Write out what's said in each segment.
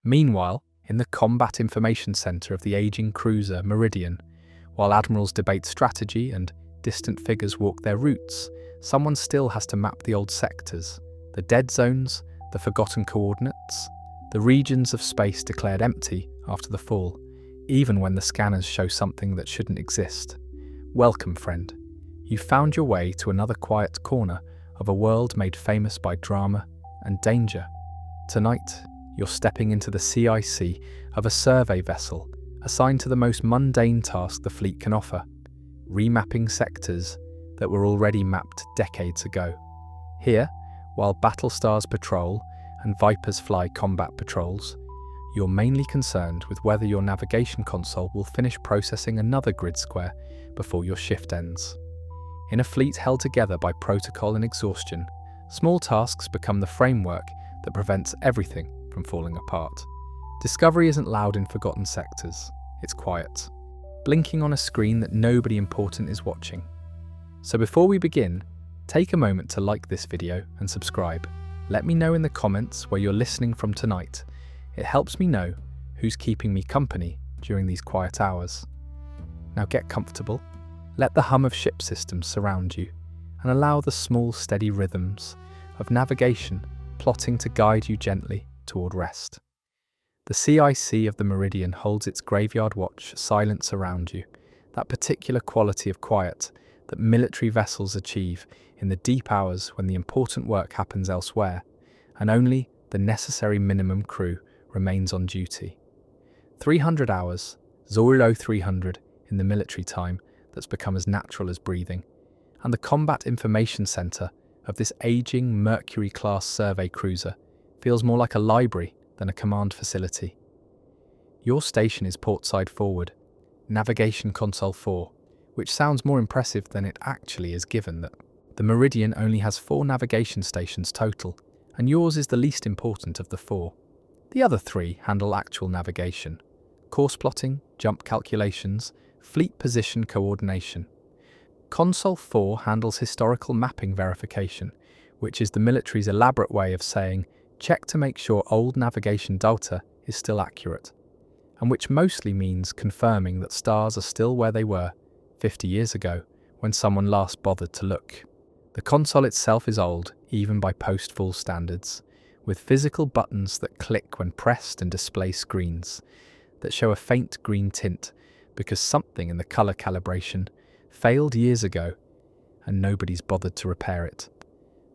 Meanwhile, in the Combat Information Center of the aging cruiser Meridian, while admirals debate strategy and distant figures walk their routes, someone still has to map the old sectors, the dead zones, the forgotten coordinates, the regions of space declared empty after the fall, even when the scanners show something that shouldn't exist. Welcome, friend. You've found your way to another quiet corner of a world made famous by drama and danger. Tonight, you're stepping into the CIC of a survey vessel assigned to the most mundane task the fleet can offer: remapping sectors that were already mapped decades ago. Here, while Battlestars patrol and Vipers fly combat patrols, you're mainly concerned with whether your navigation console will finish processing another grid square before your shift ends. In a fleet held together by protocol and exhaustion, small tasks become the framework that prevents everything from falling apart. Discovery isn't loud in forgotten sectors, it's quiet, blinking on a screen that nobody important is watching. So before we begin, take a moment to like this video and subscribe. Let me know in the comments where you're listening from tonight. It helps me know who's keeping me company during these quiet hours. Now get comfortable, let the hum of ship systems surround you, and allow the small, steady rhythms of navigation plotting to guide you gently toward rest. The CIC of the Meridian holds its graveyard watch silence around you, that particular quality of quiet that military vessels achieve in the deep hours when the important work happens elsewhere, and only the necessary minimum crew remains on duty. 300 hours, Zorlo 300 in the military time that's become as natural as breathing, and the Combat Information Center of this aging Mercury-class survey cruiser feels more like a library than a command facility. Your station is portside forward, Navigation Console 4, which sounds more impressive than it actually is given that the Meridian only has 4 navigation stations total, and yours is the least important of the 4. The other 3 handle actual navigation, course plotting, jump calculations, fleet position coordination. Console 4 handles historical mapping verification, which is the military's elaborate way of saying, check to make sure old navigation data is still accurate, and which mostly means confirming that stars are still where they were 50 years ago when someone last bothered to look. The console itself is old, even by post-fall standards, with physical buttons that click when pressed and display screens that show a faint green tint because something in the color calibration failed years ago and nobody's bothered to repair it.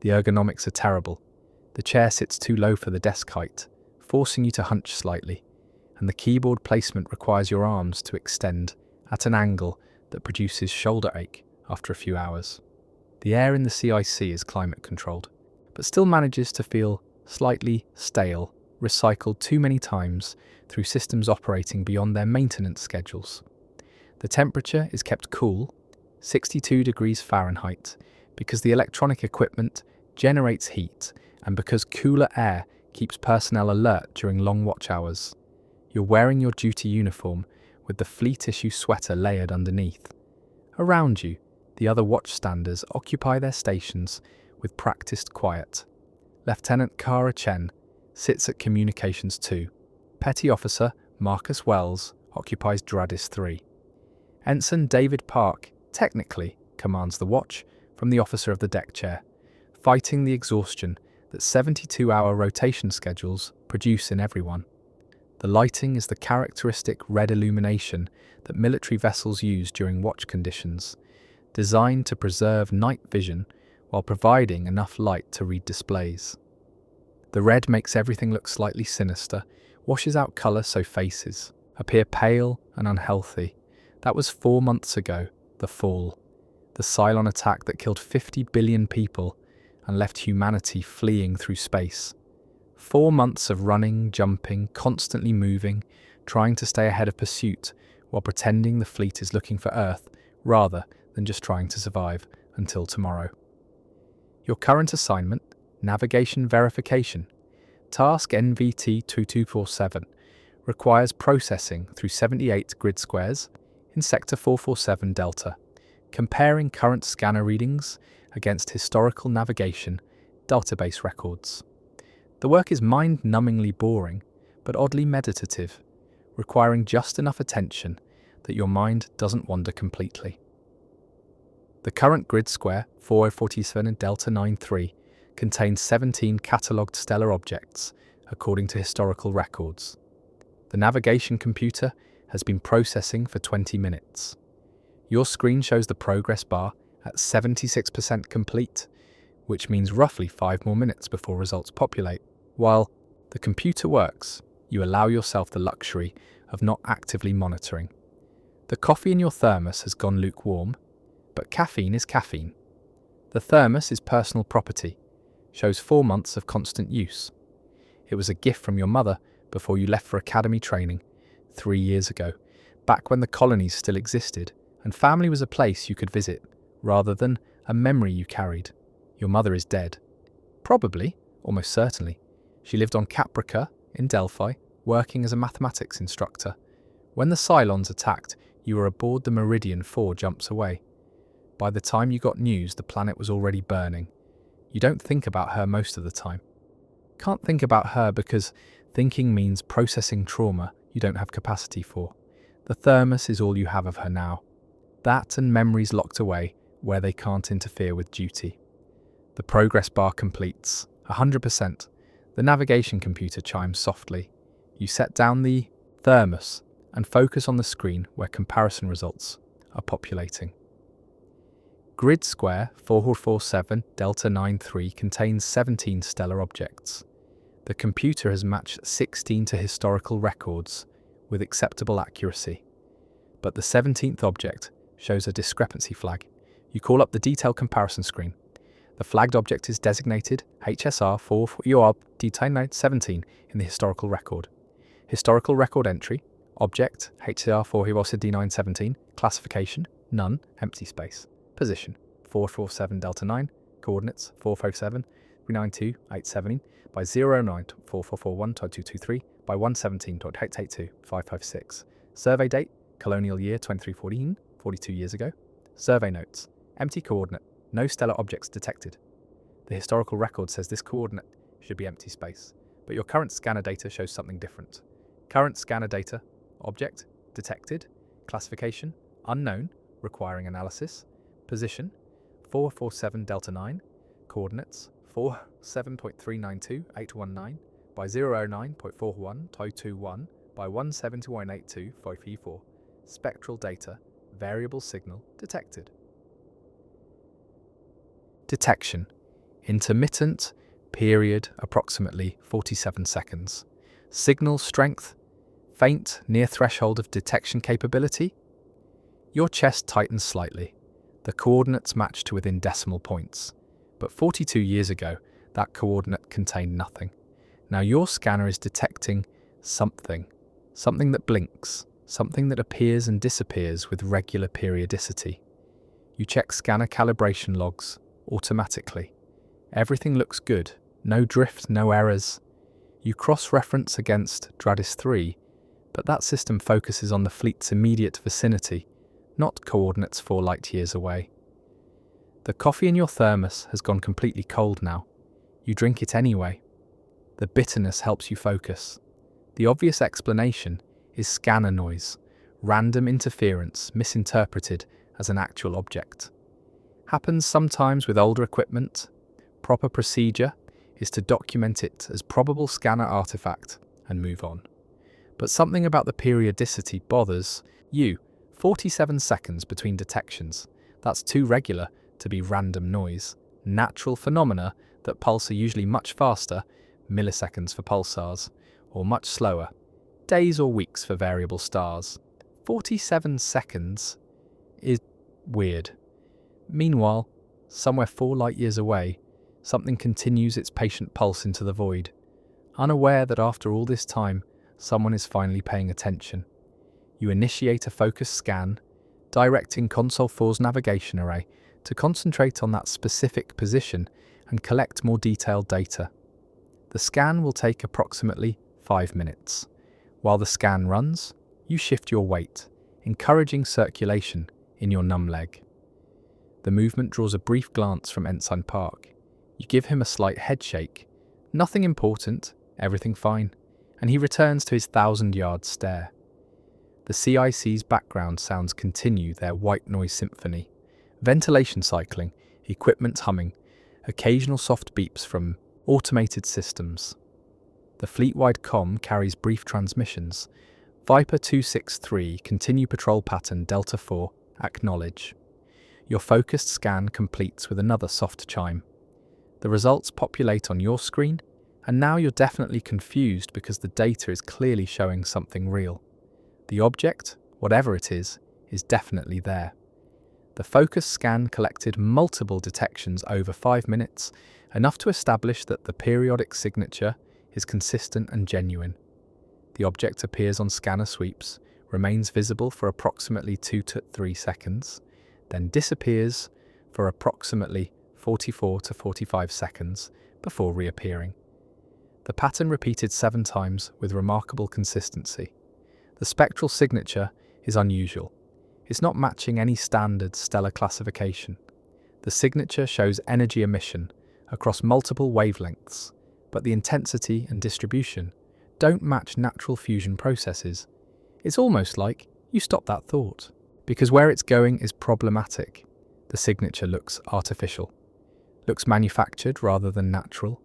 The ergonomics are terrible. The chair sits too low for the desk height, forcing you to hunch slightly, and the keyboard placement requires your arms to extend at an angle that produces shoulder ache after a few hours. The air in the CIC is climate controlled, but still manages to feel slightly stale, recycled too many times through systems operating beyond their maintenance schedules. The temperature is kept cool, 62 degrees Fahrenheit, because the electronic equipment generates heat and because cooler air keeps personnel alert during long watch hours. You're wearing your duty uniform with the fleet issue sweater layered underneath. Around you, the other watchstanders occupy their stations with practiced quiet. Lieutenant Kara Chen sits at Communications 2. Petty Officer Marcus Wells occupies Dradis 3. Ensign David Park technically commands the watch from the officer of the deck chair, fighting the exhaustion that 72-hour rotation schedules produce in everyone. The lighting is the characteristic red illumination that military vessels use during watch conditions, designed to preserve night vision while providing enough light to read displays. The red makes everything look slightly sinister, washes out colour so faces appear pale and unhealthy. That was 4 months ago, the fall, the Cylon attack that killed 50 billion people and left humanity fleeing through space. 4 months of running, jumping, constantly moving, trying to stay ahead of pursuit while pretending the fleet is looking for Earth rather than just trying to survive until tomorrow. Your current assignment, Navigation Verification, Task NVT 2247, requires processing through 78 grid squares in Sector 447 Delta, comparing current scanner readings against historical navigation database records. The work is mind-numbingly boring, but oddly meditative, requiring just enough attention that your mind doesn't wander completely. The current grid square, 4047 Delta 93, contains 17 catalogued stellar objects, according to historical records. The navigation computer has been processing for 20 minutes. Your screen shows the progress bar at 76% complete, which means roughly 5 more minutes before results populate. While the computer works, you allow yourself the luxury of not actively monitoring. The coffee in your thermos has gone lukewarm, but caffeine is caffeine. The thermos is personal property, shows 4 months of constant use. It was a gift from your mother before you left for academy training 3 years ago, back when the colonies still existed and family was a place you could visit, rather than a memory you carried. Your mother is dead. Probably, almost certainly. She lived on Caprica in Delphi, working as a mathematics instructor. When the Cylons attacked, you were aboard the Meridian 4 jumps away. By the time you got news, the planet was already burning. You don't think about her most of the time. Can't think about her because thinking means processing trauma you don't have capacity for. The thermos is all you have of her now. That and memories locked away where they can't interfere with duty. The progress bar completes, 100%. The navigation computer chimes softly. You set down the thermos and focus on the screen where comparison results are populating. Grid square 4447 Delta 93 contains 17 stellar objects. The computer has matched 16 to historical records with acceptable accuracy. But the 17th object shows a discrepancy flag. You call up the detailed comparison screen. The flagged object is designated HSR 4 UR Detail 17 in the historical record. Historical record entry, object HSR 4 D917, classification, none, empty space. Position 447 Delta 9, coordinates 457 392 870 by 0944412223 by 117.882 Survey date, colonial year 2314, 42 years ago. Survey notes, empty coordinate, no stellar objects detected. The historical record says this coordinate should be empty space, but your current scanner data shows something different. Current scanner data, object, detected, classification, unknown, requiring analysis, position, 447 Delta 9, coordinates, 47.392819 by 009.41.221 by 171.82.534, spectral data, variable signal detected. Detection, intermittent, period approximately 47 seconds. Signal strength, faint near threshold of detection capability. Your chest tightens slightly. The coordinates match to within decimal points. But 42 years ago, that coordinate contained nothing. Now your scanner is detecting something that blinks, something that appears and disappears with regular periodicity. You check scanner calibration logs automatically. Everything looks good, no drift, no errors. You cross-reference against DRADIS 3, but that system focuses on the fleet's immediate vicinity, not coordinates 4 light-years away. The coffee in your thermos has gone completely cold now. You drink it anyway. The bitterness helps you focus. The obvious explanation is scanner noise, random interference misinterpreted as an actual object. Happens sometimes with older equipment. Proper procedure is to document it as probable scanner artifact and move on. But something about the periodicity bothers you. 47 seconds between detections. That's too regular to be random noise. Natural phenomena that pulse are usually much faster, milliseconds for pulsars, or much slower, days or weeks for variable stars. 47 seconds is weird. Meanwhile, somewhere 4 light-years away, something continues its patient pulse into the void, unaware that after all this time, someone is finally paying attention. You initiate a focus scan, directing Console 4's navigation array to concentrate on that specific position and collect more detailed data. The scan will take approximately 5 minutes. While the scan runs, you shift your weight, encouraging circulation in your numb leg. The movement draws a brief glance from Ensign Park. You give him a slight head shake. Nothing important, everything fine. and he returns to his 1,000-yard stare. The CIC's background sounds continue their white noise symphony. Ventilation cycling, equipment humming, occasional soft beeps from automated systems. The fleet-wide comm carries brief transmissions. Viper 263, continue patrol pattern Delta 4, acknowledge. Your focused scan completes with another soft chime. The results populate on your screen, and now you're definitely confused because the data is clearly showing something real. The object, whatever it is definitely there. The focus scan collected multiple detections over 5 minutes, enough to establish that the periodic signature is consistent and genuine. The object appears on scanner sweeps, remains visible for approximately 2 to 3 seconds, then disappears for approximately 44 to 45 seconds before reappearing. The pattern repeated 7 times with remarkable consistency. The spectral signature is unusual. It's not matching any standard stellar classification. The signature shows energy emission across multiple wavelengths, but the intensity and distribution don't match natural fusion processes. It's almost like you stop that thought, because where it's going is problematic. The signature looks artificial, looks manufactured rather than natural,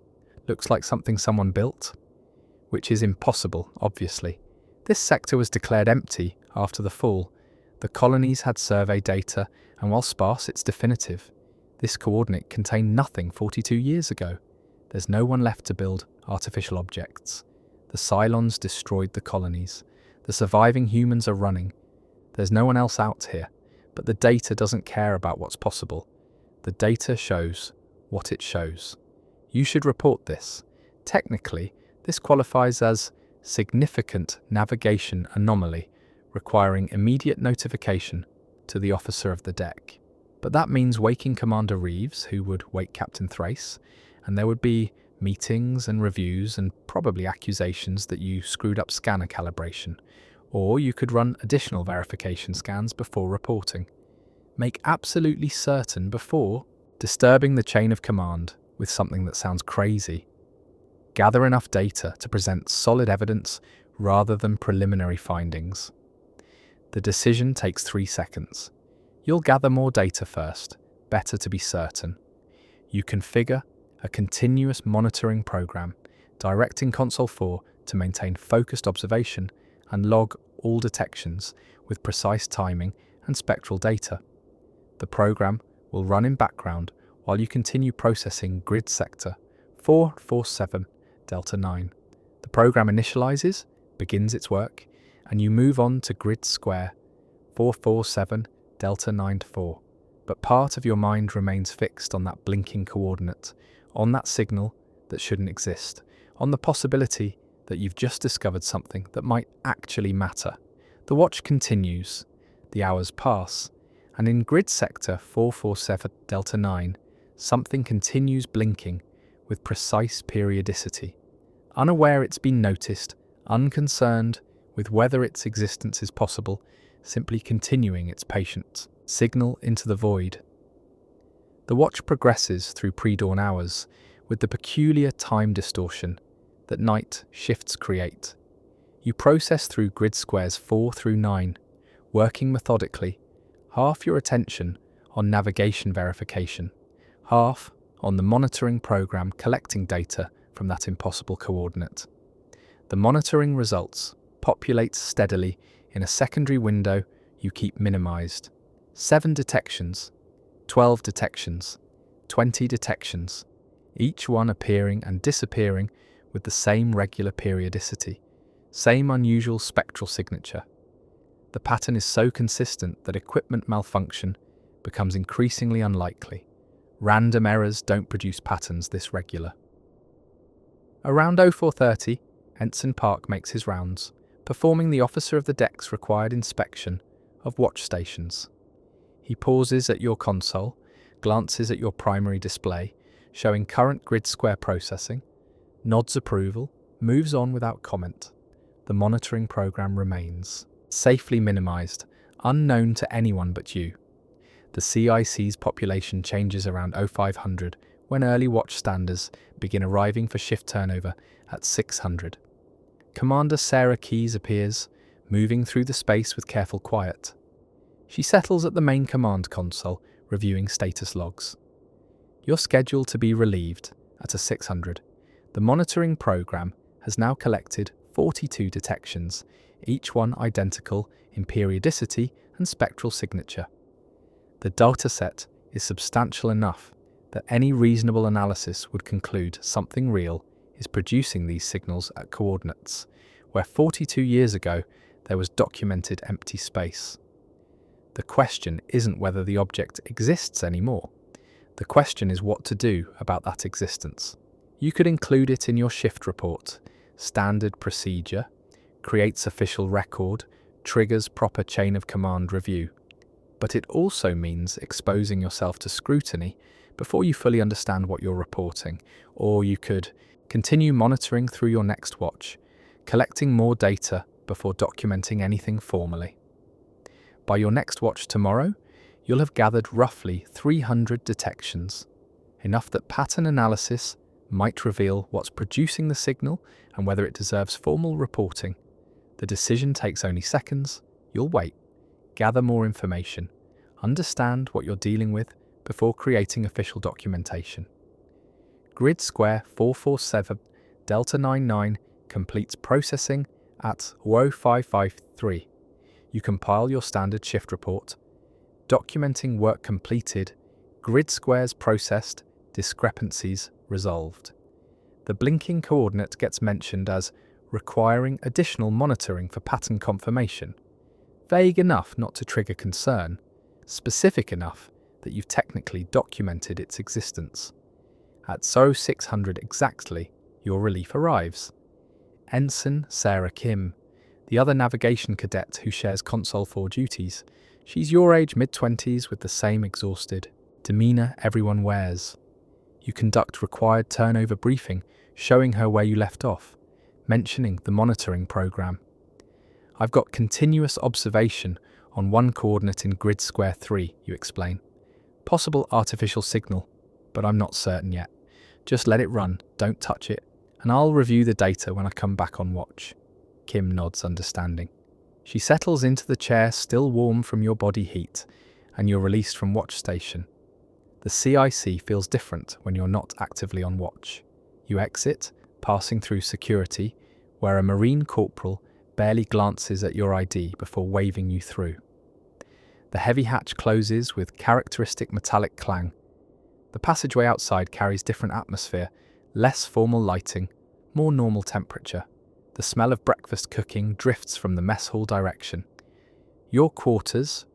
looks like something someone built, which is impossible, obviously. This sector was declared empty after the fall. The colonies had survey data, and while sparse, it's definitive. This coordinate contained nothing 42 years ago. There's no one left to build artificial objects. The Cylons destroyed the colonies. The surviving humans are running. There's no one else out here, but the data doesn't care about what's possible. The data shows what it shows. You should report this. Technically, this qualifies as significant navigation anomaly, requiring immediate notification to the officer of the deck. But that means waking Commander Reeves, who would wake Captain Thrace, and there would be meetings and reviews and probably accusations that you screwed up scanner calibration, or you could run additional verification scans before reporting. Make absolutely certain before disturbing the chain of command with something that sounds crazy. Gather enough data to present solid evidence rather than preliminary findings. The decision takes 3 seconds. You'll gather more data first, better to be certain. You configure a continuous monitoring program, directing Console 4 to maintain focused observation and log all detections with precise timing and spectral data. The program will run in background while you continue processing Grid Sector 447 Delta 9. The program initializes, begins its work, and you move on to Grid Square 447 Delta 94. But part of your mind remains fixed on that blinking coordinate, on that signal that shouldn't exist, on the possibility that you've just discovered something that might actually matter. The watch continues, the hours pass, and in Grid Sector 447 Delta 9, something continues blinking with precise periodicity. Unaware it's been noticed, unconcerned with whether its existence is possible, simply continuing its patient signal into the void. The watch progresses through pre-dawn hours with the peculiar time distortion that night shifts create. You process through grid squares 4 through 9, working methodically, half your attention on navigation verification, half on the monitoring program collecting data from that impossible coordinate. The monitoring results populate steadily in a secondary window you keep minimized. 7 detections, 12 detections, 20 detections, each one appearing and disappearing with the same regular periodicity, same unusual spectral signature. The pattern is so consistent that equipment malfunction becomes increasingly unlikely. Random errors don't produce patterns this regular. Around 0430, Ensign Park makes his rounds, performing the officer of the deck's required inspection of watch stations. He pauses at your console, glances at your primary display, showing current grid square processing, nods approval, moves on without comment. The monitoring program remains, safely minimized, unknown to anyone but you. The CIC's population changes around 0500 when early watch standers begin arriving for shift turnover at 600. Commander Sarah Keyes appears, moving through the space with careful quiet. She settles at the main command console, reviewing status logs. You're scheduled to be relieved at a 600. The monitoring program has now collected 42 detections, each one identical in periodicity and spectral signature. The dataset is substantial enough that any reasonable analysis would conclude something real is producing these signals at coordinates, where 42 years ago there was documented empty space. The question isn't whether the object exists anymore. The question is what to do about that existence. You could include it in your shift report, standard procedure, creates official record, triggers proper chain of command review. But it also means exposing yourself to scrutiny before you fully understand what you're reporting, or you could continue monitoring through your next watch, collecting more data before documenting anything formally. By your next watch tomorrow, you'll have gathered roughly 300 detections, enough that pattern analysis might reveal what's producing the signal and whether it deserves formal reporting. The decision takes only seconds. You'll wait, gather more information, understand what you're dealing with before creating official documentation. Grid Square 447 Delta 99 completes processing at 0553. You compile your standard shift report, documenting work completed, grid squares processed, discrepancies resolved. The blinking coordinate gets mentioned as requiring additional monitoring for pattern confirmation. Vague enough not to trigger concern, specific enough that you've technically documented its existence. At 0600 exactly, your relief arrives. Ensign Sarah Kim, the other navigation cadet who shares Console 4 duties. She's your age, mid-20s, with the same exhausted demeanour everyone wears. You conduct required turnover briefing, showing her where you left off, mentioning the monitoring program. I've got continuous observation on one coordinate in grid square 3, you explain. Possible artificial signal, but I'm not certain yet. Just let it run, don't touch it, and I'll review the data when I come back on watch. Kim nods understanding. She settles into the chair still warm from your body heat, and you're released from watch station. The CIC feels different when you're not actively on watch. You exit, passing through security, where a Marine corporal barely glances at your ID before waving you through. The heavy hatch closes with characteristic metallic clang. The passageway outside carries different atmosphere, less formal lighting, more normal temperature. The smell of breakfast cooking drifts from the mess hall direction. Your quarters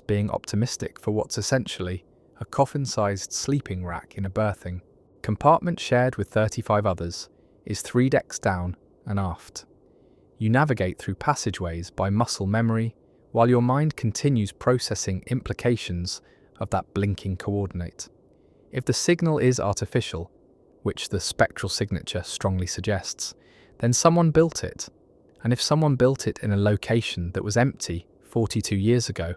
being optimistic for what's essentially a coffin-sized sleeping rack in a berthing compartment shared with 35 others, is 3 decks down and aft. You navigate through passageways by muscle memory, while your mind continues processing implications of that blinking coordinate. If the signal is artificial, which the spectral signature strongly suggests, then someone built it. And if someone built it in a location that was empty 42 years ago,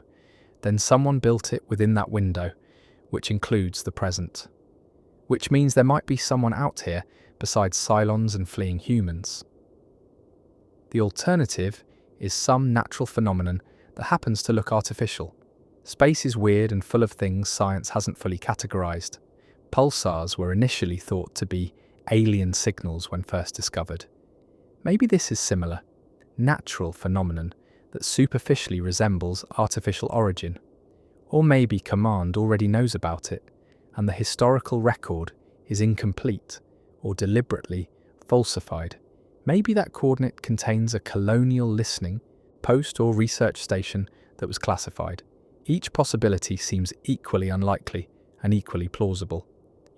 then someone built it within that window, which includes the present. Which means there might be someone out here besides Cylons and fleeing humans. The alternative is some natural phenomenon that happens to look artificial. Space is weird and full of things science hasn't fully categorized. Pulsars were initially thought to be alien signals when first discovered. Maybe this is similar, natural phenomenon that superficially resembles artificial origin. Or maybe Command already knows about it, and the historical record is incomplete or deliberately falsified. Maybe that coordinate contains a colonial listening, post or research station that was classified. Each possibility seems equally unlikely and equally plausible.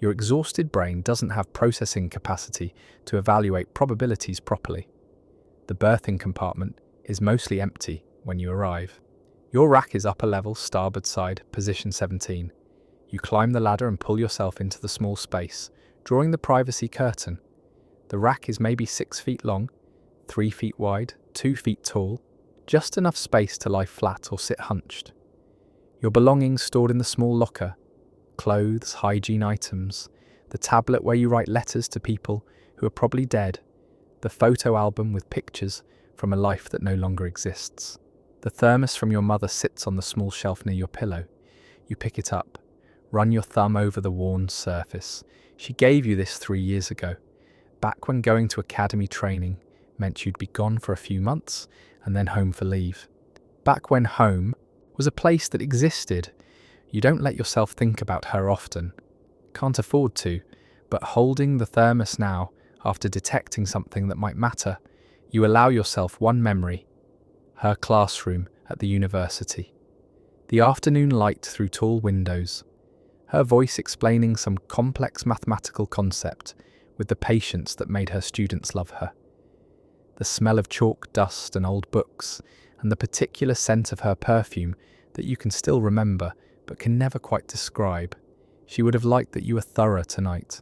Your exhausted brain doesn't have processing capacity to evaluate probabilities properly. The berthing compartment is mostly empty when you arrive. Your rack is upper level, starboard side, position 17. You climb the ladder and pull yourself into the small space, drawing the privacy curtain. The rack is maybe 6 feet long, 3 feet wide, 2 feet tall, just enough space to lie flat or sit hunched. Your belongings stored in the small locker, clothes, hygiene items, the tablet where you write letters to people who are probably dead, the photo album with pictures from a life that no longer exists. The thermos from your mother sits on the small shelf near your pillow. You pick it up, run your thumb over the worn surface. She gave you this 3 years ago, back when going to academy training meant you'd be gone for a few months and then home for leave. Back when home was a place that existed. You don't let yourself think about her often. Can't afford to, but holding the thermos now, after detecting something that might matter, you allow yourself one memory: her classroom at the university. The afternoon light through tall windows. Her voice explaining some complex mathematical concept with the patience that made her students love her. The smell of chalk dust and old books, and the particular scent of her perfume that you can still remember but can never quite describe. She would have liked that you were thorough tonight,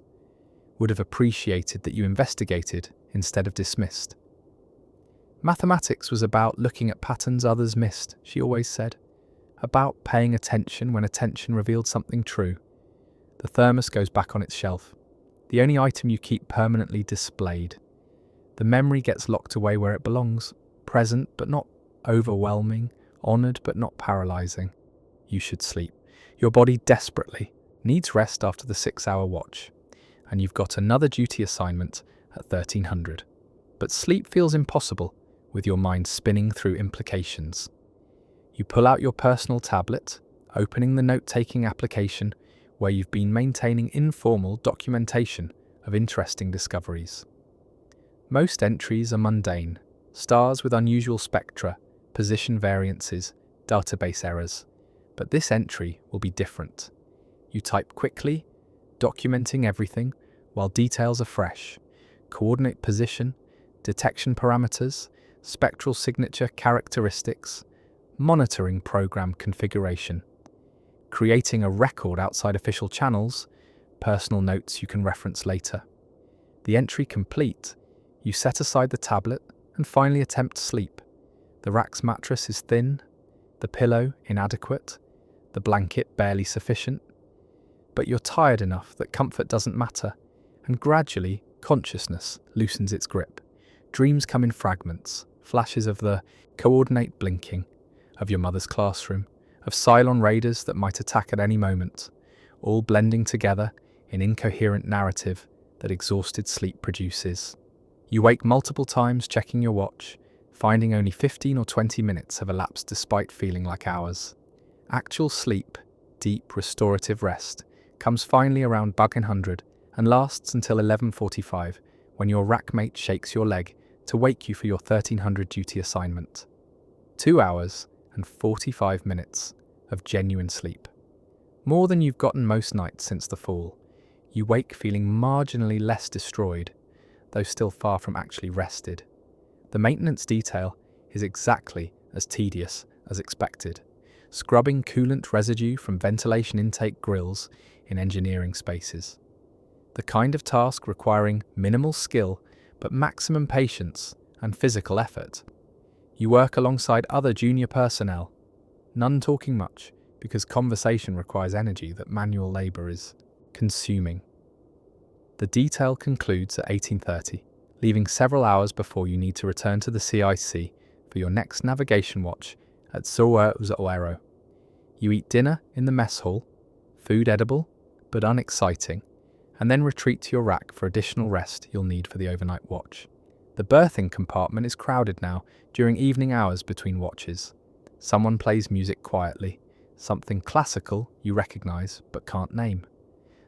would have appreciated that you investigated instead of dismissed. Mathematics was about looking at patterns others missed, she always said, about paying attention when attention revealed something true. The thermos goes back on its shelf, the only item you keep permanently displayed. The memory gets locked away where it belongs, present but not overwhelming, honoured but not paralysing. You should sleep. Your body desperately needs rest after the 6-hour watch, and you've got another duty assignment at 1300. But sleep feels impossible with your mind spinning through implications. You pull out your personal tablet, opening the note-taking application where you've been maintaining informal documentation of interesting discoveries. Most entries are mundane, stars with unusual spectra, position variances, database errors. But this entry will be different. You type quickly, documenting everything while details are fresh. Coordinate position, detection parameters, spectral signature characteristics, monitoring program configuration. Creating a record outside official channels, personal notes you can reference later. The entry complete, you set aside the tablet and finally attempt sleep. The rack's mattress is thin, the pillow inadequate, the blanket barely sufficient. But you're tired enough that comfort doesn't matter, and gradually consciousness loosens its grip. Dreams come in fragments, flashes of the coordinate blinking of your mother's classroom, of Cylon raiders that might attack at any moment, all blending together in incoherent narrative that exhausted sleep produces. You wake multiple times checking your watch, finding only 15 or 20 minutes have elapsed despite feeling like hours. Actual sleep, deep restorative rest, comes finally around 100 and lasts until 11:45 when your rackmate shakes your leg to wake you for your 1300 duty assignment. 2 hours and 45 minutes of genuine sleep. More than you've gotten most nights since the fall. You wake feeling marginally less destroyed, though still far from actually rested. The maintenance detail is exactly as tedious as expected, scrubbing coolant residue from ventilation intake grills in engineering spaces. The kind of task requiring minimal skill but maximum patience and physical effort. You work alongside other junior personnel, none talking much because conversation requires energy that manual labour is consuming. The detail concludes at 18:30. Leaving several hours before you need to return to the CIC for your next navigation watch at Zoero. You eat dinner in the mess hall, food edible but unexciting, and then retreat to your rack for additional rest you'll need for the overnight watch. The berthing compartment is crowded now during evening hours between watches. Someone plays music quietly, something classical you recognise but can't name.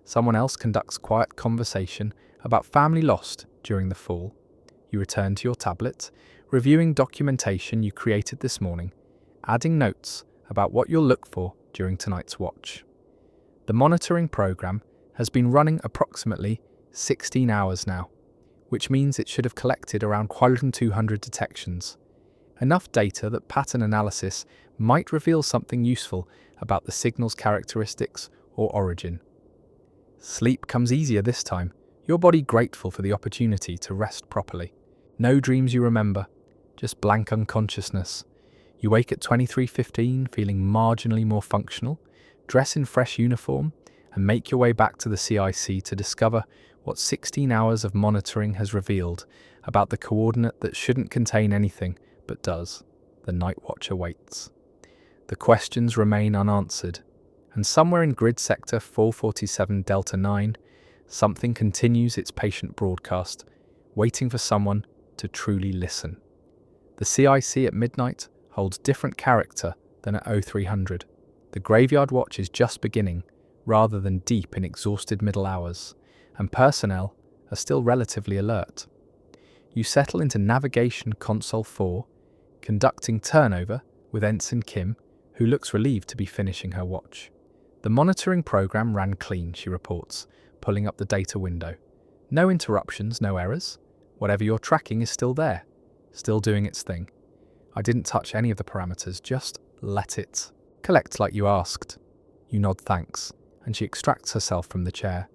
Someone else conducts quiet conversation about family lost during the fall. You return to your tablet, reviewing documentation you created this morning, adding notes about what you'll look for during tonight's watch. The monitoring program has been running approximately 16 hours now, which means it should have collected around 1,200 detections. Enough data that pattern analysis might reveal something useful about the signal's characteristics or origin. Sleep comes easier this time, your body grateful for the opportunity to rest properly. No dreams you remember, just blank unconsciousness. You wake at 23:15 feeling marginally more functional, dress in fresh uniform, and make your way back to the CIC to discover what 16 hours of monitoring has revealed about the coordinate that shouldn't contain anything but does. The night watcher waits. The questions remain unanswered, and somewhere in grid sector 447 Delta 9, something continues its patient broadcast, waiting for someone to truly listen. The CIC at midnight holds different character than at 0300. The graveyard watch is just beginning, rather than deep in exhausted middle hours, and personnel are still relatively alert. You settle into Navigation Console 4, conducting turnover with Ensign Kim, who looks relieved to be finishing her watch. The monitoring program ran clean, she reports, pulling up the data window. No interruptions, no errors. Whatever you're tracking is still there, still doing its thing. I didn't touch any of the parameters, just let it collect like you asked. You nod thanks, and she extracts herself from the chair.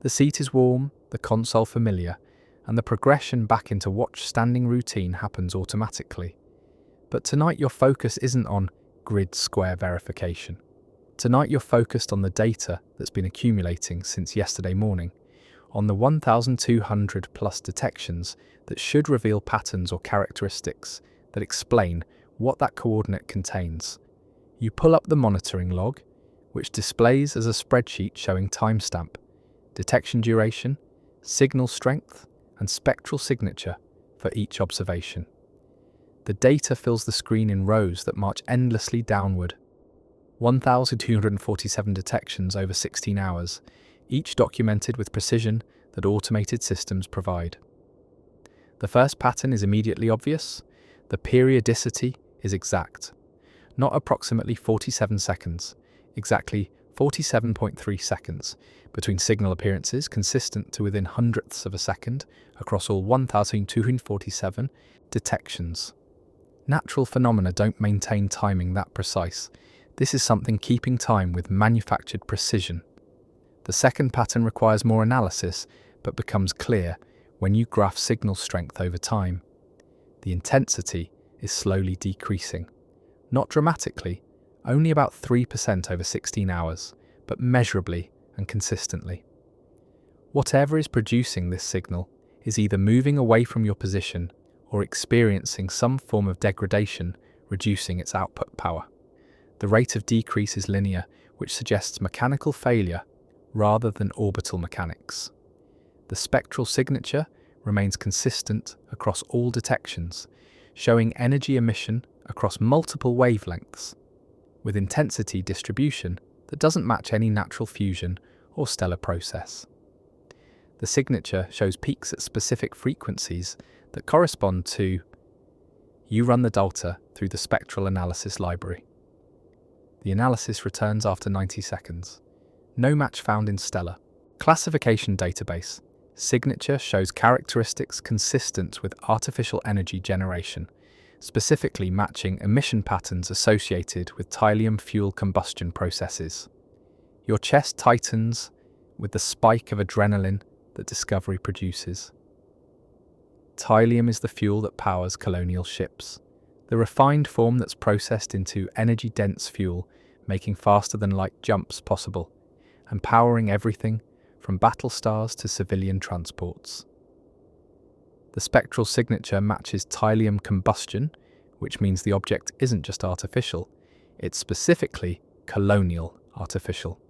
The seat is warm, the console familiar, and the progression back into watch standing routine happens automatically. But tonight your focus isn't on grid square verification. Tonight you're focused on the data that's been accumulating since yesterday morning, on the 1,200 plus detections that should reveal patterns or characteristics that explain what that coordinate contains. You pull up the monitoring log, which displays as a spreadsheet showing timestamp, detection duration, signal strength, and spectral signature for each observation. The data fills the screen in rows that march endlessly downward. 1,247 detections over 16 hours, each documented with precision that automated systems provide. The first pattern is immediately obvious. The periodicity is exact. Not approximately 47 seconds, exactly 47.3 seconds between signal appearances, consistent to within hundredths of a second across all 1,247 detections. Natural phenomena don't maintain timing that precise. This is something keeping time with manufactured precision. The second pattern requires more analysis, but becomes clear when you graph signal strength over time. The intensity is slowly decreasing. Not dramatically, only about 3% over 16 hours, but measurably and consistently. Whatever is producing this signal is either moving away from your position or experiencing some form of degradation, reducing its output power. The rate of decrease is linear, which suggests mechanical failure rather than orbital mechanics. The spectral signature remains consistent across all detections, showing energy emission across multiple wavelengths, with intensity distribution that doesn't match any natural fusion or stellar process. The signature shows peaks at specific frequencies that correspond to. You run the data through the spectral analysis library. The analysis returns after 90 seconds. No match found in stellar. Classification database. Signature shows characteristics consistent with artificial energy generation, specifically matching emission patterns associated with Thallium fuel combustion processes. Your chest tightens with the spike of adrenaline that discovery produces. Thallium is the fuel that powers colonial ships, the refined form that's processed into energy-dense fuel, making faster-than-light jumps possible, and powering everything from battle stars to civilian transports. The spectral signature matches Thallium combustion, which means the object isn't just artificial, it's specifically colonial artificial.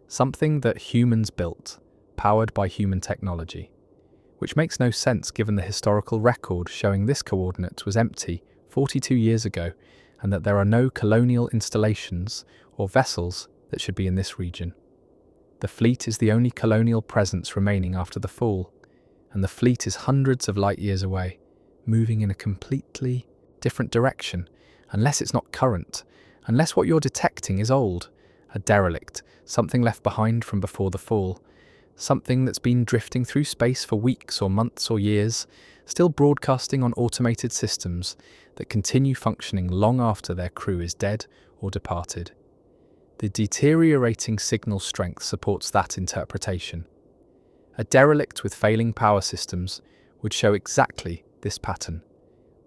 Something that humans built, powered by human technology, which makes no sense given the historical record showing this coordinate was empty 42 years ago and that there are no colonial installations or vessels that should be in this region. The fleet is the only colonial presence remaining after the fall, and the fleet is hundreds of light years away, moving in a completely different direction, unless it's not current, unless what you're detecting is old, a derelict, something left behind from before the fall, something that's been drifting through space for weeks or months or years, still broadcasting on automated systems that continue functioning long after their crew is dead or departed. The deteriorating signal strength supports that interpretation. A derelict with failing power systems would show exactly this pattern.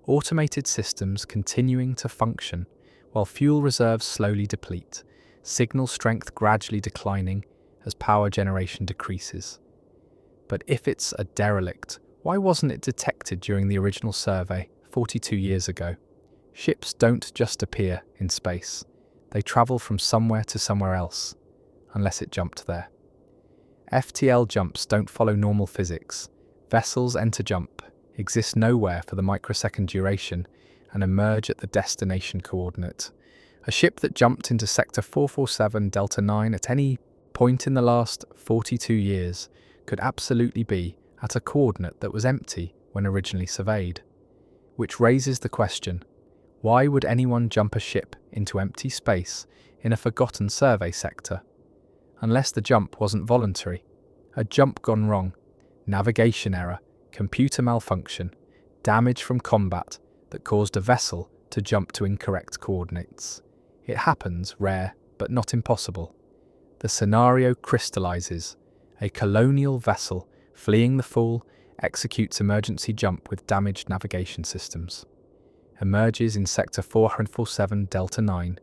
Automated systems continuing to function while fuel reserves slowly deplete, signal strength gradually declining as power generation decreases. But if it's a derelict Why wasn't it detected during the original survey 42 years ago? Ships don't just appear in space. They travel from somewhere to somewhere else, unless it jumped there. FTL jumps don't follow normal physics. Vessels enter jump, exist nowhere for the microsecond duration, and emerge at the destination coordinate. A ship that jumped into Sector 447 Delta 9 at any point in the last 42 years could absolutely be at a coordinate that was empty when originally surveyed. Which raises the question, why would anyone jump a ship into empty space in a forgotten survey sector? Unless the jump wasn't voluntary. A jump gone wrong, navigation error, computer malfunction, damage from combat that caused a vessel to jump to incorrect coordinates. It happens, rare, but not impossible. The scenario crystallizes. A colonial vessel fleeing the fall executes emergency jump with damaged navigation systems. Emerges in Sector 447 Delta 9,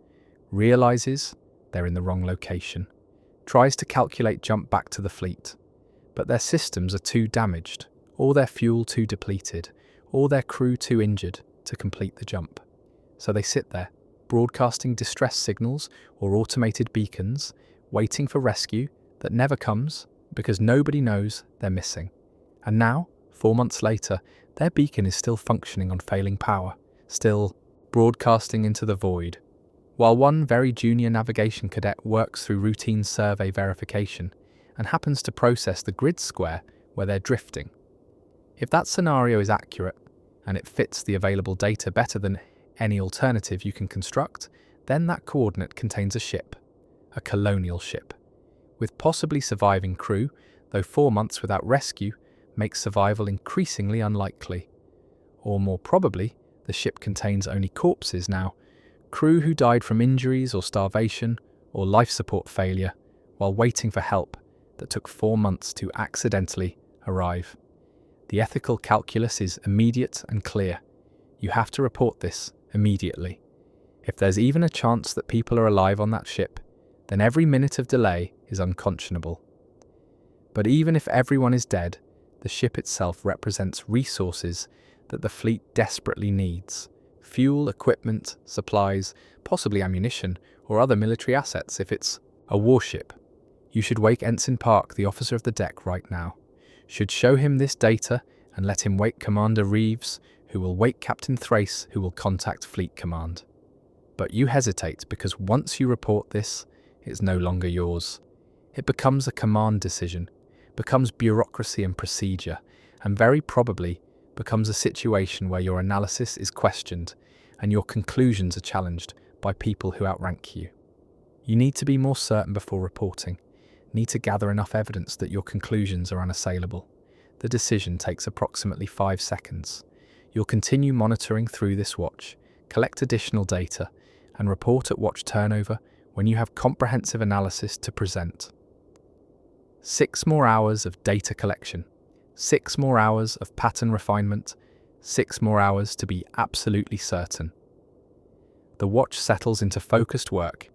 realizes they're in the wrong location, tries to calculate jump back to the fleet, but their systems are too damaged, or their fuel too depleted, or their crew too injured to complete the jump. So they sit there, broadcasting distress signals or automated beacons, waiting for rescue that never comes because nobody knows they're missing. And now, 4 months later, their beacon is still functioning on failing power, still broadcasting into the void, while one very junior navigation cadet works through routine survey verification and happens to process the grid square where they're drifting. If that scenario is accurate, and it fits the available data better than any alternative you can construct, then that coordinate contains a ship, a colonial ship, with possibly surviving crew, though 4 months without rescue makes survival increasingly unlikely. Or more probably, the ship contains only corpses now, crew who died from injuries or starvation or life support failure while waiting for help that took 4 months to accidentally arrive. The ethical calculus is immediate and clear. You have to report this immediately. If there's even a chance that people are alive on that ship, then every minute of delay is unconscionable. But even if everyone is dead, the ship itself represents resources that the fleet desperately needs. Fuel, equipment, supplies, possibly ammunition, or other military assets if it's a warship. You should wake Ensign Park, the officer of the deck, right now. Should show him this data and let him wake Commander Reeves, who will wake Captain Thrace, who will contact Fleet Command. But you hesitate because once you report this, it's no longer yours. It becomes a command decision, becomes bureaucracy and procedure, and very probably becomes a situation where your analysis is questioned and your conclusions are challenged by people who outrank you. You need to be more certain before reporting, need to gather enough evidence that your conclusions are unassailable. The decision takes approximately 5 seconds. You'll continue monitoring through this watch, collect additional data, and report at watch turnover when you have comprehensive analysis to present. 6 more hours of data collection, 6 more hours of pattern refinement, 6 more hours to be absolutely certain. The watch settles into focused work.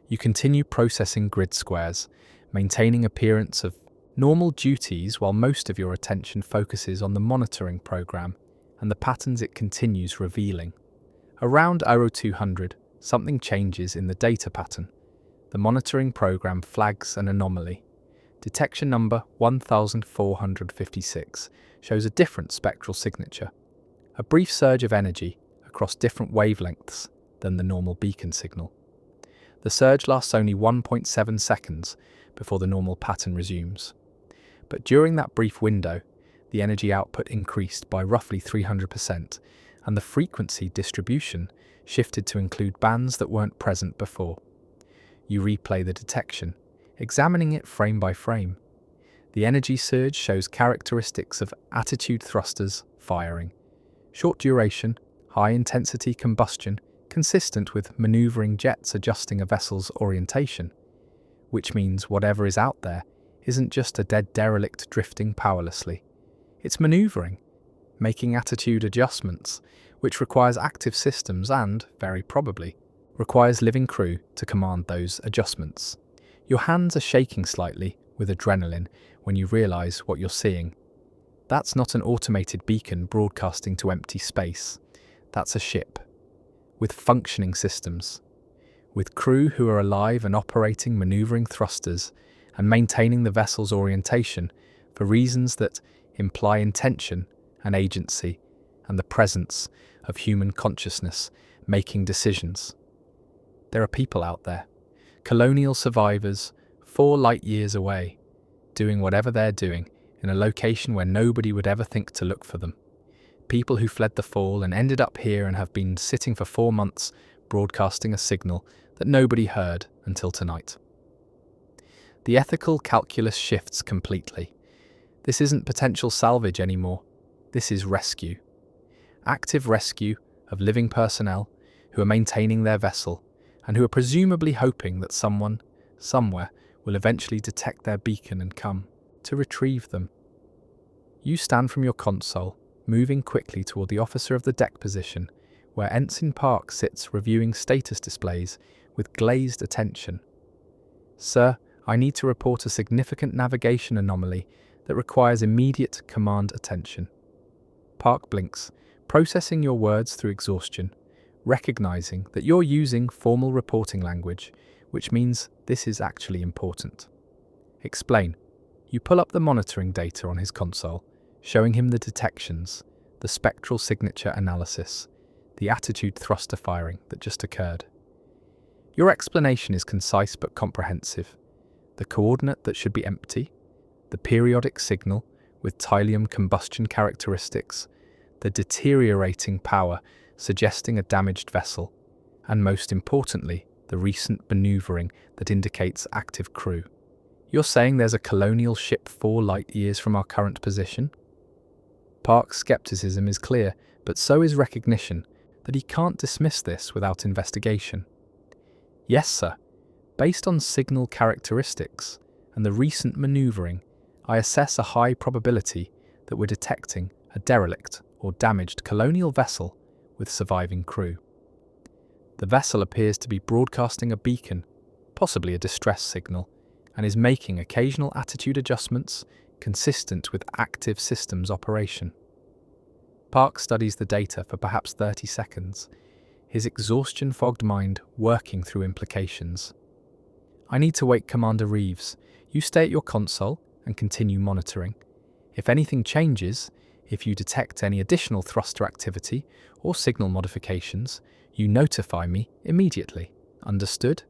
You continue processing grid squares, maintaining appearance of normal duties while most of your attention focuses on the monitoring program and the patterns it continues revealing. Around hour 200, something changes in the data pattern. The monitoring program flags an anomaly. Detection number 1456 shows a different spectral signature, a brief surge of energy across different wavelengths than the normal beacon signal. The surge lasts only 1.7 seconds before the normal pattern resumes. But during that brief window, the energy output increased by roughly 300%, and the frequency distribution shifted to include bands that weren't present before. You replay the detection, examining it frame by frame. The energy surge shows characteristics of attitude thrusters firing. Short duration, high intensity combustion, consistent with maneuvering jets adjusting a vessel's orientation, which means whatever is out there isn't just a dead derelict drifting powerlessly. It's maneuvering, making attitude adjustments, which requires active systems and, very probably, requires living crew to command those adjustments. Your hands are shaking slightly with adrenaline when you realize what you're seeing. That's not an automated beacon broadcasting to empty space. That's a ship, with functioning systems, with crew who are alive and operating maneuvering thrusters and maintaining the vessel's orientation for reasons that imply intention and agency and the presence of human consciousness making decisions. There are people out there, colonial survivors 4 light years away, doing whatever they're doing in a location where nobody would ever think to look for them. People who fled the fall and ended up here and have been sitting for 4 months broadcasting a signal that nobody heard until tonight. The ethical calculus shifts completely. This isn't potential salvage anymore. This is rescue. Active rescue of living personnel who are maintaining their vessel and who are presumably hoping that someone, somewhere, will eventually detect their beacon and come to retrieve them. You stand from your console, moving quickly toward the officer of the deck position, where Ensign Park sits reviewing status displays with glazed attention. "Sir, I need to report a significant navigation anomaly that requires immediate command attention." Park blinks, processing your words through exhaustion, recognizing that you're using formal reporting language, which means this is actually important. "Explain." You pull up the monitoring data on his console, showing him the detections, the spectral signature analysis, the attitude thruster firing that just occurred. Your explanation is concise but comprehensive. The coordinate that should be empty, the periodic signal with thallium combustion characteristics, the deteriorating power suggesting a damaged vessel, and most importantly, the recent maneuvering that indicates active crew. You're saying there's a colonial ship 4 light years from our current position? Park's skepticism is clear, but so is recognition that he can't dismiss this without investigation. "Yes, sir. Based on signal characteristics and the recent maneuvering, I assess a high probability that we're detecting a derelict or damaged colonial vessel with surviving crew. The vessel appears to be broadcasting a beacon, possibly a distress signal, and is making occasional attitude adjustments consistent with active systems operation." Park studies the data for perhaps 30 seconds, his exhaustion-fogged mind working through implications. "I need to wake Commander Reeves. You stay at your console and continue monitoring. If anything changes, if you detect any additional thruster activity or signal modifications, you notify me immediately. Understood?"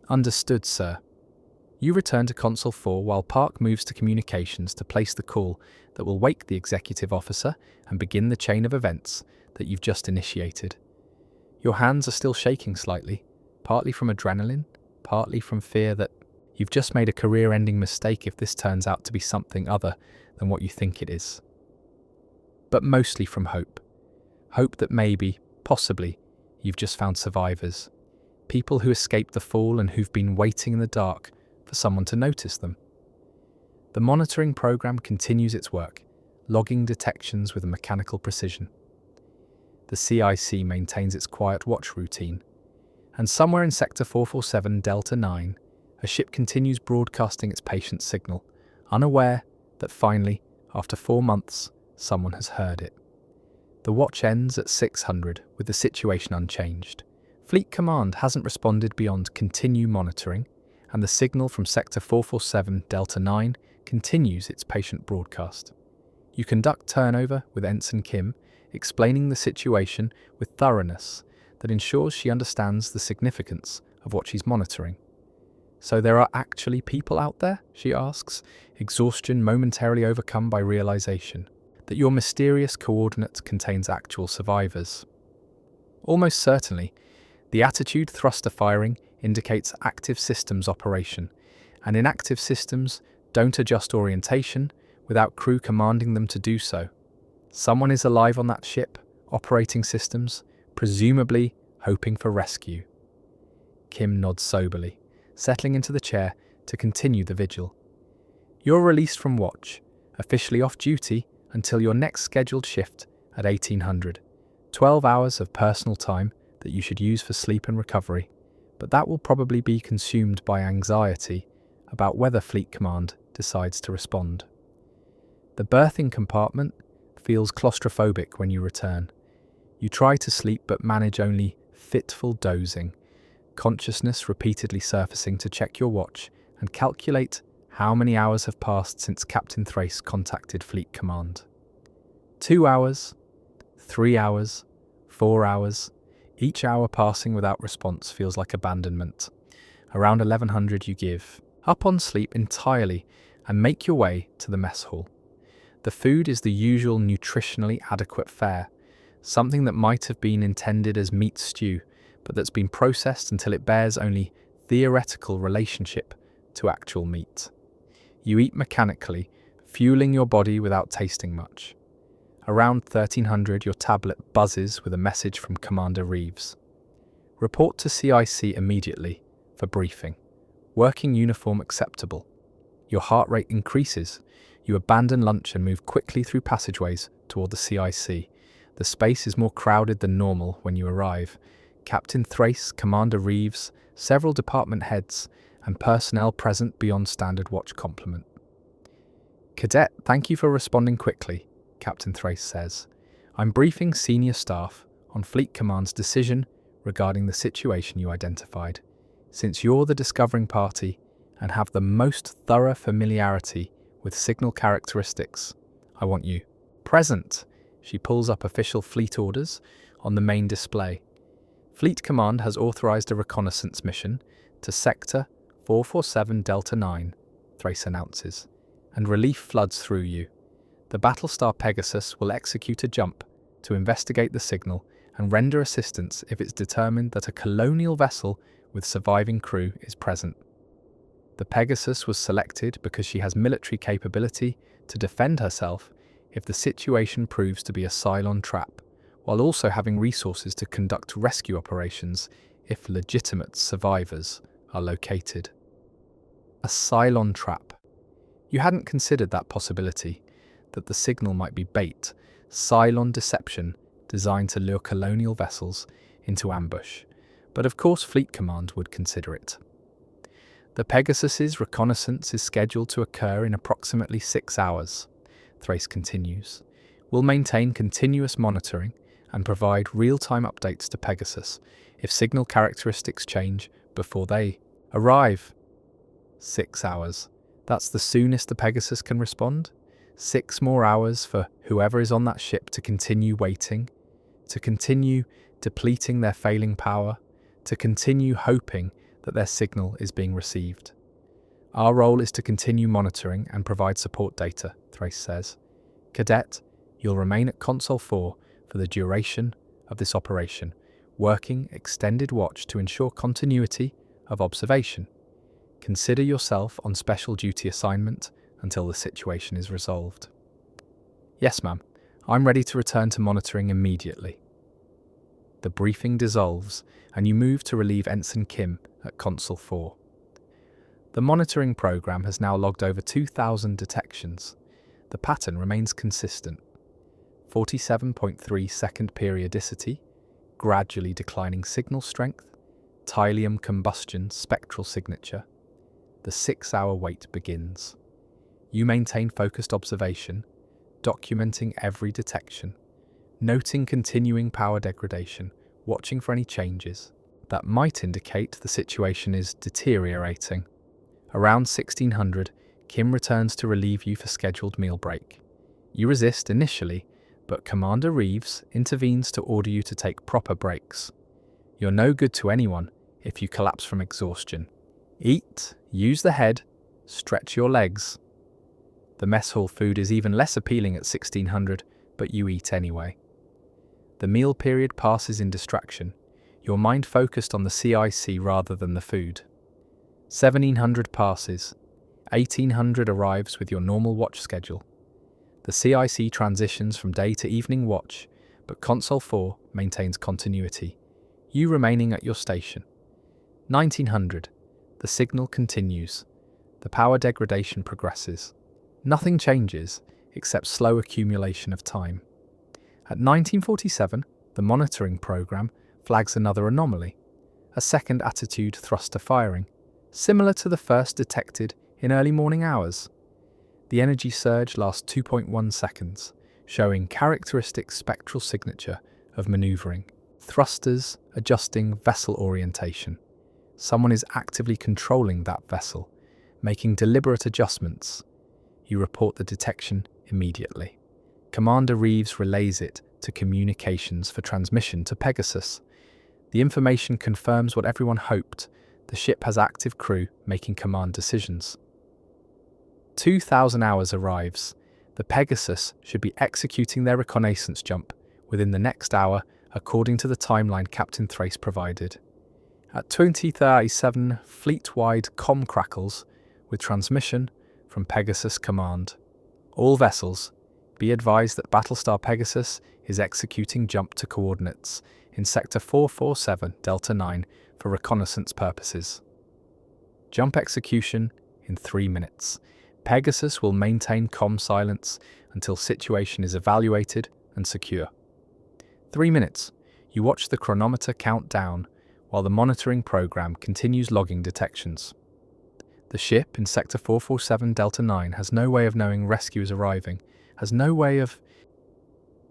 "Understood, sir." You return to Console 4 while Park moves to communications to place the call that will wake the executive officer and begin the chain of events that you've just initiated. Your hands are still shaking slightly, partly from adrenaline, partly from fear that you've just made a career-ending mistake if this turns out to be something other than what you think it is. But mostly from hope. Hope that maybe, possibly, you've just found survivors. People who escaped the fall and who've been waiting in the dark for someone to notice them. The monitoring program continues its work, logging detections with a mechanical precision. The CIC maintains its quiet watch routine, and somewhere in Sector 447 Delta 9, a ship continues broadcasting its patient signal, unaware that finally, after 4 months, someone has heard it. The watch ends at 600 with the situation unchanged. Fleet Command hasn't responded beyond continue monitoring, and the signal from Sector 447 Delta 9 continues its patient broadcast. You conduct turnover with Ensign Kim, explaining the situation with thoroughness that ensures she understands the significance of what she's monitoring. "So there are actually people out there?" she asks, exhaustion momentarily overcome by realization that your mysterious coordinate contains actual survivors. "Almost certainly. The attitude thruster firing indicates active systems operation, and inactive systems don't adjust orientation without crew commanding them to do so. Someone is alive on that ship, operating systems, presumably hoping for rescue." Kim nods soberly, settling into the chair to continue the vigil. You're released from watch, officially off duty until your next scheduled shift at 1800. 12 hours of personal time that you should use for sleep and recovery, but that will probably be consumed by anxiety about whether Fleet Command decides to respond. The berthing compartment feels claustrophobic when you return. You try to sleep but manage only fitful dozing, consciousness repeatedly surfacing to check your watch and calculate how many hours have passed since Captain Thrace contacted Fleet Command. 2 hours, 3 hours, 4 hours. Each hour passing without response feels like abandonment. Around 1100 you give up on sleep entirely and make your way to the mess hall. The food is the usual nutritionally adequate fare, something that might have been intended as meat stew, but that's been processed until it bears only theoretical relationship to actual meat. You eat mechanically, fueling your body without tasting much. Around 1300 your tablet buzzes with a message from Commander Reeves. Report to CIC immediately for briefing. Working uniform acceptable. Your heart rate increases. You abandon lunch and move quickly through passageways toward the CIC. The space is more crowded than normal when you arrive. Captain Thrace, Commander Reeves, several department heads, and personnel present beyond standard watch complement. Cadet, thank you for responding quickly, Captain Thrace says. I'm briefing senior staff on Fleet Command's decision regarding the situation you identified. Since you're the discovering party and have the most thorough familiarity with signal characteristics, I want you present. She pulls up official fleet orders on the main display. Fleet Command has authorized a reconnaissance mission to Sector 447 Delta 9, Thrace announces, and relief floods through you. The Battlestar Pegasus will execute a jump to investigate the signal and render assistance if it's determined that a colonial vessel with surviving crew is present. The Pegasus was selected because she has military capability to defend herself if the situation proves to be a Cylon trap, while also having resources to conduct rescue operations if legitimate survivors are located. A Cylon trap. You hadn't considered that possibility, that the signal might be bait, Cylon deception designed to lure colonial vessels into ambush, but of course Fleet Command would consider it. The Pegasus's reconnaissance is scheduled to occur in approximately 6 hours, Thrace continues. We'll maintain continuous monitoring and provide real-time updates to Pegasus if signal characteristics change before they arrive. 6 hours. That's the soonest the Pegasus can respond? 6 more hours for whoever is on that ship to continue waiting, to continue depleting their failing power, to continue hoping that their signal is being received. Our role is to continue monitoring and provide support data, Thrace says. Cadet, you'll remain at Console 4 for the duration of this operation, working extended watch to ensure continuity of observation. Consider yourself on special duty assignment until the situation is resolved. Yes, ma'am. I'm ready to return to monitoring immediately. The briefing dissolves, and you move to relieve Ensign Kim at Console 4. The monitoring program has now logged over 2,000 detections. The pattern remains consistent. 47.3 second periodicity, gradually declining signal strength, Thylium combustion spectral signature. The 6-hour wait begins. You maintain focused observation, documenting every detection, noting continuing power degradation, watching for any changes that might indicate the situation is deteriorating. Around 1600, Kim returns to relieve you for scheduled meal break. You resist initially, but Commander Reeves intervenes to order you to take proper breaks. You're no good to anyone if you collapse from exhaustion. Eat, use the head, stretch your legs. The mess hall food is even less appealing at 1600, but you eat anyway. The meal period passes in distraction, your mind focused on the CIC rather than the food. 1700 passes, 1800 arrives with your normal watch schedule. The CIC transitions from day to evening watch, but Console 4 maintains continuity, you remaining at your station. 1900, the signal continues. The power degradation progresses. Nothing changes, except slow accumulation of time. At 1947, the monitoring program flags another anomaly, a second attitude thruster firing, similar to the first detected in early morning hours. The energy surge lasts 2.1 seconds, showing characteristic spectral signature of maneuvering. Thrusters adjusting vessel orientation. Someone is actively controlling that vessel, making deliberate adjustments. You report the detection immediately. Commander Reeves relays it to communications for transmission to Pegasus. The information confirms what everyone hoped. The ship has active crew making command decisions. 2,000 hours arrives. The Pegasus should be executing their reconnaissance jump within the next hour, according to the timeline Captain Thrace provided. At 2037, fleet-wide comm crackles with transmission from Pegasus Command. All vessels, be advised that Battlestar Pegasus is executing jump to coordinates in Sector 447 Delta 9 for reconnaissance purposes. Jump execution in 3 minutes. Pegasus will maintain comm silence until situation is evaluated and secure. 3 minutes. You watch the chronometer count down while the monitoring program continues logging detections. The ship in Sector 447 Delta 9 has no way of knowing rescue is arriving, has no way of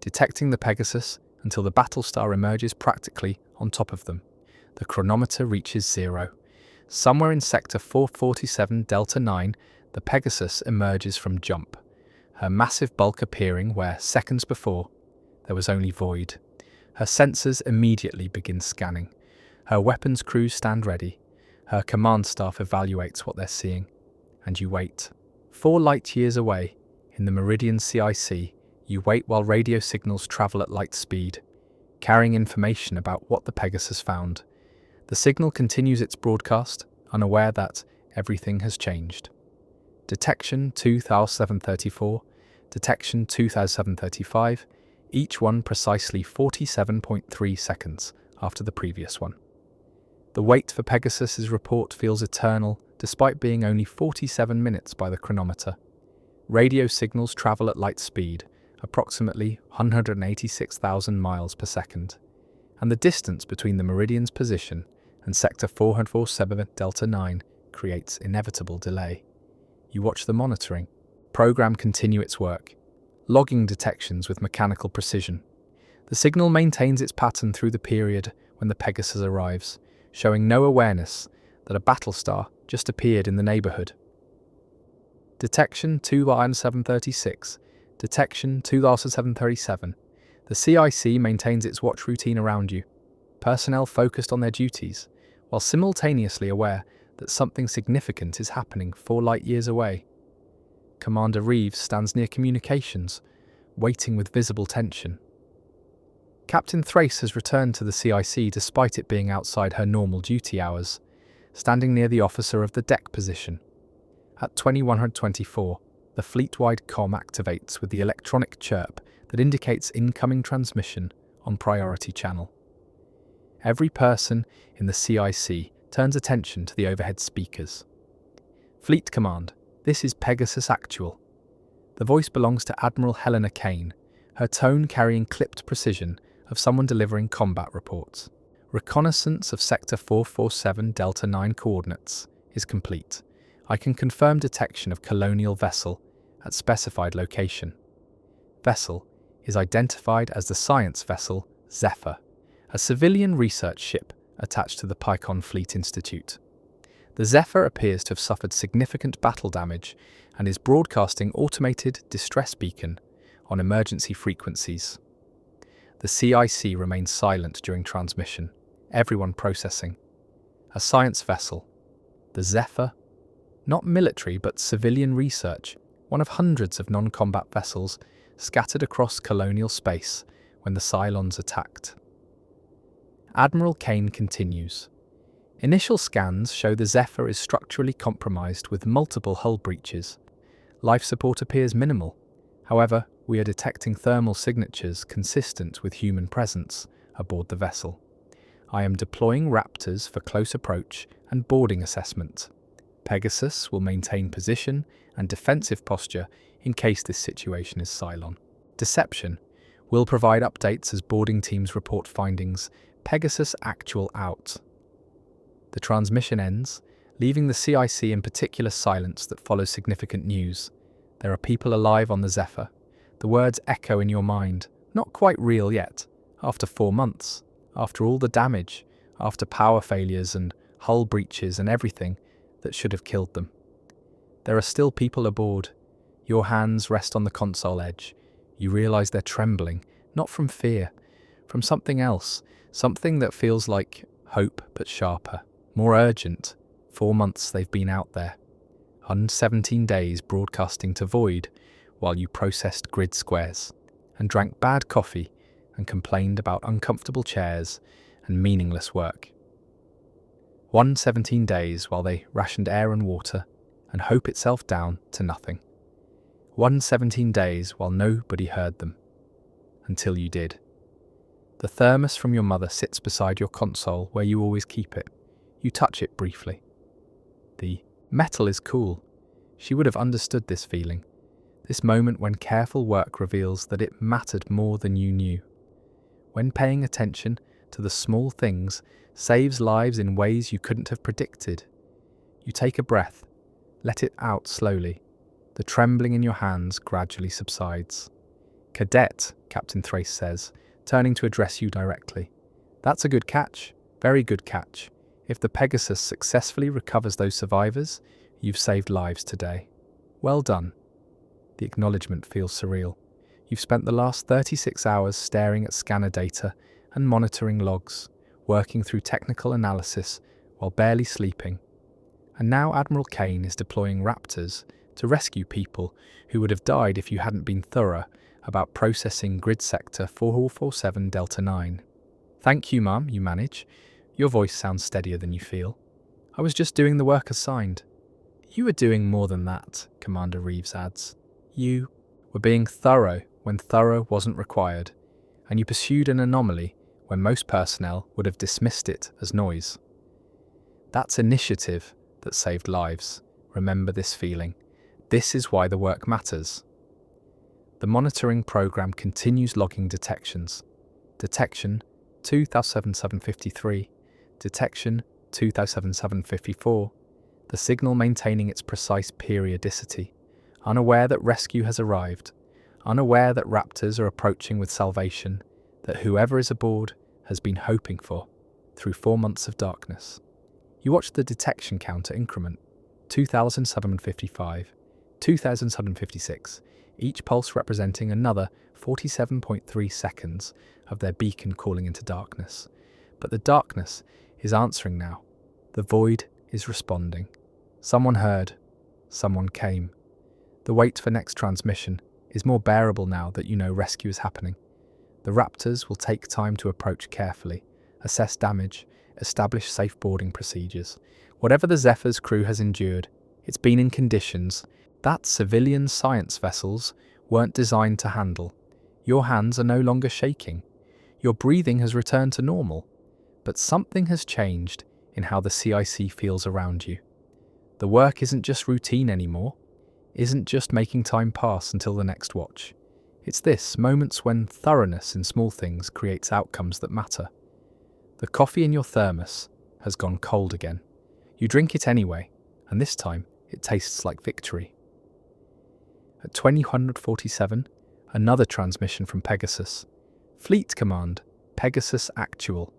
detecting the Pegasus until the Battlestar emerges practically on top of them. The chronometer reaches 0. Somewhere in Sector 447 Delta 9, the Pegasus emerges from jump, her massive bulk appearing where, seconds before, there was only void. Her sensors immediately begin scanning. Her weapons crews stand ready. Her command staff evaluates what they're seeing. And you wait. 4 light years away, in the Meridian CIC, you wait while radio signals travel at light speed, carrying information about what the Pegasus found. The signal continues its broadcast, unaware that everything has changed. Detection 2734, Detection 2735, each one precisely 47.3 seconds after the previous one. The wait for Pegasus's report feels eternal, despite being only 47 minutes by the chronometer. Radio signals travel at light speed, approximately 186,000 miles per second, and the distance between the Meridian's position and Sector 447 Delta 9 creates inevitable delay. You watch the monitoring program continue its work, logging detections with mechanical precision. The signal maintains its pattern through the period when the Pegasus arrives, showing no awareness that a Battlestar just appeared in the neighborhood. Detection 2736, Detection 2737. The CIC maintains its watch routine around you, personnel focused on their duties, while simultaneously aware that something significant is happening 4 light years away. Commander Reeves stands near communications, waiting with visible tension. Captain Thrace has returned to the CIC despite it being outside her normal duty hours, standing near the officer of the deck position. At 2124, the fleet-wide comm activates with the electronic chirp that indicates incoming transmission on priority channel. Every person in the CIC turns attention to the overhead speakers. Fleet Command, this is Pegasus Actual. The voice belongs to Admiral Helena Kane, her tone carrying clipped precision of someone delivering combat reports. Reconnaissance of Sector 447 Delta 9 coordinates is complete. I can confirm detection of colonial vessel at specified location. Vessel is identified as the science vessel Zephyr, a civilian research ship attached to the Pycon Fleet Institute. The Zephyr appears to have suffered significant battle damage and is broadcasting automated distress beacon on emergency frequencies. The CIC remains silent during transmission, everyone processing. A science vessel, the Zephyr, not military but civilian research, one of hundreds of non-combat vessels scattered across colonial space when the Cylons attacked. Admiral Kane continues. Initial scans show the Zephyr is structurally compromised with multiple hull breaches. Life support appears minimal. However, we are detecting thermal signatures consistent with human presence aboard the vessel. I am deploying Raptors for close approach and boarding assessment. Pegasus will maintain position and defensive posture in case this situation is Cylon. Deception will provide updates as boarding teams report findings. Pegasus Actual out. The transmission ends, leaving the CIC in particular silence that follows significant news. There are people alive on the Zephyr. The words echo in your mind, not quite real yet, after 4 months, after all the damage, after power failures and hull breaches and everything that should have killed them. There are still people aboard. Your hands rest on the console edge. You realise they're trembling, not from fear, from something else, something that feels like hope but sharper, more urgent. 4 months they've been out there. 117 days broadcasting to void while you processed grid squares and drank bad coffee and complained about uncomfortable chairs and meaningless work. 117 days while they rationed air and water and hope itself down to nothing. 117 days while nobody heard them. Until you did. The thermos from your mother sits beside your console where you always keep it. You touch it briefly. The metal is cool. She would have understood this feeling. This moment when careful work reveals that it mattered more than you knew. When paying attention to the small things saves lives in ways you couldn't have predicted. You take a breath, let it out slowly. The trembling in your hands gradually subsides. "Cadet," Captain Thrace says, turning to address you directly. "That's a good catch, very good catch. If the Pegasus successfully recovers those survivors, you've saved lives today. Well done." The acknowledgement feels surreal. You've spent the last 36 hours staring at scanner data and monitoring logs, working through technical analysis while barely sleeping. And now Admiral Kane is deploying Raptors to rescue people who would have died if you hadn't been thorough about processing grid sector 4447 Delta 9. "Thank you, Mum," you manage. Your voice sounds steadier than you feel. "I was just doing the work assigned." "You were doing more than that," Commander Reeves adds. "You were being thorough when thorough wasn't required, and you pursued an anomaly when most personnel would have dismissed it as noise. That's initiative that saved lives. Remember this feeling. This is why the work matters." The monitoring program continues logging detections. Detection 2753, detection 2754, the signal maintaining its precise periodicity, unaware that rescue has arrived, unaware that Raptors are approaching with salvation, that whoever is aboard has been hoping for through 4 months of darkness. You watch the detection counter increment, 2755, 2756, each pulse representing another 47.3 seconds of their beacon calling into darkness. But the darkness is answering now. The void is responding. Someone heard. Someone came. The wait for next transmission is more bearable now that you know rescue is happening. The Raptors will take time to approach carefully, assess damage, establish safe boarding procedures. Whatever the Zephyr's crew has endured, it's been in conditions that civilian science vessels weren't designed to handle. Your hands are no longer shaking. Your breathing has returned to normal. But something has changed in how the CIC feels around you. The work isn't just routine anymore, isn't just making time pass until the next watch. It's this, moments when thoroughness in small things creates outcomes that matter. The coffee in your thermos has gone cold again. You drink it anyway, and this time it tastes like victory. At 2047, another transmission from Pegasus. Fleet Command, Pegasus Actual.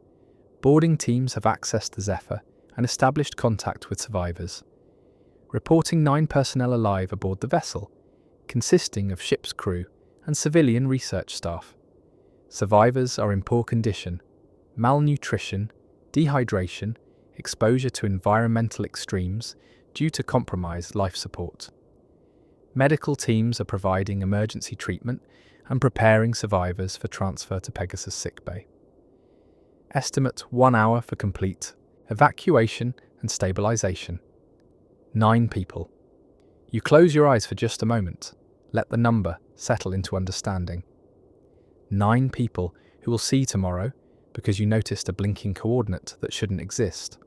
Boarding teams have accessed the Zephyr and established contact with survivors. Reporting 9 personnel alive aboard the vessel, consisting of ship's crew and civilian research staff. Survivors are in poor condition. Malnutrition, dehydration, exposure to environmental extremes due to compromised life support. Medical teams are providing emergency treatment and preparing survivors for transfer to Pegasus sickbay. Estimate 1 hour for complete evacuation and stabilization. 9 people. You close your eyes for just a moment. Let the number settle into understanding. 9 people who will see tomorrow because you noticed a blinking coordinate that shouldn't exist.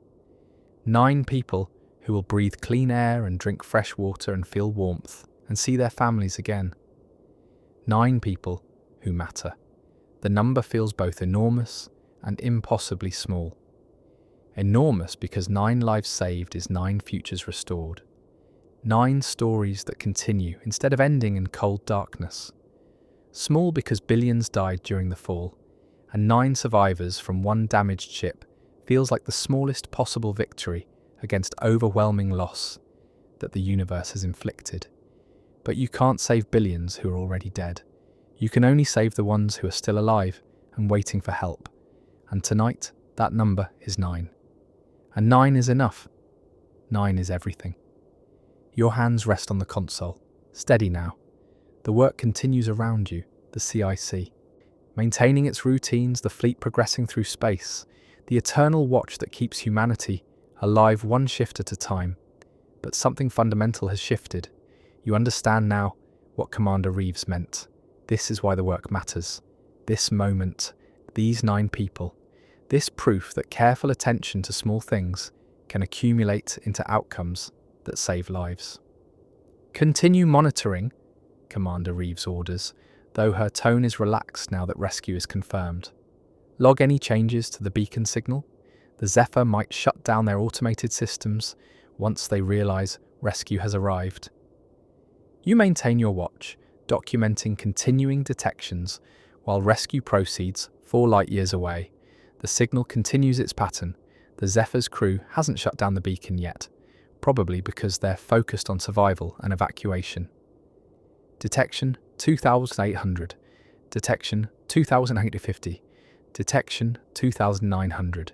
9 people who will breathe clean air and drink fresh water and feel warmth and see their families again. 9 people who matter. The number feels both enormous and impossibly small. Enormous because 9 lives saved is 9 futures restored. 9 stories that continue instead of ending in cold darkness. Small because billions died during the fall, and 9 survivors from one damaged ship feels like the smallest possible victory against overwhelming loss that the universe has inflicted. But you can't save billions who are already dead. You can only save the ones who are still alive and waiting for help. And tonight, that number is 9. And 9 is enough. 9 is everything. Your hands rest on the console. Steady now. The work continues around you, the CIC. Maintaining its routines, the fleet progressing through space, the eternal watch that keeps humanity alive one shift at a time. But something fundamental has shifted. You understand now what Commander Reeves meant. This is why the work matters. This moment, these 9 people, this proof that careful attention to small things can accumulate into outcomes that save lives. Continue monitoring, Commander Reeves orders, though her tone is relaxed now that rescue is confirmed. Log any changes to the beacon signal. The Zephyr might shut down their automated systems once they realize rescue has arrived. You maintain your watch, documenting continuing detections while rescue proceeds 4 light-years away. The signal continues its pattern. The Zephyr's crew hasn't shut down the beacon yet, probably because they're focused on survival and evacuation. Detection 2,800. Detection 2,850. Detection 2,900.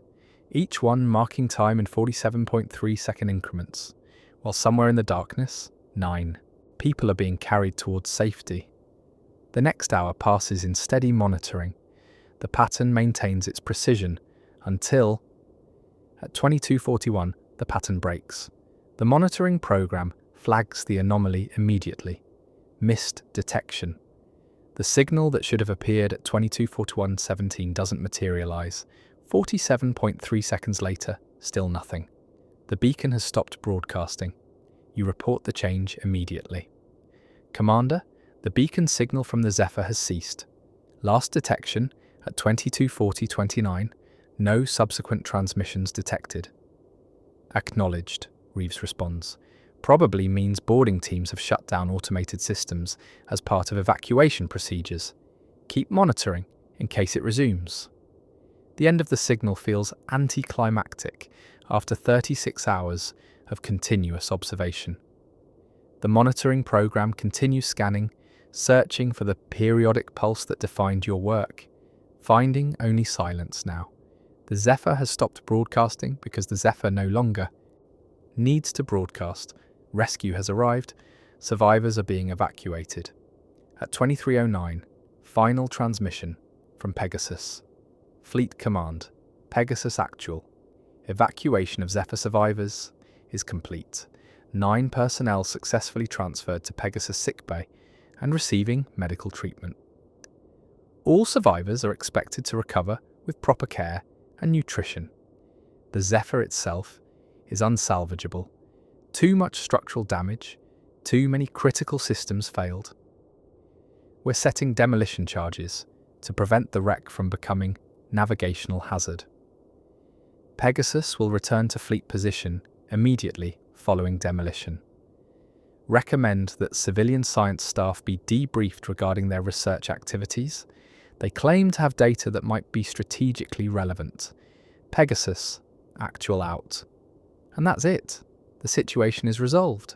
Each one marking time in 47.3-second increments, while somewhere in the darkness, 9 people are being carried towards safety. The next hour passes in steady monitoring. The pattern maintains its precision until, at 22:41, the pattern breaks. The monitoring program flags the anomaly immediately. Missed detection. The signal that should have appeared at 22:41:17 doesn't materialize. 47.3 seconds later, still nothing. The beacon has stopped broadcasting. You report the change immediately. Commander, the beacon signal from the Zephyr has ceased. Last detection at 22:40:29. No subsequent transmissions detected. Acknowledged, Reeves responds. Probably means boarding teams have shut down automated systems as part of evacuation procedures. Keep monitoring in case it resumes. The end of the signal feels anticlimactic after 36 hours of continuous observation. The monitoring program continues scanning, searching for the periodic pulse that defined your work, finding only silence now. The Zephyr has stopped broadcasting because the Zephyr no longer needs to broadcast. Rescue has arrived. Survivors are being evacuated. At 23:09, final transmission from Pegasus. Fleet Command, Pegasus Actual. Evacuation of Zephyr survivors is complete. 9 personnel successfully transferred to Pegasus sickbay and receiving medical treatment. All survivors are expected to recover with proper care and nutrition. The Zephyr itself is unsalvageable. Too much structural damage, too many critical systems failed. We're setting demolition charges to prevent the wreck from becoming navigational hazard. Pegasus will return to fleet position immediately following demolition. Recommend that civilian science staff be debriefed regarding their research activities. They claim to have data that might be strategically relevant. Pegasus, actual out. And that's it. The situation is resolved.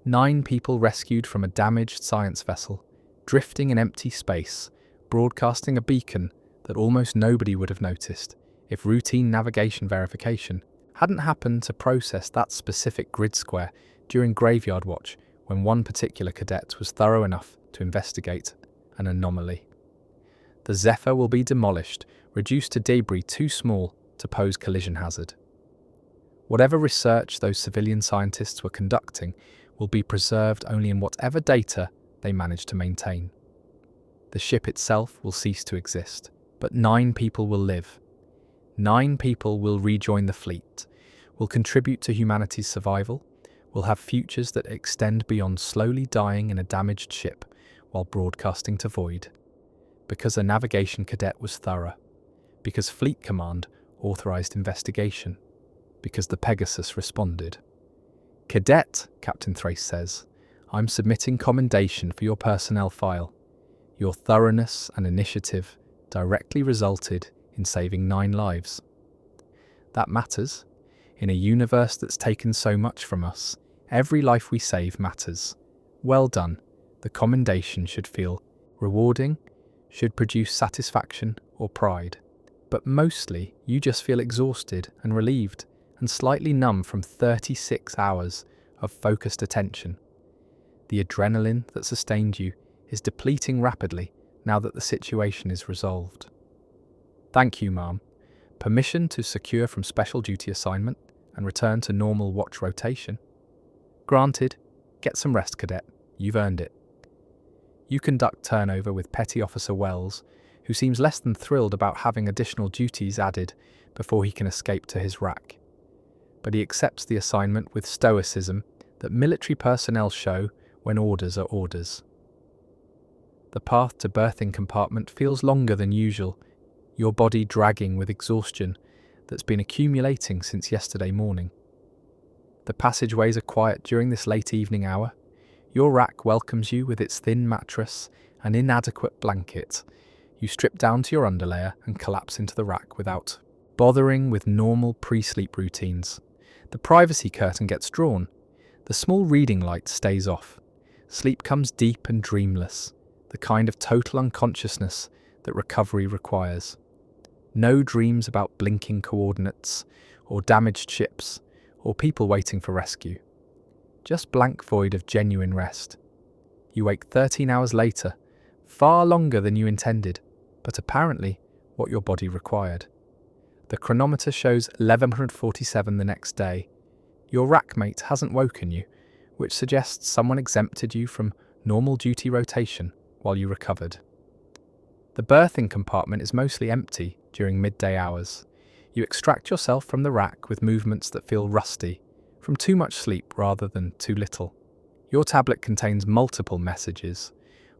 9 people rescued from a damaged science vessel, drifting in empty space, broadcasting a beacon that almost nobody would have noticed if routine navigation verification hadn't happened to process that specific grid square during graveyard watch when one particular cadet was thorough enough to investigate an anomaly. The Zephyr will be demolished, reduced to debris too small to pose collision hazard. Whatever research those civilian scientists were conducting will be preserved only in whatever data they manage to maintain. The ship itself will cease to exist, but 9 people will live. 9 people will rejoin the fleet, will contribute to humanity's survival, will have futures that extend beyond slowly dying in a damaged ship while broadcasting to void. Because a navigation cadet was thorough. Because Fleet Command authorized investigation. Because the Pegasus responded. Cadet, Captain Thrace says, I'm submitting commendation for your personnel file. Your thoroughness and initiative directly resulted in saving 9 lives. That matters. In a universe that's taken so much from us, every life we save matters. Well done. The commendation should feel rewarding, should produce satisfaction or pride. But mostly, you just feel exhausted and relieved and slightly numb from 36 hours of focused attention. The adrenaline that sustained you is depleting rapidly now that the situation is resolved. Thank you, Ma'am. Permission to secure from special duty assignment and return to normal watch rotation. Granted. Get some rest, Cadet. You've earned it. You conduct turnover with Petty Officer Wells, who seems less than thrilled about having additional duties added before he can escape to his rack. But he accepts the assignment with stoicism that military personnel show when orders are orders. The path to berthing compartment feels longer than usual, your body dragging with exhaustion that's been accumulating since yesterday morning. The passageways are quiet during this late evening hour. Your rack welcomes you with its thin mattress and inadequate blanket. You strip down to your underlayer and collapse into the rack without bothering with normal pre-sleep routines. The privacy curtain gets drawn. The small reading light stays off. Sleep comes deep and dreamless, the kind of total unconsciousness that recovery requires. No dreams about blinking coordinates, or damaged ships, or people waiting for rescue. Just blank void of genuine rest. You wake 13 hours later, far longer than you intended, but apparently what your body required. The chronometer shows 1147 the next day. Your rackmate hasn't woken you, which suggests someone exempted you from normal duty rotation while you recovered. The berthing compartment is mostly empty during midday hours. You extract yourself from the rack with movements that feel rusty, from too much sleep rather than too little. Your tablet contains multiple messages,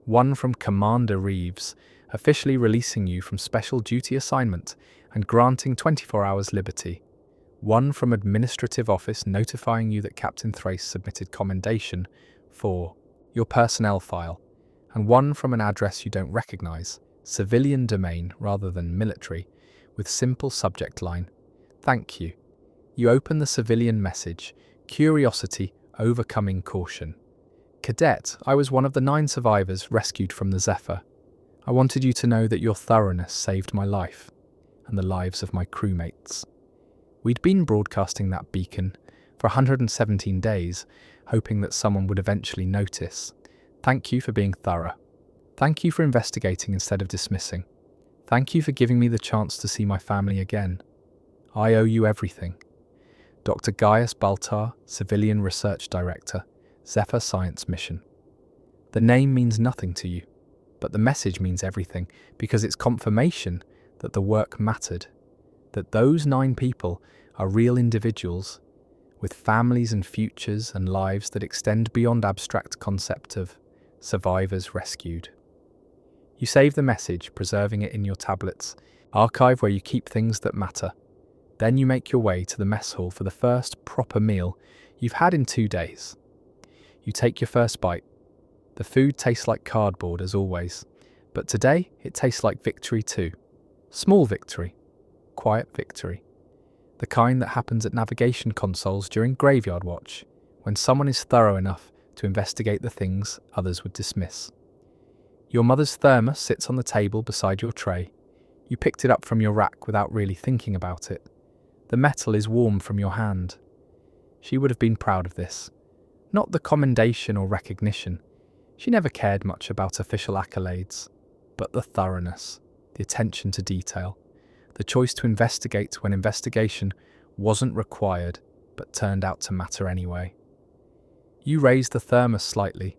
one from Commander Reeves, officially releasing you from special duty assignment and granting 24 hours liberty, one from Administrative Office notifying you that Captain Thrace submitted commendation for your personnel file, and one from an address you don't recognise, civilian domain rather than military, with simple subject line, "Thank you." You open the civilian message, curiosity overcoming caution. Cadet, I was one of the 9 survivors rescued from the Zephyr. I wanted you to know that your thoroughness saved my life, and the lives of my crewmates. We'd been broadcasting that beacon for 117 days, hoping that someone would eventually notice. Thank you for being thorough. Thank you for investigating instead of dismissing. Thank you for giving me the chance to see my family again. I owe you everything. Dr. Gaius Baltar, Civilian Research Director, Zephyr Science Mission. The name means nothing to you, but the message means everything because it's confirmation that the work mattered, that those 9 people are real individuals with families and futures and lives that extend beyond abstract concept of survivors rescued. You save the message, preserving it in your tablets, archive where you keep things that matter. Then you make your way to the mess hall for the first proper meal you've had in 2 days. You take your first bite. The food tastes like cardboard as always, but today it tastes like victory too. Small victory, quiet victory. The kind that happens at navigation consoles during graveyard watch, when someone is thorough enough to investigate the things others would dismiss. Your mother's thermos sits on the table beside your tray. You picked it up from your rack without really thinking about it. The metal is warm from your hand. She would have been proud of this. Not the commendation or recognition. She never cared much about official accolades, but the thoroughness, the attention to detail, the choice to investigate when investigation wasn't required but turned out to matter anyway. You raise the thermos slightly,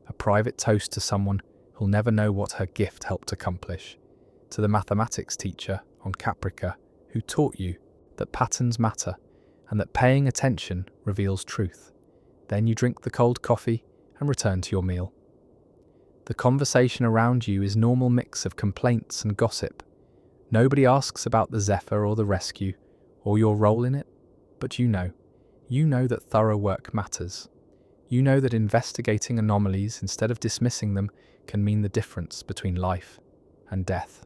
a private toast to someone who'll never know what her gift helped accomplish, to the mathematics teacher on Caprica who taught you that patterns matter and that paying attention reveals truth. Then you drink the cold coffee and return to your meal. The conversation around you is a normal mix of complaints and gossip. Nobody asks about the Zephyr or the rescue, or your role in it, but you know. you know that thorough work matters. You know that investigating anomalies instead of dismissing them can mean the difference between life and death.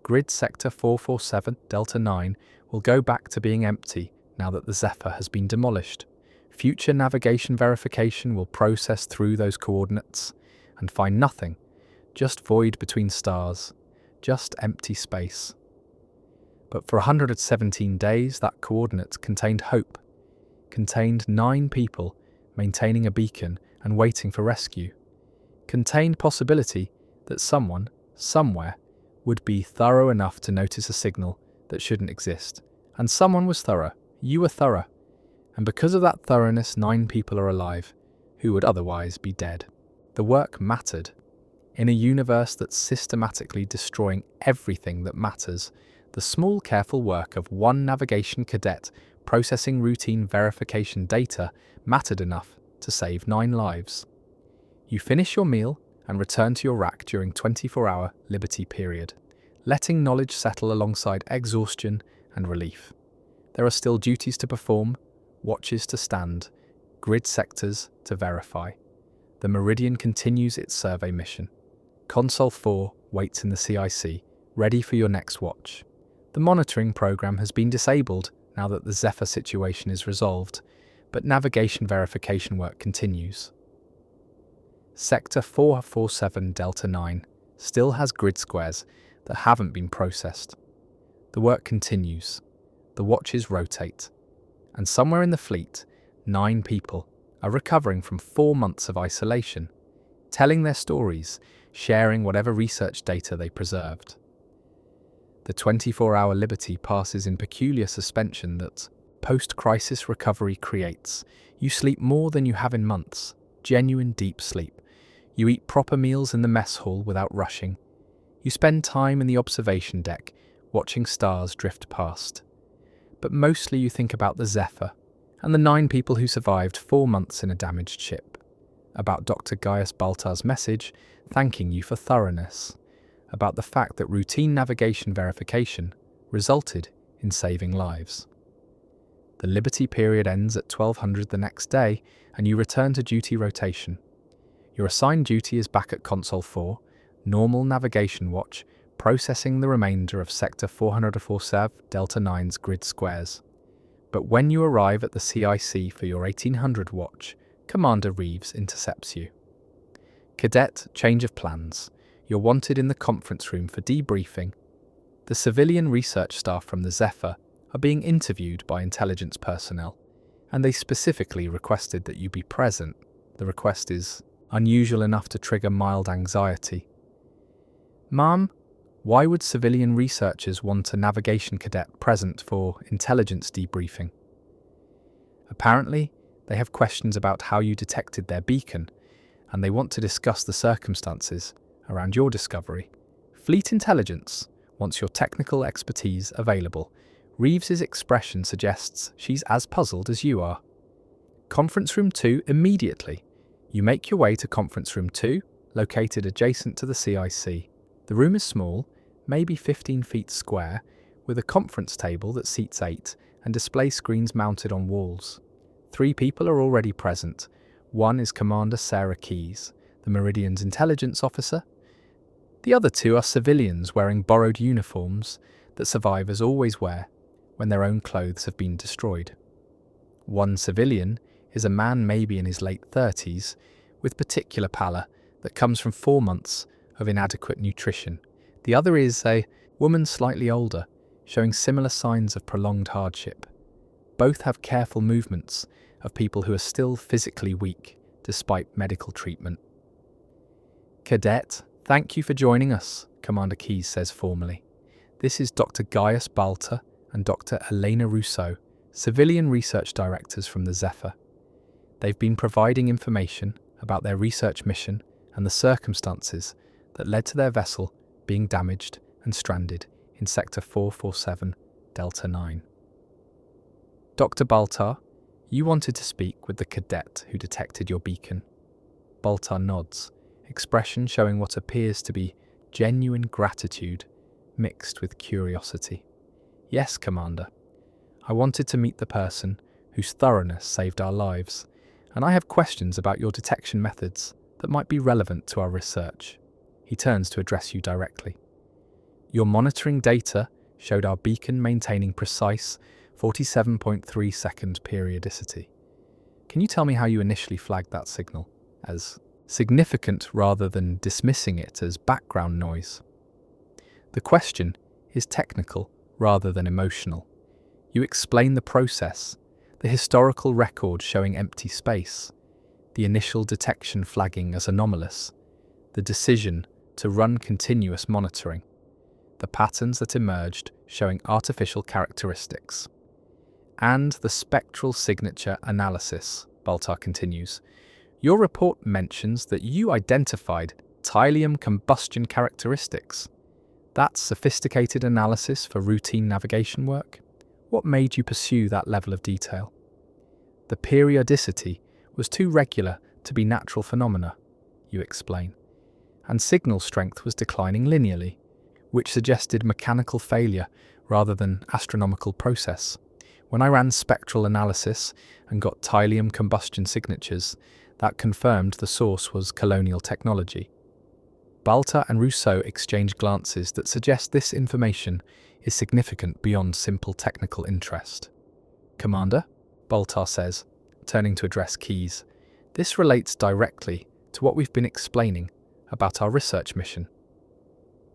Grid Sector 447 Delta 9 will go back to being empty now that the Zephyr has been demolished. Future navigation verification will process through those coordinates and find nothing, just void between stars, just empty space. But for 117 days, that coordinate contained hope, contained 9 people maintaining a beacon and waiting for rescue, contained possibility that someone, somewhere, would be thorough enough to notice a signal that shouldn't exist. And someone was thorough. You were thorough. And because of that thoroughness, 9 people are alive, who would otherwise be dead. The work mattered. In a universe that's systematically destroying everything that matters, the small, careful work of one navigation cadet processing routine verification data mattered enough to save 9 lives. You finish your meal and return to your rack during 24-hour liberty period, letting knowledge settle alongside exhaustion and relief. There are still duties to perform, watches to stand, grid sectors to verify. The Meridian continues its survey mission. Console 4 waits in the CIC, ready for your next watch. The monitoring program has been disabled now that the Zephyr situation is resolved, but navigation verification work continues. Sector 447 Delta 9 still has grid squares that haven't been processed. The work continues. The watches rotate. And somewhere in the fleet, 9 people are recovering from 4 months of isolation, telling their stories, sharing whatever research data they preserved. The 24-hour liberty passes in peculiar suspension that post-crisis recovery creates. You sleep more than you have in months, genuine deep sleep. You eat proper meals in the mess hall without rushing. You spend time in the observation deck, watching stars drift past. But mostly you think about the Zephyr and the 9 people who survived 4 months in a damaged ship. About Dr. Gaius Baltar's message thanking you for thoroughness. About the fact that routine navigation verification resulted in saving lives. The liberty period ends at 1200 the next day and you return to duty rotation. Your assigned duty is back at Console 4, normal navigation watch, processing the remainder of Sector 447 Delta 9's grid squares. But when you arrive at the CIC for your 1800 watch, Commander Reeves intercepts you. Cadet, change of plans. You're wanted in the conference room for debriefing. The civilian research staff from the Zephyr are being interviewed by intelligence personnel, and they specifically requested that you be present. The request is unusual enough to trigger mild anxiety. Ma'am, why would civilian researchers want a navigation cadet present for intelligence debriefing? Apparently, they have questions about how you detected their beacon, and they want to discuss the circumstances around your discovery. Fleet Intelligence wants your technical expertise available. Reeves's expression suggests she's as puzzled as you are. Conference Room 2 immediately. You make your way to Conference Room 2, located adjacent to the CIC. The room is small, maybe 15 feet square, with a conference table that seats 8 and display screens mounted on walls. 3 people are already present. One is Commander Sarah Keyes, the Meridian's intelligence officer. The other 2 are civilians wearing borrowed uniforms that survivors always wear when their own clothes have been destroyed. One civilian is a man maybe in his late 30s with particular pallor that comes from 4 months of inadequate nutrition. The other is a woman slightly older, showing similar signs of prolonged hardship. Both have careful movements of people who are still physically weak despite medical treatment. Cadet, thank you for joining us, Commander Keyes says formally. This is Dr. Gaius Baltar and Dr. Elena Rousseau, civilian research directors from the Zephyr. They've been providing information about their research mission and the circumstances that led to their vessel being damaged and stranded in Sector 447 Delta 9. Dr. Baltar, you wanted to speak with the cadet who detected your beacon. Baltar nods, expression showing what appears to be genuine gratitude mixed with curiosity. Yes, Commander. I wanted to meet the person whose thoroughness saved our lives, and I have questions about your detection methods that might be relevant to our research. He turns to address you directly. Your monitoring data showed our beacon maintaining precise 47.3 second periodicity. Can you tell me how you initially flagged that signal as significant rather than dismissing it as background noise? The question is technical rather than emotional. You explain the process, the historical record showing empty space, the initial detection flagging as anomalous, the decision to run continuous monitoring, the patterns that emerged showing artificial characteristics, and the spectral signature analysis, Baltar continues. Your report mentions that you identified thallium combustion characteristics. That's sophisticated analysis for routine navigation work? What made you pursue that level of detail? The periodicity was too regular to be natural phenomena, you explain, and signal strength was declining linearly, which suggested mechanical failure rather than astronomical process. When I ran spectral analysis and got thallium combustion signatures, that confirmed the source was colonial technology. Baltar and Rousseau exchange glances that suggest this information is significant beyond simple technical interest. Commander, Baltar says, turning to address Keyes, this relates directly to what we've been explaining about our research mission.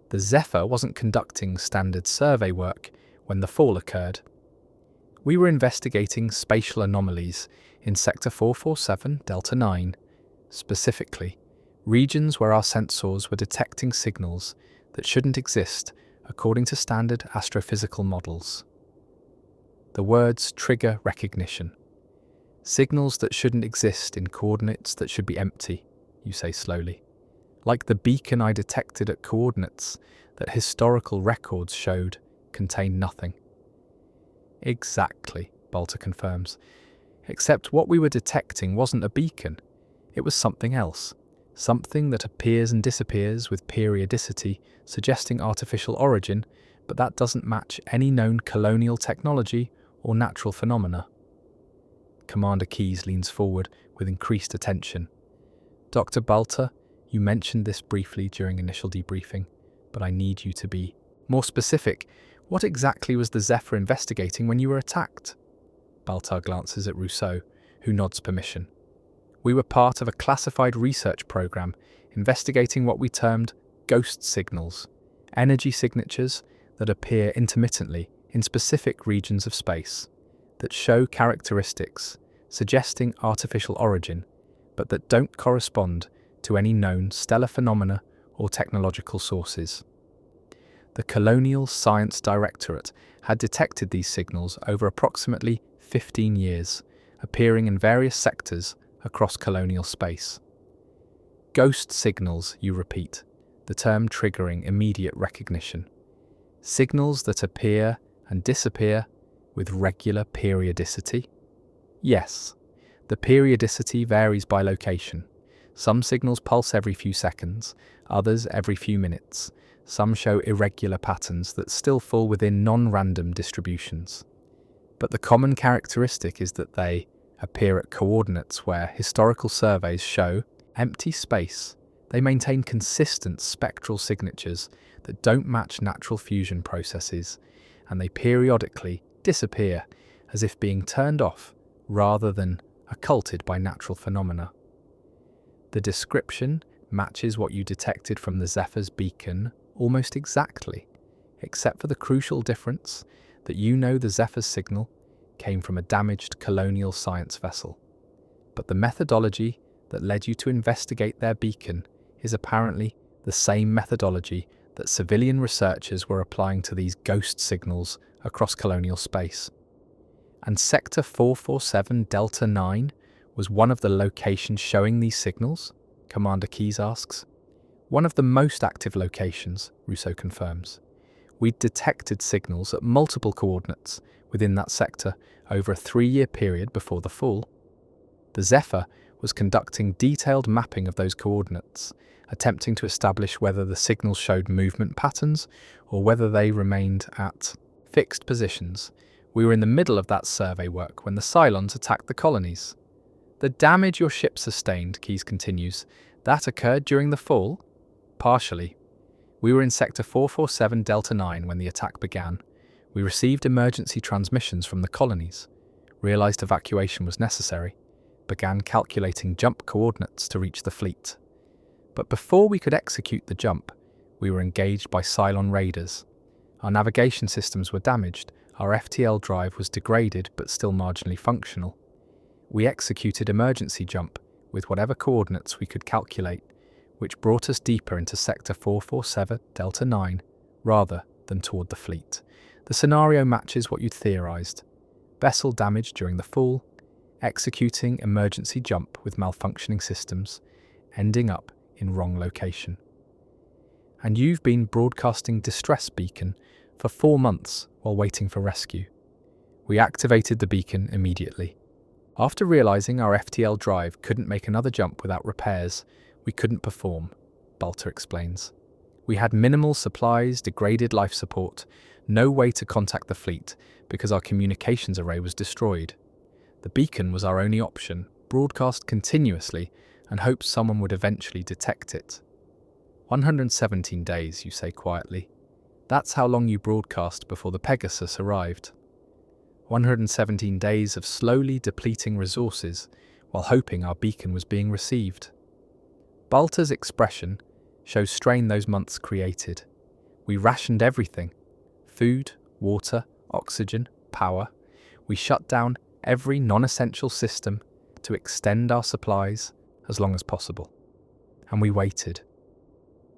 The Zephyr wasn't conducting standard survey work when the fall occurred. We were investigating spatial anomalies in Sector 447 Delta 9, specifically regions where our sensors were detecting signals that shouldn't exist according to standard astrophysical models. The words trigger recognition. Signals that shouldn't exist in coordinates that should be empty, you say slowly. Like the beacon I detected at coordinates that historical records showed contained nothing. Exactly, Baltar confirms. Except what we were detecting wasn't a beacon. It was something else. Something that appears and disappears with periodicity, suggesting artificial origin, but that doesn't match any known colonial technology or natural phenomena. Commander Keyes leans forward with increased attention. Dr. Baltar, you mentioned this briefly during initial debriefing, but I need you to be more specific. What exactly was the Zephyr investigating when you were attacked? Baltar glances at Rousseau, who nods permission. We were part of a classified research program investigating what we termed ghost signals, energy signatures that appear intermittently in specific regions of space, that show characteristics suggesting artificial origin, but that don't correspond to any known stellar phenomena or technological sources. The Colonial Science Directorate had detected these signals over approximately 15 years, appearing in various sectors across colonial space. Ghost signals, you repeat, the term triggering immediate recognition. Signals that appear and disappear with regular periodicity? Yes, the periodicity varies by location. Some signals pulse every few seconds, others every few minutes. Some show irregular patterns that still fall within non-random distributions. But the common characteristic is that they appear at coordinates where historical surveys show empty space. They maintain consistent spectral signatures that don't match natural fusion processes, and they periodically disappear as if being turned off rather than occulted by natural phenomena. The description matches what you detected from the Zephyr's beacon almost exactly, except for the crucial difference that you know the Zephyr's signal came from a damaged colonial science vessel. But the methodology that led you to investigate their beacon is apparently the same methodology that civilian researchers were applying to these ghost signals across colonial space. And Sector 447 Delta 9 was one of the locations showing these signals? Commander Keyes asks. One of the most active locations, Rousseau confirms. We'd detected signals at multiple coordinates within that sector over a 3-year period before the fall. The Zephyr was conducting detailed mapping of those coordinates, attempting to establish whether the signals showed movement patterns or whether they remained at fixed positions We were in the middle of that survey work when the Cylons attacked the colonies. The damage your ship sustained, Keyes continues, that occurred during the fall? Partially. We were in Sector 447 Delta 9 when the attack began. We received emergency transmissions from the colonies, realized evacuation was necessary, began calculating jump coordinates to reach the fleet. But before we could execute the jump, we were engaged by Cylon raiders. Our navigation systems were damaged, our FTL drive was degraded but still marginally functional. We executed emergency jump with whatever coordinates we could calculate, which brought us deeper into Sector 447 Delta 9 rather than toward the fleet. The scenario matches what you'd theorized. Vessel damage during the fall, executing emergency jump with malfunctioning systems, ending up in wrong location. And you've been broadcasting distress beacon for 4 months while waiting for rescue. We activated the beacon immediately. After realizing our FTL drive couldn't make another jump without repairs, we couldn't perform, Balta explains. We had minimal supplies, degraded life support, no way to contact the fleet because our communications array was destroyed. The beacon was our only option, broadcast continuously and hope someone would eventually detect it. 117 days, you say quietly. That's how long you broadcast before the Pegasus arrived. 117 days of slowly depleting resources while hoping our beacon was being received. Balta's expression shows strain those months created. We rationed everything: food, water, oxygen, power. We shut down every non-essential system to extend our supplies as long as possible. And we waited.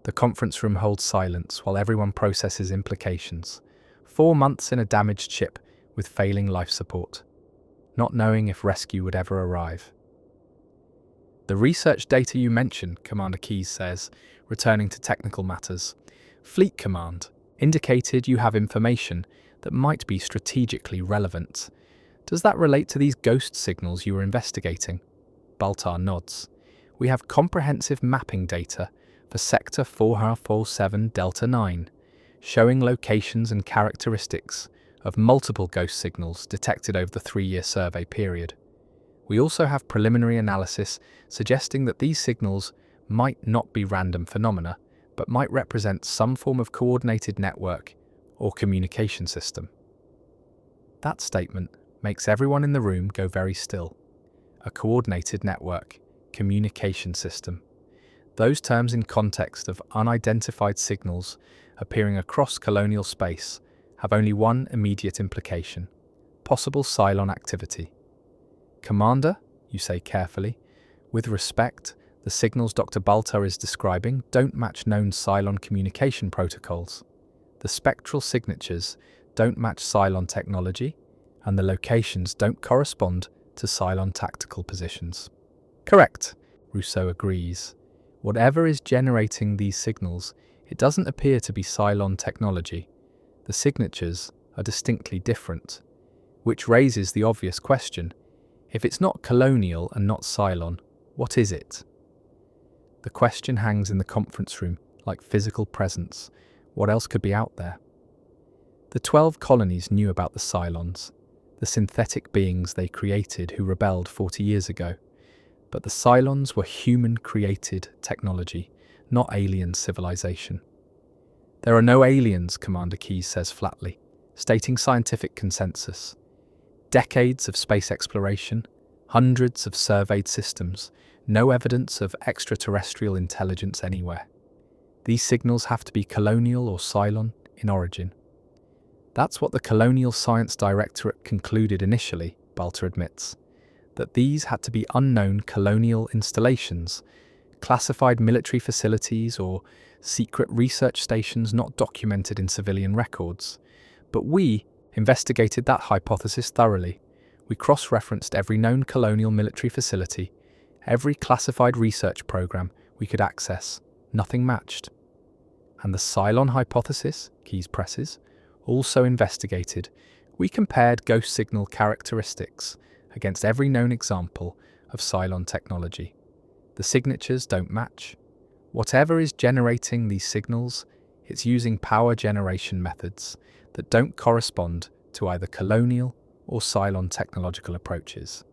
The conference room holds silence while everyone processes implications. 4 months in a damaged ship with failing life support, not knowing if rescue would ever arrive. The research data you mentioned, Commander Keyes says, returning to technical matters. Fleet Command indicated you have information that might be strategically relevant. Does that relate to these ghost signals you were investigating? Baltar nods. We have comprehensive mapping data for Sector 447 Delta 9, showing locations and characteristics of multiple ghost signals detected over the 3-year survey period. We also have preliminary analysis suggesting that these signals might not be random phenomena, but might represent some form of coordinated network or communication system. That statement makes everyone in the room go very still. A coordinated network, communication system. Those terms in context of unidentified signals appearing across colonial space have only one immediate implication: possible Cylon activity. Commander, you say carefully, with respect, the signals Dr. Baltar is describing don't match known Cylon communication protocols. The spectral signatures don't match Cylon technology, and the locations don't correspond to Cylon tactical positions. Correct, Rousseau agrees. Whatever is generating these signals, it doesn't appear to be Cylon technology. The signatures are distinctly different, which raises the obvious question: if it's not colonial and not Cylon, what is it? The question hangs in the conference room like physical presence. What else could be out there? The 12 colonies knew about the Cylons, the synthetic beings they created who rebelled 40 years ago. But the Cylons were human-created technology, not alien civilization. There are no aliens, Commander Keyes says flatly, stating scientific consensus. Decades of space exploration, hundreds of surveyed systems, no evidence of extraterrestrial intelligence anywhere. These signals have to be colonial or Cylon in origin. That's what the Colonial Science Directorate concluded initially, Balta admits, that these had to be unknown colonial installations, classified military facilities or secret research stations not documented in civilian records. But we investigated that hypothesis thoroughly. We cross-referenced every known colonial military facility, every classified research program we could access. Nothing matched. And the Cylon hypothesis, Keyes presses, also investigated. We compared ghost signal characteristics against every known example of Cylon technology. The signatures don't match. Whatever is generating these signals, it's using power generation methods that don't correspond to either colonial or Cylon technological approaches.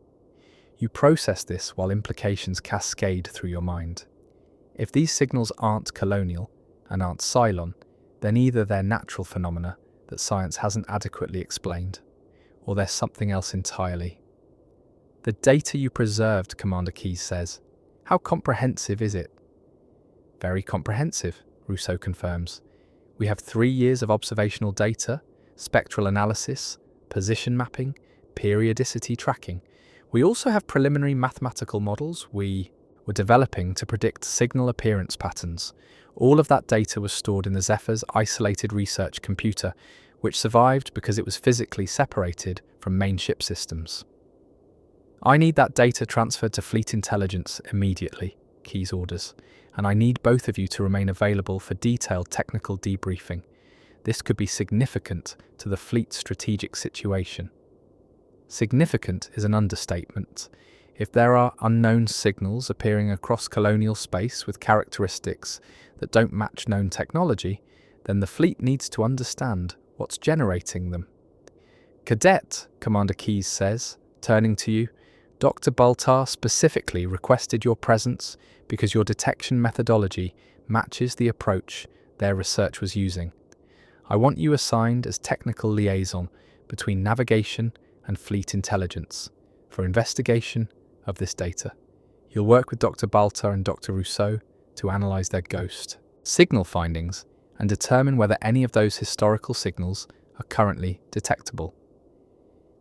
You process this while implications cascade through your mind. If these signals aren't colonial and aren't Cylon, then either they're natural phenomena that science hasn't adequately explained, or there's something else entirely. The data you preserved, Commander Keyes says. How comprehensive is it? Very comprehensive, Rousseau confirms. We have 3 years of observational data, spectral analysis, position mapping, periodicity tracking. We also have preliminary mathematical models we were developing to predict signal appearance patterns. All of that data was stored in the Zephyr's isolated research computer, which survived because it was physically separated from main ship systems. I need that data transferred to Fleet Intelligence immediately, Keyes orders, and I need both of you to remain available for detailed technical debriefing. This could be significant to the fleet's strategic situation. Significant is an understatement. If there are unknown signals appearing across colonial space with characteristics that don't match known technology, then the fleet needs to understand what's generating them. Cadet, Commander Keyes says, turning to you, Dr. Baltar specifically requested your presence because your detection methodology matches the approach their research was using. I want you assigned as technical liaison between navigation and fleet intelligence for investigation of this data. You'll work with Dr. Baltar and Dr. Rousseau to analyse their ghost signal findings and determine whether any of those historical signals are currently detectable.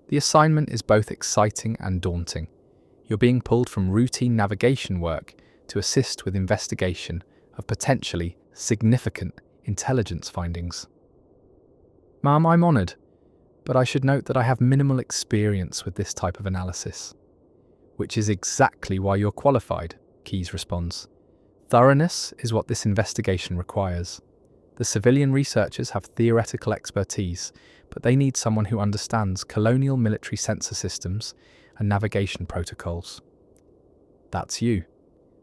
The assignment is both exciting and daunting. You're being pulled from routine navigation work to assist with investigation of potentially significant intelligence findings. Ma'am, I'm honoured, but I should note that I have minimal experience with this type of analysis. Which is exactly why you're qualified, Keyes responds. Thoroughness is what this investigation requires. The civilian researchers have theoretical expertise, but they need someone who understands colonial military sensor systems and navigation protocols. That's you.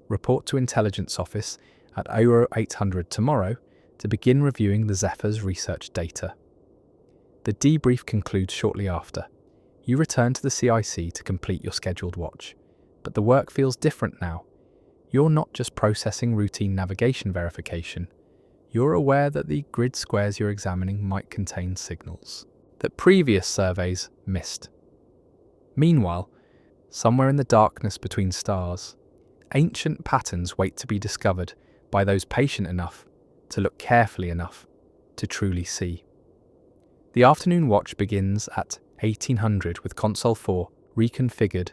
Report to Intelligence Office at 0800 tomorrow to begin reviewing the Zephyr's research data. The debrief concludes shortly after. You return to the CIC to complete your scheduled watch, but the work feels different now. You're not just processing routine navigation verification. You're aware that the grid squares you're examining might contain signals that previous surveys missed. Meanwhile, somewhere in the darkness between stars, ancient patterns wait to be discovered by those patient enough to look carefully enough to truly see. The afternoon watch begins at 1800 with Console 4 reconfigured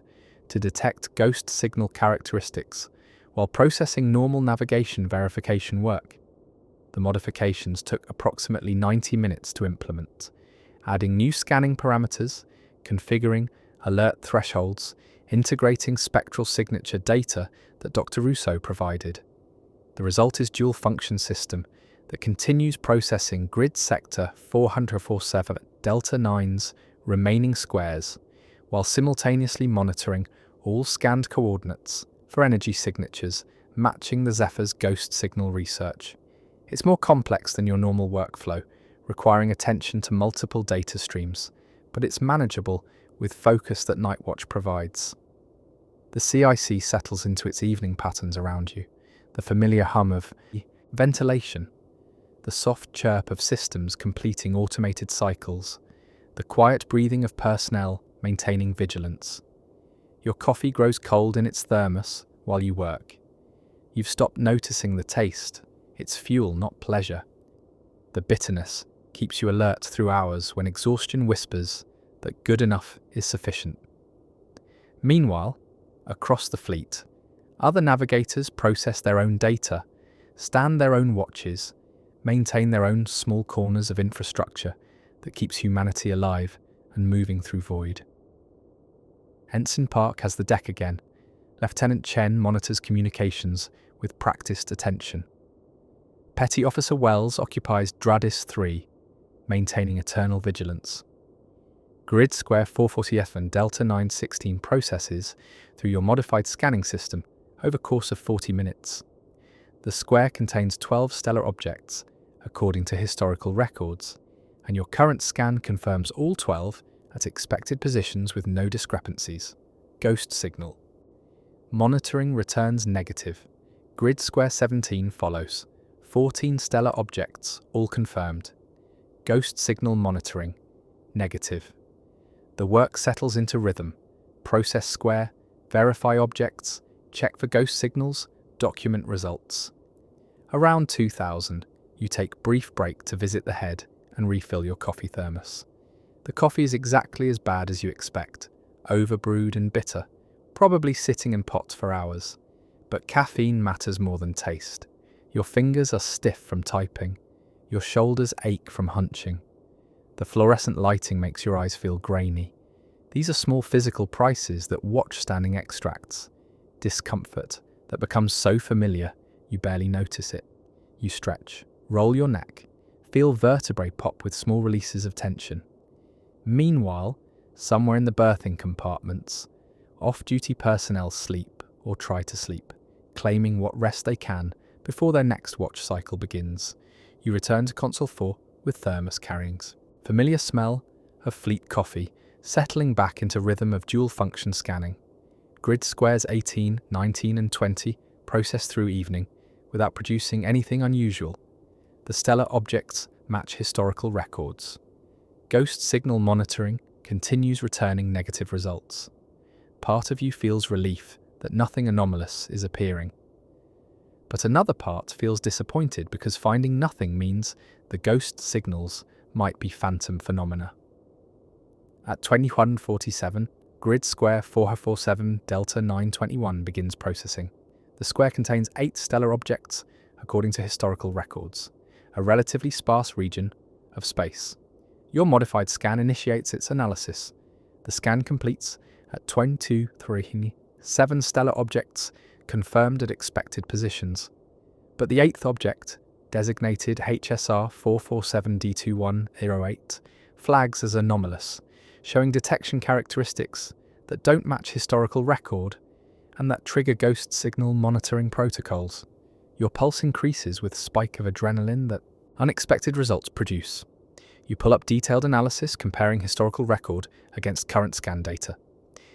to detect ghost signal characteristics while processing normal navigation verification work. The modifications took approximately 90 minutes to implement, adding new scanning parameters, configuring alert thresholds, integrating spectral signature data that Dr. Rousseau provided. The result is dual function system that continues processing grid sector 447 Delta 9's remaining squares, while simultaneously monitoring all scanned coordinates for energy signatures matching the Zephyr's ghost signal research. It's more complex than your normal workflow, requiring attention to multiple data streams, but it's manageable with focus that Nightwatch provides. The CIC settles into its evening patterns around you, the familiar hum of ventilation, the soft chirp of systems completing automated cycles, the quiet breathing of personnel maintaining vigilance. Your coffee grows cold in its thermos while you work. You've stopped noticing the taste. It's fuel, not pleasure. The bitterness keeps you alert through hours when exhaustion whispers that good enough is sufficient. Meanwhile, across the fleet, other navigators process their own data, stand their own watches, maintain their own small corners of infrastructure that keeps humanity alive and moving through void. Ensign Park has the deck again. Lieutenant Chen monitors communications with practiced attention. Petty Officer Wells occupies Dradis 3, maintaining eternal vigilance. Grid Square 447 Delta 916 processes through your modified scanning system over course of 40 minutes. The square contains 12 stellar objects, according to historical records, and your current scan confirms all 12 at expected positions with no discrepancies. Ghost signal. Monitoring returns negative. Grid square 17 follows. 14 stellar objects, all confirmed. Ghost signal monitoring. Negative. The work settles into rhythm. Process square, verify objects, check for ghost signals, document results. Around 2000, you take brief break to visit the head and refill your coffee thermos. The coffee is exactly as bad as you expect, overbrewed and bitter, probably sitting in pots for hours. But caffeine matters more than taste. Your fingers are stiff from typing. Your shoulders ache from hunching. The fluorescent lighting makes your eyes feel grainy. These are small physical prices that watch standing extracts. Discomfort that becomes so familiar you barely notice it. You stretch, roll your neck, feel vertebrae pop with small releases of tension. Meanwhile, somewhere in the berthing compartments, off-duty personnel sleep or try to sleep, claiming what rest they can before their next watch cycle begins. You return to Console 4 with thermos carryings. Familiar smell of Fleet coffee settling back into rhythm of dual-function scanning. Grid squares 18, 19 and 20 process through evening without producing anything unusual. The stellar objects match historical records. Ghost signal monitoring continues returning negative results. Part of you feels relief that nothing anomalous is appearing. But another part feels disappointed because finding nothing means the ghost signals might be phantom phenomena. At 21:47, grid square 447 Delta 921 begins processing. The square contains 8 stellar objects according to historical records, a relatively sparse region of space. Your modified scan initiates its analysis. The scan completes at 22:03, 7 stellar objects confirmed at expected positions. But the 8th object, designated HSR 447D2108, flags as anomalous, showing detection characteristics that don't match historical record and that trigger ghost signal monitoring protocols. Your pulse increases with spike of adrenaline that unexpected results produce. You pull up detailed analysis comparing historical record against current scan data.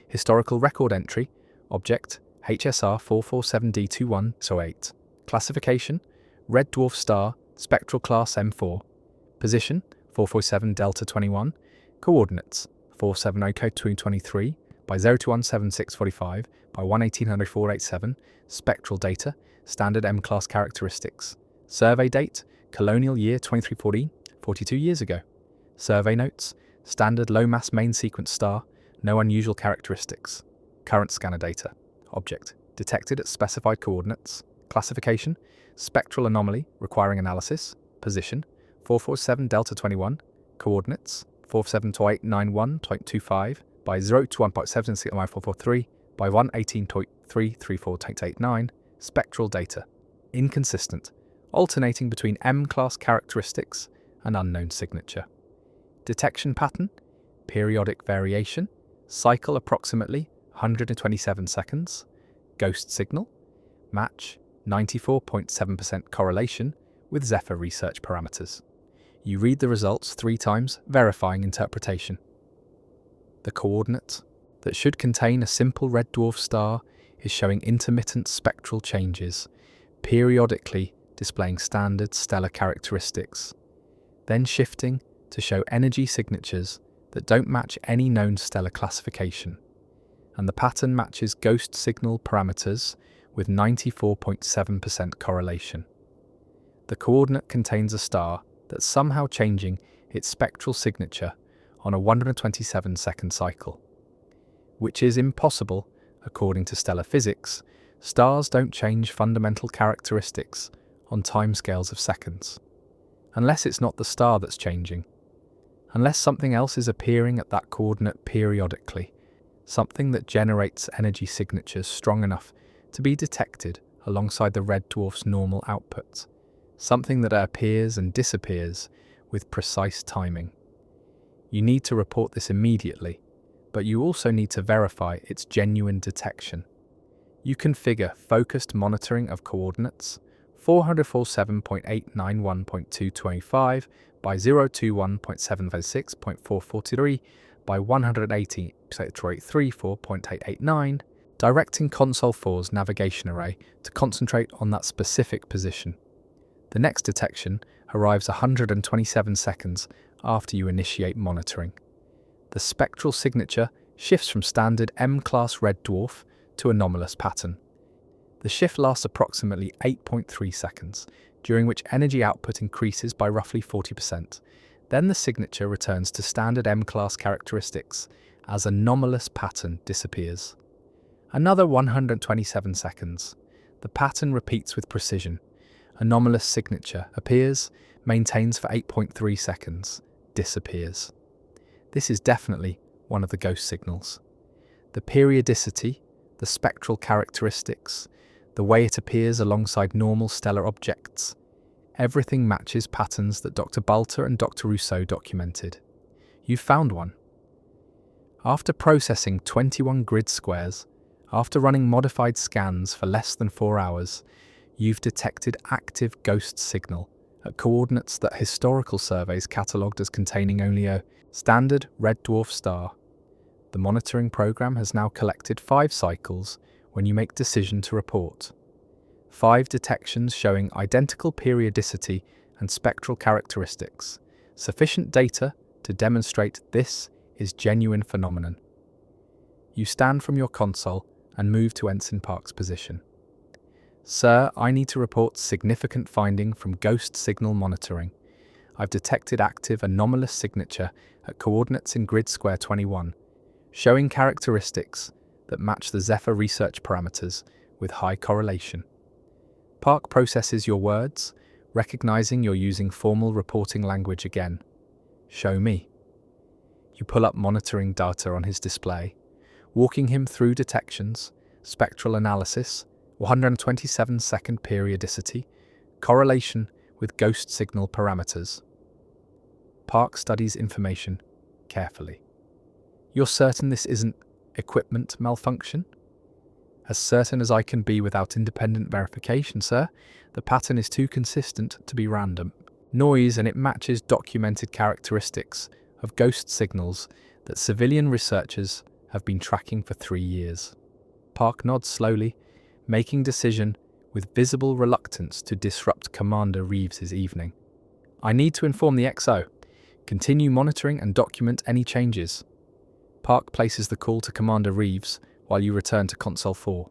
Historical record entry, object HSR 447D2108. Classification, red dwarf star, spectral class M4. Position, 447 Delta 21. Coordinates, 470-223 by 0217-645 by 11800-487. Spectral data, standard M-class characteristics. Survey date, colonial year 2340, 42 years ago. Survey notes, standard low-mass main sequence star, no unusual characteristics. Current scanner data. Object, detected at specified coordinates. Classification, spectral anomaly requiring analysis. Position, 447 Delta 21. Coordinates, 472891.25 by 021.76443 by 118.334.89. Spectral data. Inconsistent, alternating between M-class characteristics and unknown signature. Detection pattern, periodic variation, cycle approximately 127 seconds. Ghost signal, match 94.7% correlation with Zephyr research parameters. You read the results 3 times, verifying interpretation. The coordinate, that should contain a simple red dwarf star, is showing intermittent spectral changes, periodically displaying standard stellar characteristics, then shifting to show energy signatures that don't match any known stellar classification. And the pattern matches ghost signal parameters with 94.7% correlation. The coordinate contains a star that's somehow changing its spectral signature on a 127-second cycle, which is impossible according to stellar physics. Stars don't change fundamental characteristics on timescales of seconds. Unless it's not the star that's changing. Unless something else is appearing at that coordinate periodically. Something that generates energy signatures strong enough to be detected alongside the red dwarf's normal output. Something that appears and disappears with precise timing. You need to report this immediately, but you also need to verify its genuine detection. You configure focused monitoring of coordinates, 447.891.225 by 021.756.443 by 180.34.889, directing Console 4's navigation array to concentrate on that specific position. The next detection arrives 127 seconds after you initiate monitoring. The spectral signature shifts from standard M-class red dwarf to anomalous pattern. The shift lasts approximately 8.3 seconds, during which energy output increases by roughly 40%. Then the signature returns to standard M-class characteristics as anomalous pattern disappears. Another 127 seconds. The pattern repeats with precision. Anomalous signature appears, maintains for 8.3 seconds, disappears. This is definitely one of the ghost signals. The periodicity, the spectral characteristics, the way it appears alongside normal stellar objects, everything matches patterns that Dr. Balter and Dr. Rousseau documented. You've found one. After processing 21 grid squares, after running modified scans for less than 4 hours, you've detected active ghost signal at coordinates that historical surveys catalogued as containing only a standard red dwarf star. The monitoring program has now collected 5 cycles when you make decision to report. 5 detections showing identical periodicity and spectral characteristics, sufficient data to demonstrate this is genuine phenomenon. You stand from your console and move to Ensign Park's position. Sir, I need to report significant finding from ghost signal monitoring. I've detected active anomalous signature at coordinates in grid square 21, showing characteristics that match the Zephyr research parameters with high correlation. Park processes your words, recognizing you're using formal reporting language again. Show me. You pull up monitoring data on his display, walking him through detections, spectral analysis, 127-second periodicity, correlation with ghost signal parameters. Park studies information carefully. You're certain this isn't equipment malfunction? As certain as I can be without independent verification, sir. The pattern is too consistent to be random. Noise, and it matches documented characteristics of ghost signals that civilian researchers have been tracking for 3 years. Park nods slowly, making decision with visible reluctance to disrupt Commander Reeves's evening. I need to inform the XO. Continue monitoring and document any changes. Park places the call to Commander Reeves while you return to Console 4.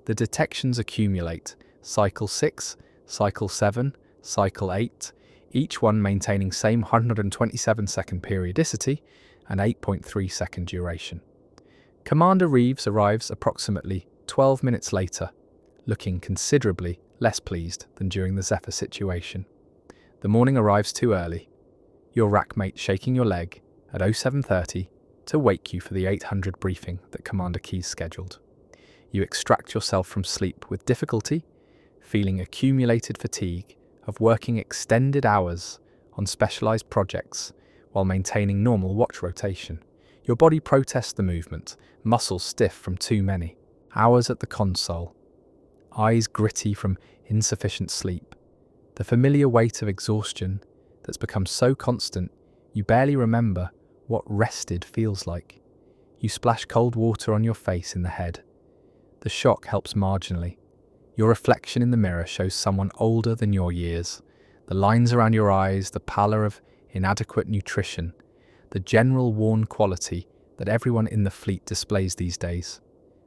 The detections accumulate, Cycle 6, Cycle 7, Cycle 8, each one maintaining same 127-second periodicity and 8.3-second duration. Commander Reeves arrives approximately 12 minutes later, looking considerably less pleased than during the Zephyr situation. The morning arrives too early, your rackmate shaking your leg at 07:30 to wake you for the 800 briefing that Commander Keyes scheduled. You extract yourself from sleep with difficulty, feeling accumulated fatigue of working extended hours on specialized projects while maintaining normal watch rotation. Your body protests the movement, muscles stiff from too many hours at the console, eyes gritty from insufficient sleep, the familiar weight of exhaustion that's become so constant you barely remember what rested feels like. You splash cold water on your face in the head. The shock helps marginally. Your reflection in the mirror shows someone older than your years. The lines around your eyes, the pallor of inadequate nutrition, the general worn quality that everyone in the fleet displays these days.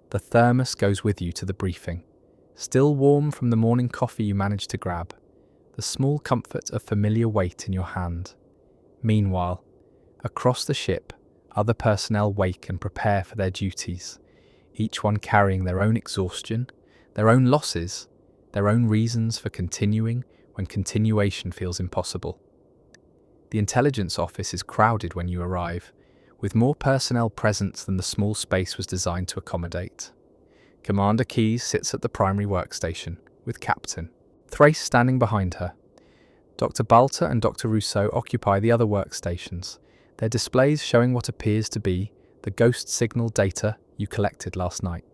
The thermos goes with you to the briefing, still warm from the morning coffee you managed to grab, the small comfort of familiar weight in your hand. Meanwhile, across the ship, other personnel wake and prepare for their duties, each one carrying their own exhaustion, their own losses, their own reasons for continuing when continuation feels impossible. The intelligence office is crowded when you arrive, with more personnel present than the small space was designed to accommodate. Commander Keyes sits at the primary workstation, with Captain Thrace standing behind her. Dr. Balter and Dr. Rousseau occupy the other workstations, their displays showing what appears to be the ghost signal data you collected last night.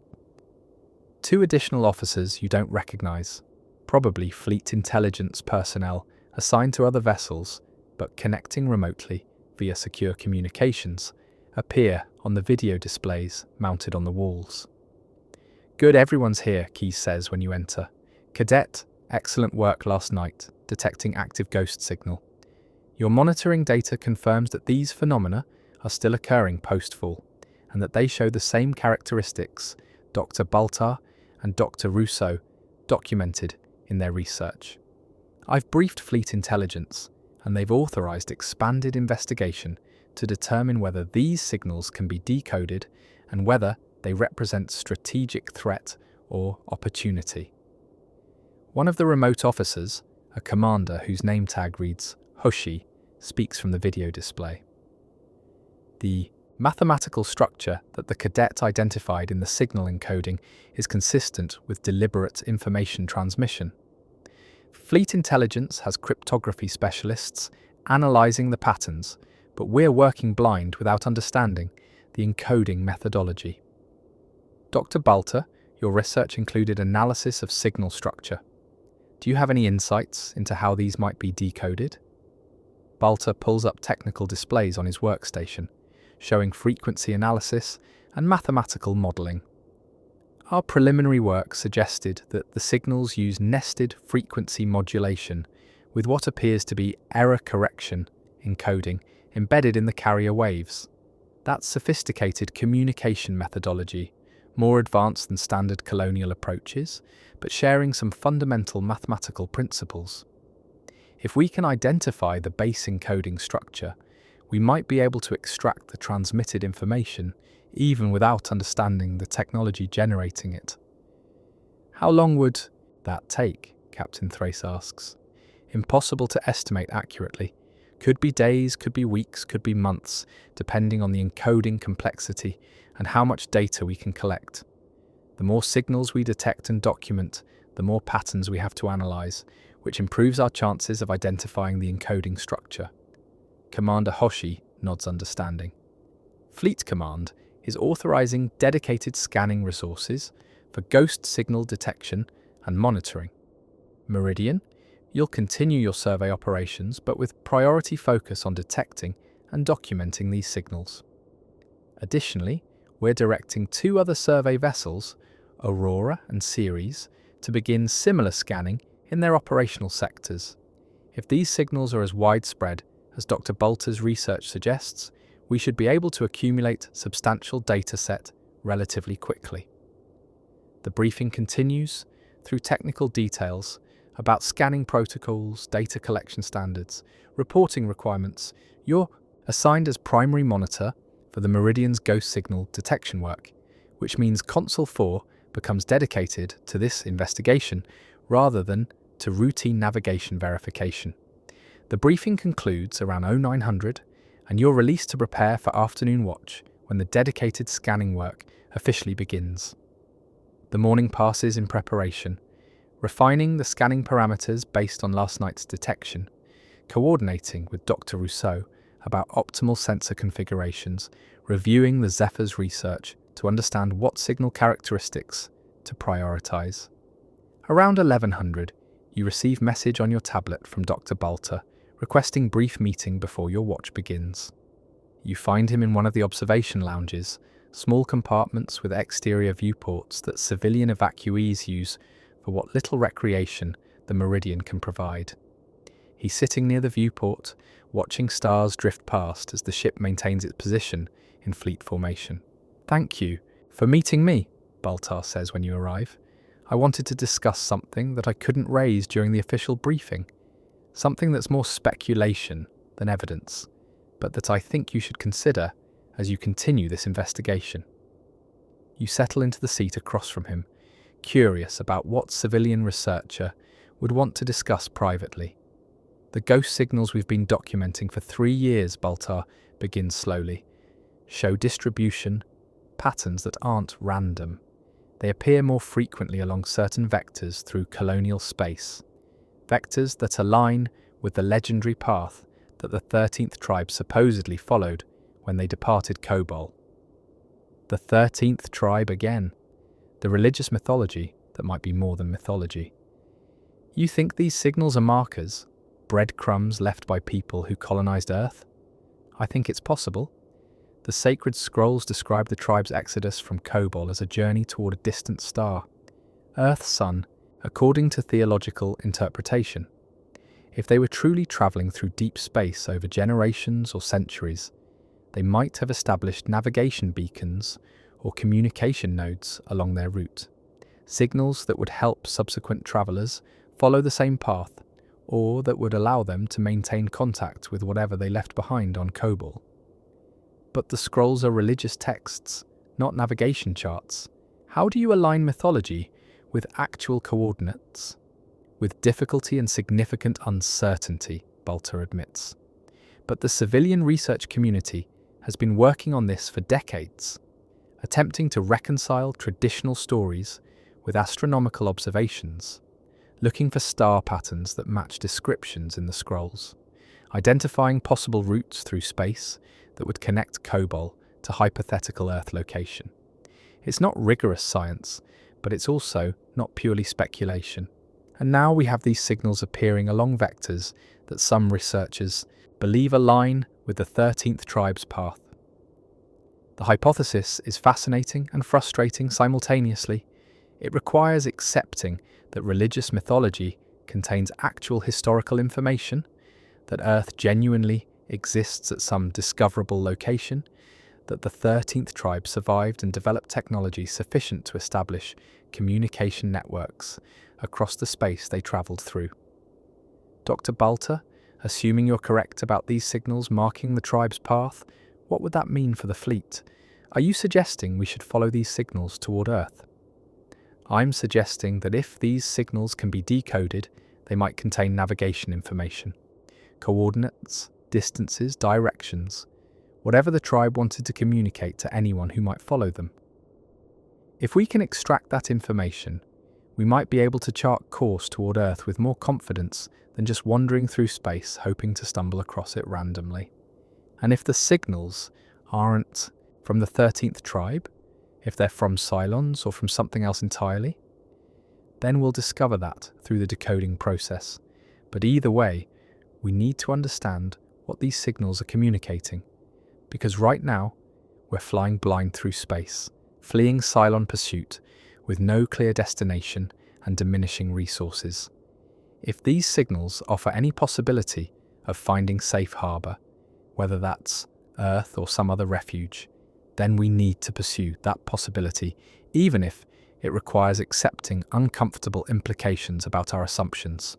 2 additional officers you don't recognize. probably fleet intelligence personnel assigned to other vessels, but connecting remotely via secure communications, appear on the video displays mounted on the walls. "Good, everyone's here," Keyes says when you enter. "Cadet, excellent work last night, detecting active ghost signal. Your monitoring data confirms that these phenomena are still occurring post-fall, and that they show the same characteristics Dr. Baltar and Dr. Rousseau documented in their research. I've briefed Fleet Intelligence, and they've authorized expanded investigation to determine whether these signals can be decoded and whether they represent strategic threat or opportunity." One of the remote officers, a commander whose name tag reads Hoshi, speaks from the video display. The mathematical structure that the cadet identified in the signal encoding is consistent with deliberate information transmission. Fleet Intelligence has cryptography specialists analysing the patterns, but we're working blind without understanding the encoding methodology. Dr. Balter, your research included analysis of signal structure. Do you have any insights into how these might be decoded? Balter pulls up technical displays on his workstation, showing frequency analysis and mathematical modelling. Our preliminary work suggested that the signals use nested frequency modulation with what appears to be error correction encoding embedded in the carrier waves. That's sophisticated communication methodology, more advanced than standard colonial approaches, but sharing some fundamental mathematical principles. If we can identify the base encoding structure, we might be able to extract the transmitted information even without understanding the technology generating it. "How long would that take?" Captain Thrace asks. "Impossible to estimate accurately. Could be days, could be weeks, could be months, depending on the encoding complexity and how much data we can collect. The more signals we detect and document, the more patterns we have to analyze, which improves our chances of identifying the encoding structure." Commander Hoshi nods understanding. Fleet Command is authorizing dedicated scanning resources for ghost signal detection and monitoring. Meridian, you'll continue your survey operations, but with priority focus on detecting and documenting these signals. Additionally, we're directing 2 other survey vessels, Aurora and Ceres, to begin similar scanning in their operational sectors. If these signals are as widespread as Dr. Balter's research suggests, we should be able to accumulate substantial data set relatively quickly. The briefing continues through technical details about scanning protocols, data collection standards, reporting requirements. You're assigned as primary monitor for the Meridian's ghost signal detection work, which means Console 4 becomes dedicated to this investigation rather than to routine navigation verification. The briefing concludes around 0900, and you're released to prepare for afternoon watch when the dedicated scanning work officially begins. The morning passes in preparation, refining the scanning parameters based on last night's detection, coordinating with Dr. Rousseau about optimal sensor configurations, reviewing the Zephyr's research to understand what signal characteristics to prioritize. Around 1100, you receive message on your tablet from Dr. Balter, requesting brief meeting before your watch begins. You find him in one of the observation lounges, small compartments with exterior viewports that civilian evacuees use for what little recreation the Meridian can provide. He's sitting near the viewport, watching stars drift past as the ship maintains its position in fleet formation. "Thank you for meeting me," Baltar says when you arrive. "I wanted to discuss something that I couldn't raise during the official briefing. Something that's more speculation than evidence, but that I think you should consider as you continue this investigation." You settle into the seat across from him, curious about what civilian researcher would want to discuss privately. "The ghost signals we've been documenting for 3 years," Baltar begins slowly, "show distribution patterns that aren't random. They appear more frequently along certain vectors through colonial space. Vectors that align with the legendary path that the 13th tribe supposedly followed when they departed Kobol." The 13th tribe again. The religious mythology that might be more than mythology. You think these signals are markers, breadcrumbs left by people who colonized Earth? I think it's possible. The sacred scrolls describe the tribe's exodus from Kobol as a journey toward a distant star, Earth's sun, according to theological interpretation. If they were truly traveling through deep space over generations or centuries, they might have established navigation beacons or communication nodes along their route, signals that would help subsequent travelers follow the same path, or that would allow them to maintain contact with whatever they left behind on Kobol. But the scrolls are religious texts, not navigation charts. How do you align mythology with actual coordinates? With difficulty and significant uncertainty, Balta admits. But the civilian research community has been working on this for decades, attempting to reconcile traditional stories with astronomical observations, looking for star patterns that match descriptions in the scrolls, identifying possible routes through space that would connect Kobol to hypothetical Earth location. It's not rigorous science, but it's also not purely speculation. And now we have these signals appearing along vectors that some researchers believe align with the 13th tribe's path. The hypothesis is fascinating and frustrating simultaneously. It requires accepting that religious mythology contains actual historical information, that Earth genuinely exists at some discoverable location, that the 13th tribe survived and developed technology sufficient to establish communication networks across the space they travelled through. Dr. Balta, assuming you're correct about these signals marking the tribe's path, what would that mean for the fleet? Are you suggesting we should follow these signals toward Earth? I'm suggesting that if these signals can be decoded, they might contain navigation information, coordinates, distances, directions, whatever the tribe wanted to communicate to anyone who might follow them. If we can extract that information, we might be able to chart course toward Earth with more confidence than just wandering through space hoping to stumble across it randomly. And if the signals aren't from the 13th tribe, if they're from Cylons or from something else entirely, then we'll discover that through the decoding process. But either way, we need to understand what these signals are communicating, because right now we're flying blind through space, fleeing Cylon pursuit with no clear destination and diminishing resources. If these signals offer any possibility of finding safe harbour, whether that's Earth or some other refuge, then we need to pursue that possibility, even if it requires accepting uncomfortable implications about our assumptions.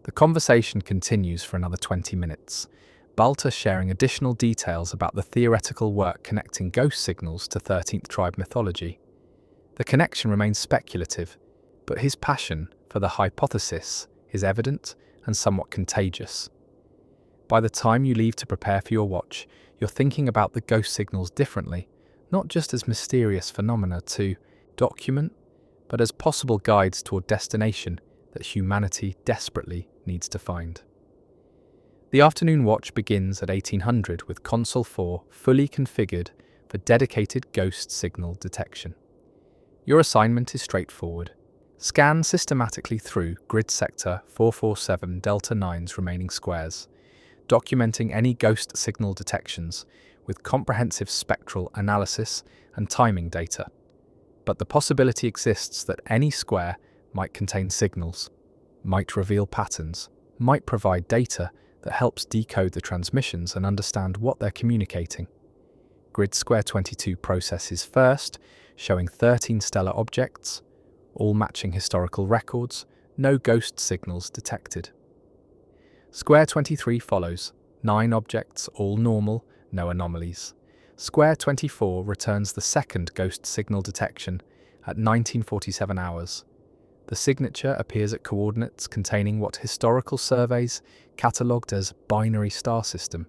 The conversation continues for another 20 minutes, Balta sharing additional details about the theoretical work connecting ghost signals to 13th tribe mythology. The connection remains speculative, but his passion for the hypothesis is evident and somewhat contagious. By the time you leave to prepare for your watch, you're thinking about the ghost signals differently, not just as mysterious phenomena to document, but as possible guides toward destination that humanity desperately needs to find. The afternoon watch begins at 1800 with Console 4 fully configured for dedicated ghost signal detection. Your assignment is straightforward. Scan systematically through grid sector 447 Delta 9's remaining squares, documenting any ghost signal detections with comprehensive spectral analysis and timing data. But the possibility exists that any square might contain signals, might reveal patterns, might provide data that helps decode the transmissions and understand what they're communicating. Grid Square 22 processes first, showing 13 stellar objects, all matching historical records, no ghost signals detected. Square 23 follows, 9 objects, all normal, no anomalies. Square 24 returns the second ghost signal detection at 1947 hours. The signature appears at coordinates containing what historical surveys catalogued as binary star system,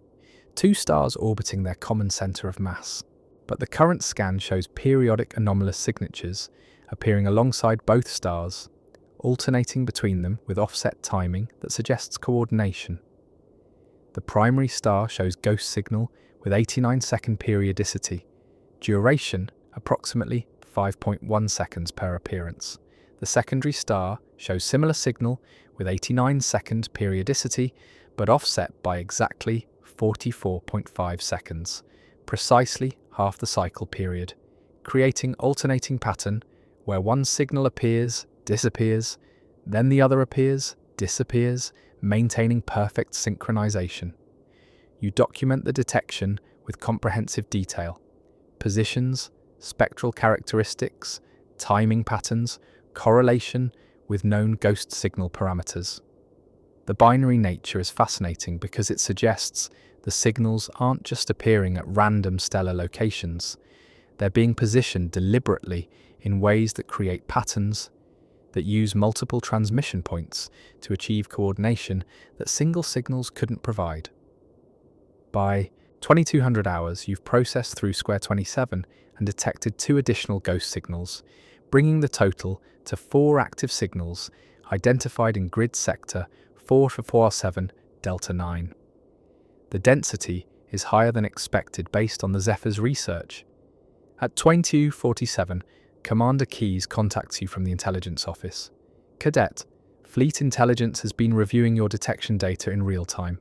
2 stars orbiting their common center of mass. But the current scan shows periodic anomalous signatures appearing alongside both stars, alternating between them with offset timing that suggests coordination. The primary star shows ghost signal with 89-second periodicity, duration approximately 5.1 seconds per appearance. The secondary star shows similar signal with 89-second periodicity, but offset by exactly 44.5 seconds, precisely half the cycle period, creating alternating pattern where one signal appears, disappears, then the other appears, disappears, maintaining perfect synchronization. You document the detection with comprehensive detail. Positions, spectral characteristics, timing patterns, correlation with known ghost signal parameters. The binary nature is fascinating because it suggests the signals aren't just appearing at random stellar locations. They're being positioned deliberately in ways that create patterns that use multiple transmission points to achieve coordination that single signals couldn't provide. By 2200 hours, you've processed through Square 27 and detected 2 additional ghost signals, bringing the total to 4 active signals identified in grid sector 447 Delta 9. The density is higher than expected based on the Zephyr's research. At 22:47, Commander Keyes contacts you from the intelligence office. Cadet, Fleet Intelligence has been reviewing your detection data in real time.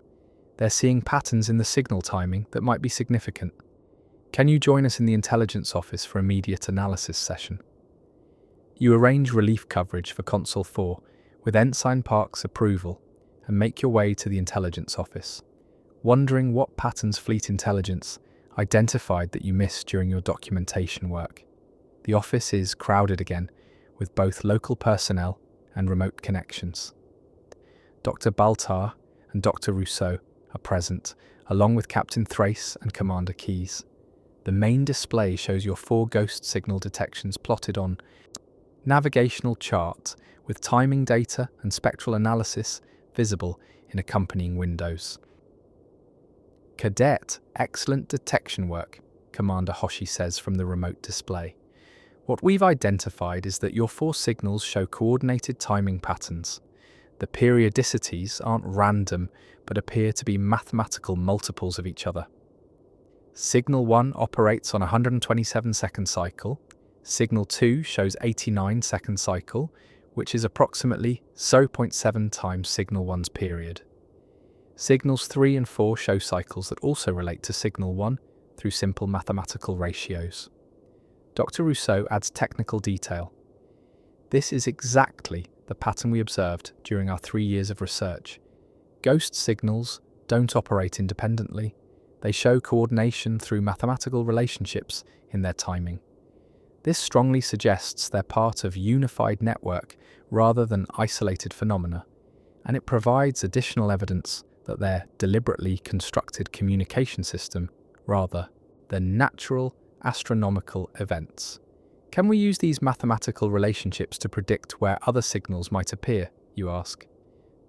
They're seeing patterns in the signal timing that might be significant. Can you join us in the intelligence office for immediate analysis session? You arrange relief coverage for Console 4 with Ensign Park's approval and make your way to the intelligence office, wondering what patterns Fleet Intelligence identified that you missed during your documentation work. The office is crowded again, with both local personnel and remote connections. Dr. Baltar and Dr. Rousseau are present, along with Captain Thrace and Commander Keyes. The main display shows your 4 ghost signal detections plotted on navigational chart with timing data and spectral analysis visible in accompanying windows. Cadet, excellent detection work, Commander Hoshi says from the remote display. What we've identified is that your 4 signals show coordinated timing patterns. The periodicities aren't random, but appear to be mathematical multiples of each other. Signal 1 operates on a 127-second cycle. Signal 2 shows 89-second cycle, which is approximately 0.7 times Signal 1's period. Signals 3 and 4 show cycles that also relate to Signal 1 through simple mathematical ratios. Dr. Rousseau adds technical detail. This is exactly the pattern we observed during our 3 years of research. Ghost signals don't operate independently. They show coordination through mathematical relationships in their timing. This strongly suggests they're part of a unified network rather than isolated phenomena, and it provides additional evidence that they're deliberately constructed communication system rather than natural astronomical events. Can we use these mathematical relationships to predict where other signals might appear, you ask?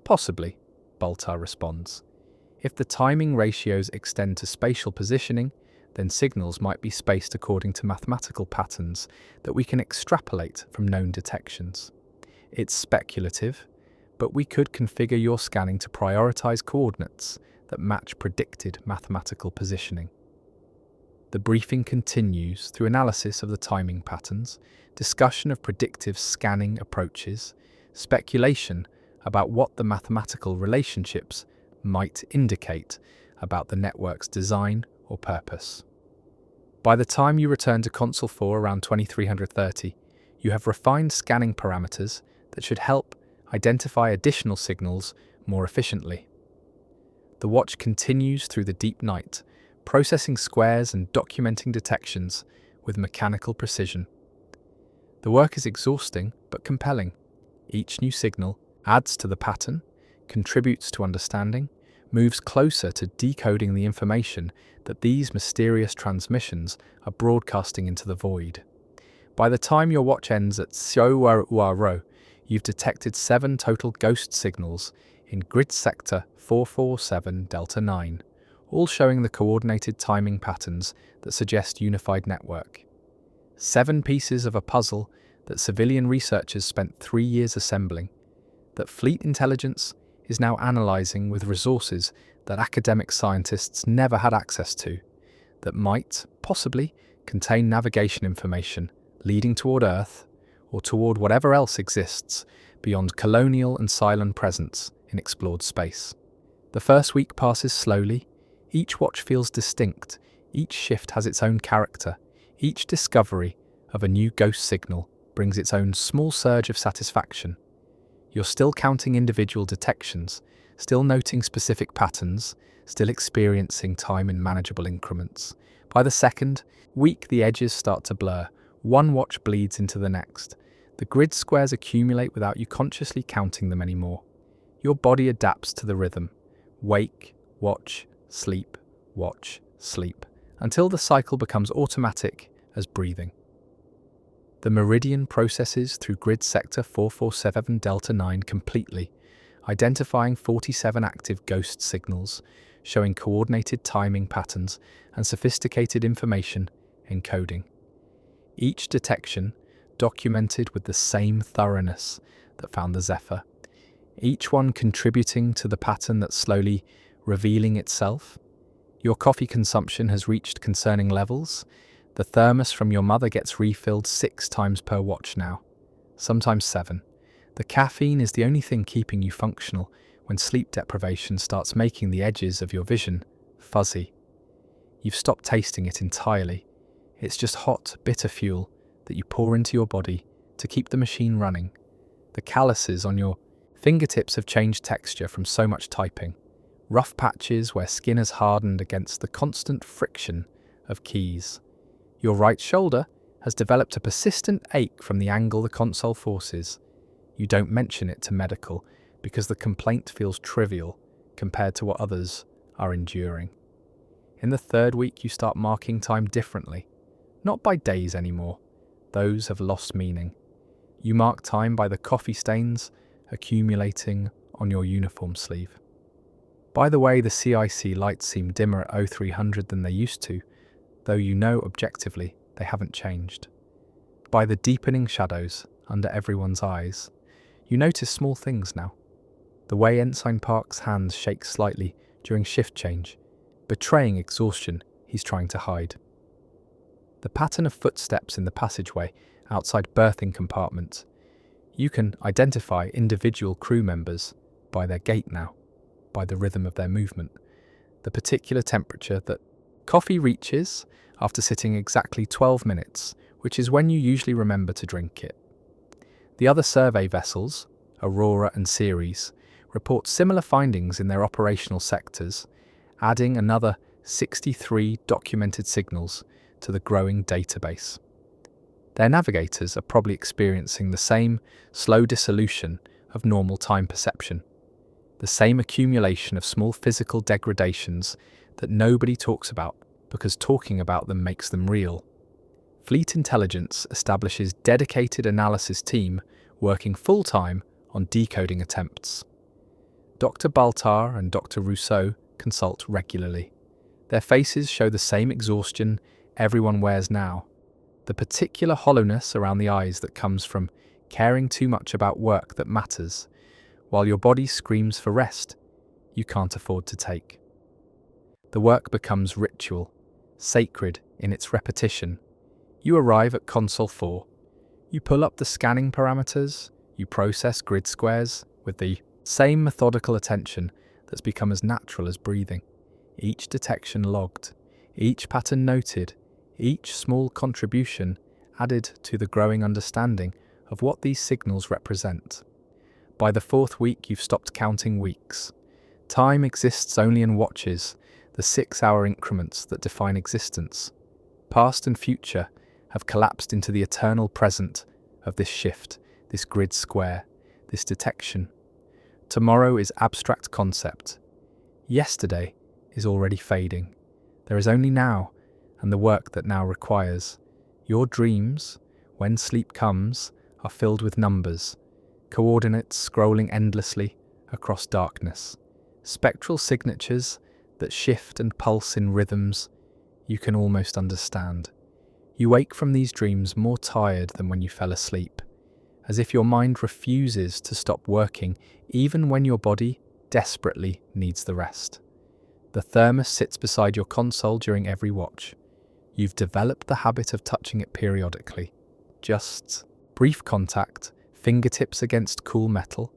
Possibly, Baltar responds. If the timing ratios extend to spatial positioning, then signals might be spaced according to mathematical patterns that we can extrapolate from known detections. It's speculative, but we could configure your scanning to prioritize coordinates that match predicted mathematical positioning. The briefing continues through analysis of the timing patterns, discussion of predictive scanning approaches, speculation about what the mathematical relationships might indicate about the network's design or purpose. By the time you return to Console 4 around 2330, you have refined scanning parameters that should help identify additional signals more efficiently. The watch continues through the deep night, processing squares and documenting detections with mechanical precision. The work is exhausting but compelling. Each new signal adds to the pattern, contributes to understanding, moves closer to decoding the information that these mysterious transmissions are broadcasting into the void. By the time your watch ends at Ro, you've detected 7 total ghost signals in grid sector 447 Delta 9, all showing the coordinated timing patterns that suggest unified network. 7 pieces of a puzzle that civilian researchers spent 3 years assembling, that Fleet Intelligence is now analysing with resources that academic scientists never had access to, that might, possibly, contain navigation information leading toward Earth, or toward whatever else exists beyond colonial and silent presence in explored space. The first week passes slowly. Each watch feels distinct. Each shift has its own character. Each discovery of a new ghost signal brings its own small surge of satisfaction. You're still counting individual detections, still noting specific patterns, still experiencing time in manageable increments. By the second week, the edges start to blur. One watch bleeds into the next. The grid squares accumulate without you consciously counting them anymore. Your body adapts to the rhythm. Wake, watch, sleep, until the cycle becomes automatic as breathing. The meridian processes through grid sector 447 Delta 9 completely, identifying 47 active ghost signals, showing coordinated timing patterns and sophisticated information encoding. Each detection documented with the same thoroughness that found the Zephyr, each one contributing to the pattern that's slowly revealing itself. Your coffee consumption has reached concerning levels. The thermos from your mother gets refilled 6 times per watch now, sometimes 7. The caffeine is the only thing keeping you functional when sleep deprivation starts making the edges of your vision fuzzy. You've stopped tasting it entirely. It's just hot, bitter fuel that you pour into your body to keep the machine running. The calluses on your fingertips have changed texture from so much typing. Rough patches where skin has hardened against the constant friction of keys. Your right shoulder has developed a persistent ache from the angle the console forces. You don't mention it to medical because the complaint feels trivial compared to what others are enduring. In the third week, you start marking time differently. Not by days anymore. Those have lost meaning. You mark time by the coffee stains accumulating on your uniform sleeve. By the way, the CIC lights seem dimmer at 0300 than they used to, though you know objectively they haven't changed. By the deepening shadows under everyone's eyes, you notice small things now. The way Ensign Park's hands shake slightly during shift change, betraying exhaustion he's trying to hide. The pattern of footsteps in the passageway outside berthing compartments. You can identify individual crew members by their gait now, by the rhythm of their movement, the particular temperature that coffee reaches after sitting exactly 12 minutes, which is when you usually remember to drink it. The other survey vessels, Aurora and Ceres, report similar findings in their operational sectors, adding another 63 documented signals to the growing database. Their navigators are probably experiencing the same slow dissolution of normal time perception, the same accumulation of small physical degradations that nobody talks about because talking about them makes them real. Fleet Intelligence establishes dedicated analysis team working full-time on decoding attempts. Dr. Baltar and Dr. Rousseau consult regularly. Their faces show the same exhaustion everyone wears now, the particular hollowness around the eyes that comes from caring too much about work that matters, while your body screams for rest you can't afford to take. The work becomes ritual, sacred in its repetition. You arrive at Console 4. You pull up the scanning parameters, you process grid squares with the same methodical attention that's become as natural as breathing. Each detection logged, each pattern noted, each small contribution added to the growing understanding of what these signals represent. By the fourth week, you've stopped counting weeks. Time exists only in watches, the 6-hour increments that define existence. Past and future have collapsed into the eternal present of this shift, this grid square, this detection. Tomorrow is abstract concept. Yesterday is already fading. There is only now, and the work that now requires. Your dreams, when sleep comes, are filled with numbers, coordinates scrolling endlessly across darkness, spectral signatures that shift and pulse in rhythms you can almost understand. You wake from these dreams more tired than when you fell asleep, as if your mind refuses to stop working even when your body desperately needs the rest. The thermos sits beside your console during every watch. You've developed the habit of touching it periodically, just Brief contact, fingertips against cool metal,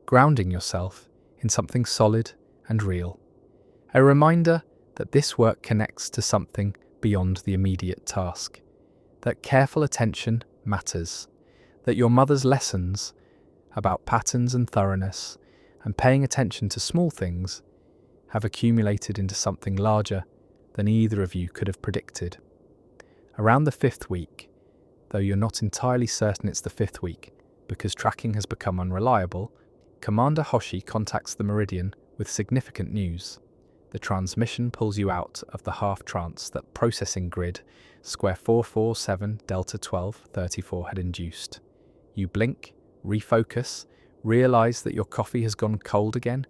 grounding yourself in something solid and real. A reminder that this work connects to something beyond the immediate task, that careful attention matters, that your mother's lessons about patterns and thoroughness and paying attention to small things have accumulated into something larger than either of you could have predicted. Around the 5th week, though you're not entirely certain it's the 5th week because tracking has become unreliable, Commander Hoshi contacts the Meridian with significant news. The transmission pulls you out of the half-trance that processing grid square 447 Delta 1234 had induced. You blink, refocus, realise that your coffee has gone cold again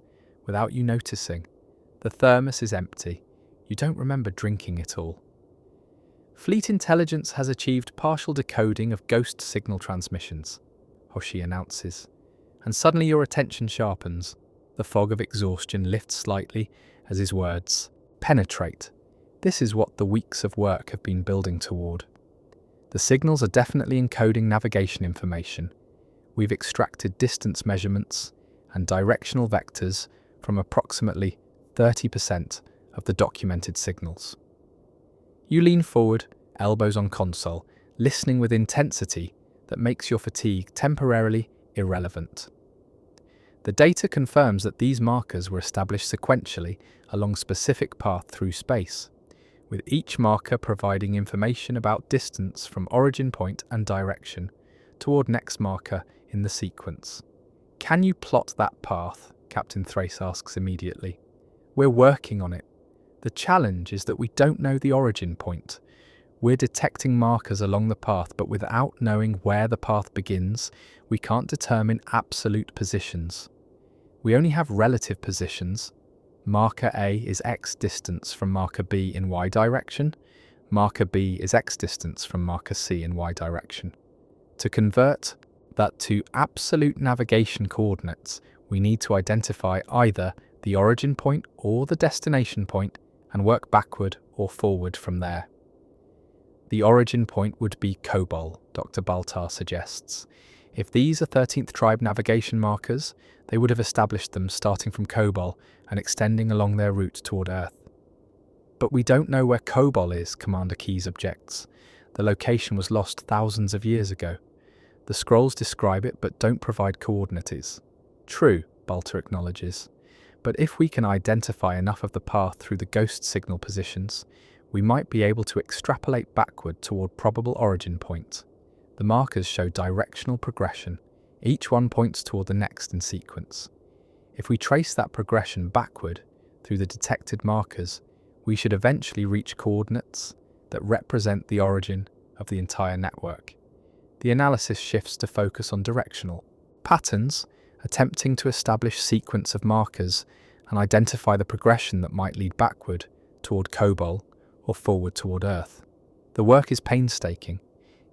without you noticing. The thermos is empty. You don't remember drinking it all. Fleet Intelligence has achieved partial decoding of ghost signal transmissions, Hoshi announces, and suddenly your attention sharpens. The fog of exhaustion lifts slightly as his words penetrate. This is what the weeks of work have been building toward. The signals are definitely encoding navigation information. We've extracted distance measurements and directional vectors from approximately 30% of the documented signals. You lean forward, elbows on console, listening with intensity that makes your fatigue temporarily irrelevant. The data confirms that these markers were established sequentially along specific path through space, with each marker providing information about distance from origin point and direction toward next marker in the sequence. Can you plot that path? Captain Thrace asks immediately. We're working on it. The challenge is that we don't know the origin point. We're detecting markers along the path, but without knowing where the path begins, we can't determine absolute positions. We only have relative positions. Marker A is X distance from marker B in Y direction. Marker B is X distance from marker C in Y direction. To convert that to absolute navigation coordinates, we need to identify either the origin point or the destination point and work backward or forward from there. The origin point would be Kobol, Dr. Baltar suggests. If these are 13th Tribe navigation markers, they would have established them starting from Kobol and extending along their route toward Earth. But we don't know where Kobol is, Commander Keyes objects. The location was lost thousands of years ago. The scrolls describe it but don't provide coordinates. True, Baltar acknowledges. But if we can identify enough of the path through the ghost signal positions, we might be able to extrapolate backward toward probable origin points. The markers show directional progression. Each one points toward the next in sequence. If we trace that progression backward through the detected markers, we should eventually reach coordinates that represent the origin of the entire network. The analysis shifts to focus on directional patterns, attempting to establish sequence of markers and identify the progression that might lead backward toward Kobol or forward toward Earth. The work is painstaking.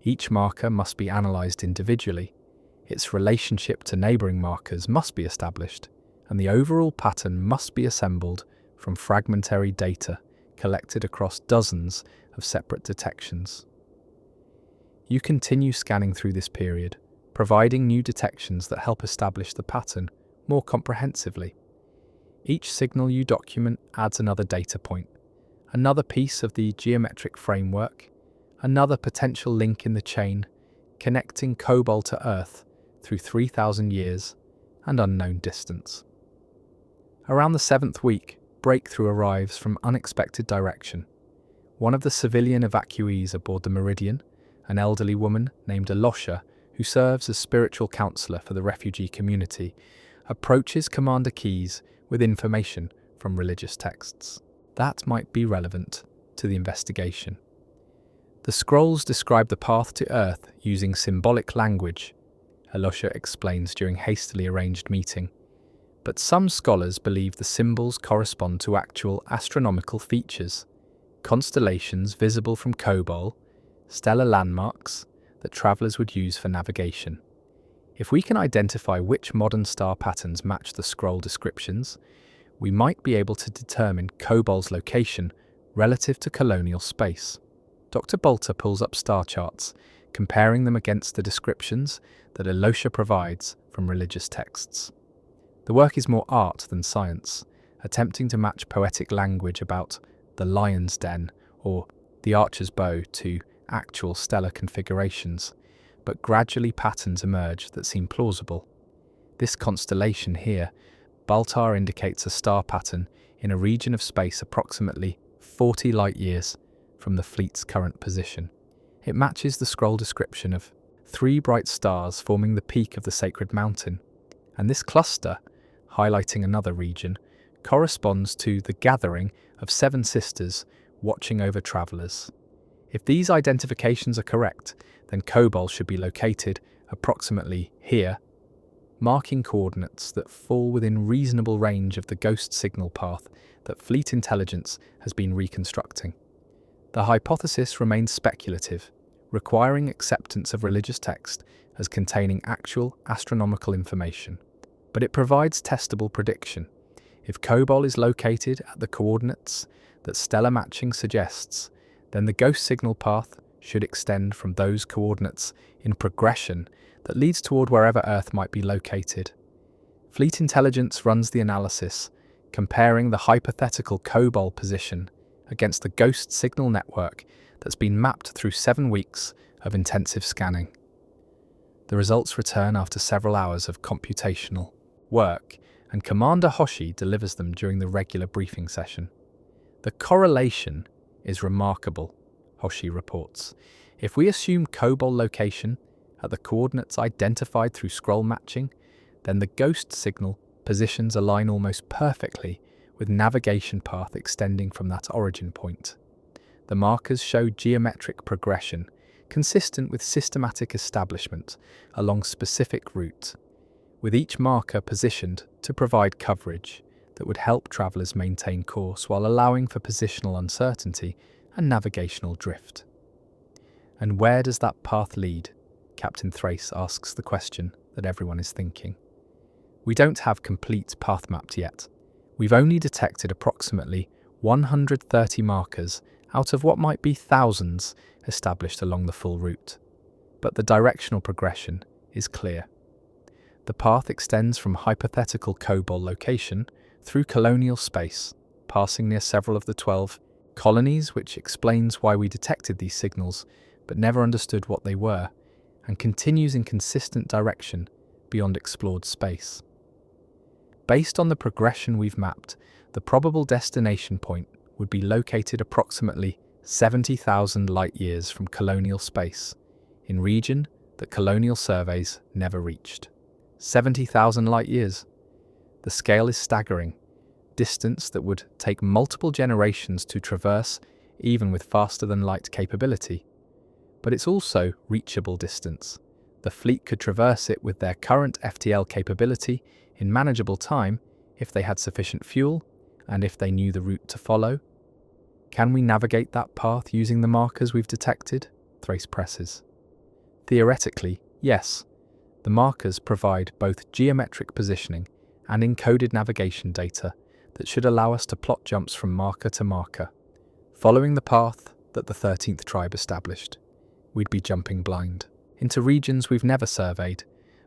Each marker must be analysed individually. Its relationship to neighbouring markers must be established, and the overall pattern must be assembled from fragmentary data collected across dozens of separate detections. You continue scanning through this period, providing new detections that help establish the pattern more comprehensively. Each signal you document adds another data point, another piece of the geometric framework, another potential link in the chain, connecting Kobol to Earth through 3,000 years and unknown distance. Around the 7th week, breakthrough arrives from unexpected direction. One of the civilian evacuees aboard the Meridian, an elderly woman named Alosha, who serves as spiritual counselor for the refugee community, approaches Commander Keyes with information from religious texts that might be relevant to the investigation. The scrolls describe the path to Earth using symbolic language, Alosha explains during hastily arranged meeting. But some scholars believe the symbols correspond to actual astronomical features, constellations visible from Kobol, stellar landmarks that travellers would use for navigation. If we can identify which modern star patterns match the scroll descriptions, we might be able to determine Kobol's location relative to colonial space. Dr. Baltar pulls up star charts, comparing them against the descriptions that Elocia provides from religious texts. The work is more art than science, attempting to match poetic language about the lion's den or the archer's bow to actual stellar configurations, but gradually patterns emerge that seem plausible. This constellation here, Baltar, indicates a star pattern in a region of space approximately 40 light-years from the fleet's current position. It matches the scroll description of 3 bright stars forming the peak of the sacred mountain, and this cluster, highlighting another region, corresponds to the gathering of 7 sisters watching over travellers. If these identifications are correct, then Cobol should be located approximately here, marking coordinates that fall within reasonable range of the ghost signal path that Fleet Intelligence has been reconstructing. The hypothesis remains speculative, requiring acceptance of religious text as containing actual astronomical information, but it provides testable prediction. If Cobol is located at the coordinates that stellar matching suggests, then the ghost signal path should extend from those coordinates in progression that leads toward wherever Earth might be located. Fleet Intelligence runs the analysis, comparing the hypothetical Cobol position against the ghost signal network that's been mapped through 7 weeks of intensive scanning. The results return after several hours of computational work, and Commander Hoshi delivers them during the regular briefing session. The correlation is remarkable, Hoshi reports. If we assume Cobol location at the coordinates identified through scroll matching, then the ghost signal positions align almost perfectly with navigation path extending from that origin point. The markers show geometric progression, consistent with systematic establishment along specific route, with each marker positioned to provide coverage that would help travellers maintain course while allowing for positional uncertainty and navigational drift. And where does that path lead? Captain Thrace asks the question that everyone is thinking. We don't have complete path mapped yet. We've only detected approximately 130 markers out of what might be thousands established along the full route. But the directional progression is clear. The path extends from hypothetical Cobol location through colonial space, passing near several of the 12 colonies, which explains why we detected these signals but never understood what they were, and continues in consistent direction beyond explored space. Based on the progression we've mapped, the probable destination point would be located approximately 70,000 light-years from colonial space, in region that colonial surveys never reached. 70,000 light-years. The scale is staggering, distance that would take multiple generations to traverse even with faster-than-light capability. But it's also reachable distance. The fleet could traverse it with their current FTL capability in manageable time if they had sufficient fuel and if they knew the route to follow. Can we navigate that path using the markers we've detected? Thrace presses. Theoretically, yes. The markers provide both geometric positioning and encoded navigation data that should allow us to plot jumps from marker to marker. Following the path that the 13th tribe established, we'd be jumping blind into regions we've never surveyed,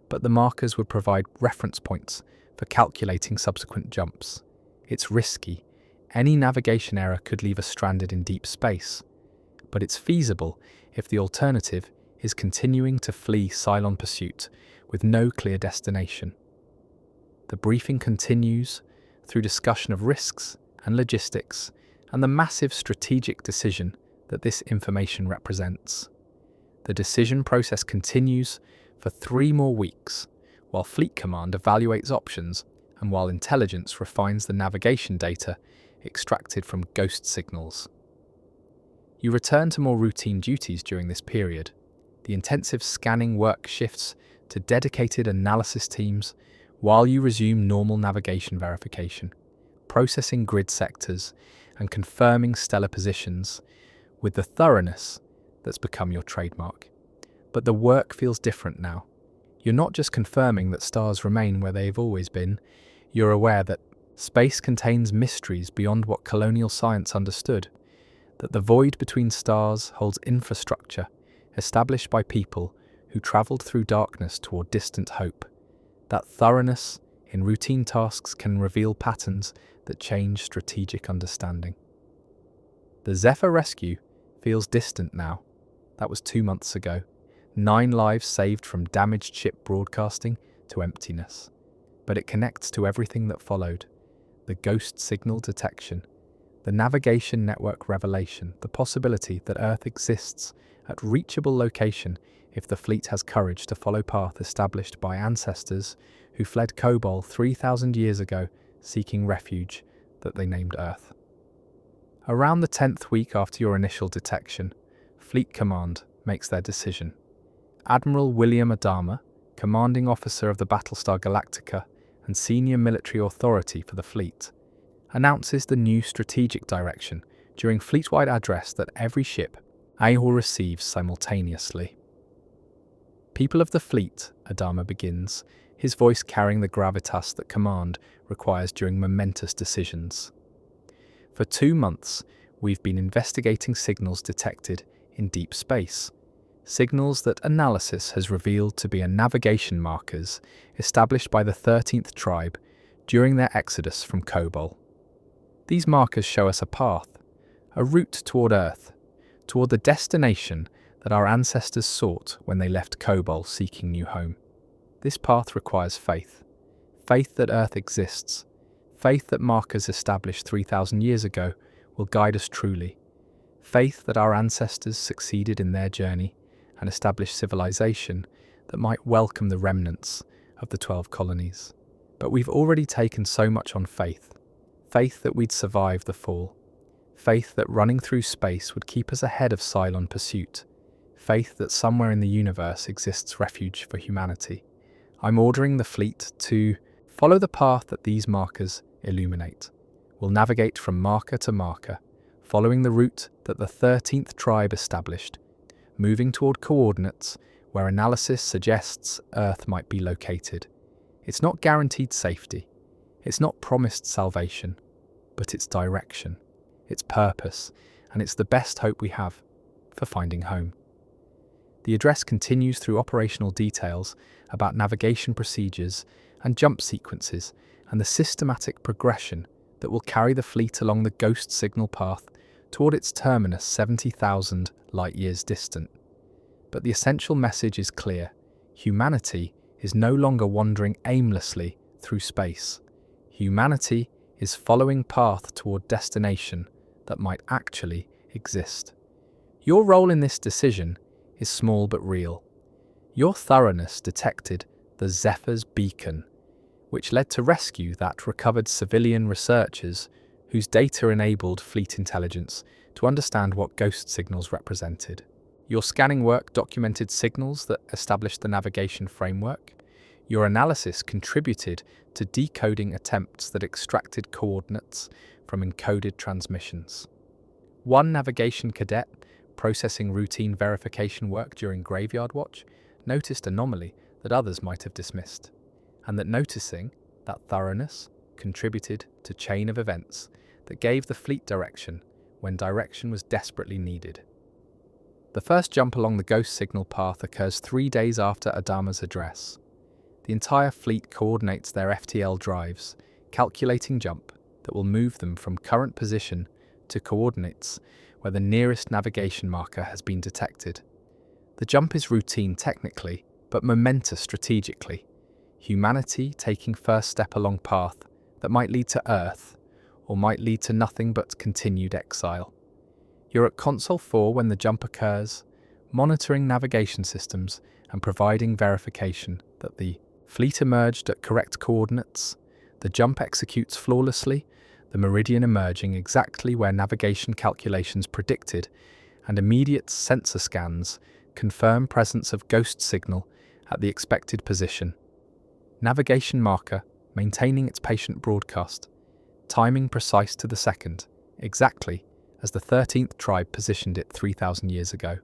but the markers would provide reference points for calculating subsequent jumps. It's risky. Any navigation error could leave us stranded in deep space, but it's feasible if the alternative is continuing to flee Cylon pursuit with no clear destination. The briefing continues through discussion of risks and logistics and the massive strategic decision that this information represents. The decision process continues for 3 more weeks, while Fleet Command evaluates options and while intelligence refines the navigation data extracted from ghost signals. You return to more routine duties during this period. The intensive scanning work shifts to dedicated analysis teams while you resume normal navigation verification, processing grid sectors and confirming stellar positions with the thoroughness that's become your trademark. But the work feels different now. You're not just confirming that stars remain where they've always been, you're aware that space contains mysteries beyond what colonial science understood, that the void between stars holds infrastructure established by people who travelled through darkness toward distant hope. That thoroughness in routine tasks can reveal patterns that change strategic understanding. The Zephyr rescue feels distant now. That was 2 months ago. 9 lives saved from damaged ship broadcasting to emptiness. But it connects to everything that followed. The ghost signal detection, the navigation network revelation, the possibility that Earth exists at reachable location if the fleet has courage to follow path established by ancestors who fled Kobol 3,000 years ago, seeking refuge that they named Earth. Around the 10th week after your initial detection, Fleet Command makes their decision. Admiral William Adama, commanding officer of the Battlestar Galactica and senior military authority for the fleet, announces the new strategic direction during fleet-wide address that every ship will receive simultaneously. People of the fleet, Adama begins, his voice carrying the gravitas that command requires during momentous decisions. For 2 months, we've been investigating signals detected in deep space. Signals that analysis has revealed to be navigation markers established by the 13th tribe during their exodus from Kobol. These markers show us a path, a route toward Earth, toward the destination that our ancestors sought when they left Kobol seeking new home. This path requires faith. Faith that Earth exists. Faith that markers established 3,000 years ago will guide us truly. Faith that our ancestors succeeded in their journey and established civilization that might welcome the remnants of the 12 colonies. But we've already taken so much on faith. Faith that we'd survive the fall. Faith that running through space would keep us ahead of Cylon pursuit. Faith that somewhere in the universe exists refuge for humanity. I'm ordering the fleet to follow the path that these markers illuminate. We'll navigate from marker to marker, following the route that the 13th tribe established, moving toward coordinates where analysis suggests Earth might be located. It's not guaranteed safety. It's not promised salvation, but it's direction, it's purpose, and it's the best hope we have for finding home. The address continues through operational details about navigation procedures and jump sequences and the systematic progression that will carry the fleet along the ghost signal path toward its terminus 70,000 light-years distant. But the essential message is clear. Humanity is no longer wandering aimlessly through space. Humanity is following path toward destination that might actually exist. Your role in this decision is small but real. Your thoroughness detected the Zephyr's beacon, which led to rescue that recovered civilian researchers whose data enabled fleet intelligence to understand what ghost signals represented. Your scanning work documented signals that established the navigation framework. Your analysis contributed to decoding attempts that extracted coordinates from encoded transmissions. One navigation cadet, processing routine verification work during graveyard watch, noticed anomaly that others might have dismissed, and that noticing that thoroughness contributed to chain of events that gave the fleet direction when direction was desperately needed. The first jump along the ghost signal path occurs 3 days after Adama's address. The entire fleet coordinates their FTL drives, calculating jump that will move them from current position to coordinates where the nearest navigation marker has been detected. The jump is routine technically, but momentous strategically. Humanity taking first step along path that might lead to Earth, or might lead to nothing but continued exile. You're at Console 4 when the jump occurs, monitoring navigation systems and providing verification that the fleet emerged at correct coordinates. The jump executes flawlessly, the meridian emerging exactly where navigation calculations predicted, and immediate sensor scans confirm presence of ghost signal at the expected position. Navigation marker maintaining its patient broadcast, timing precise to the second, exactly as the 13th tribe positioned it 3,000 years ago.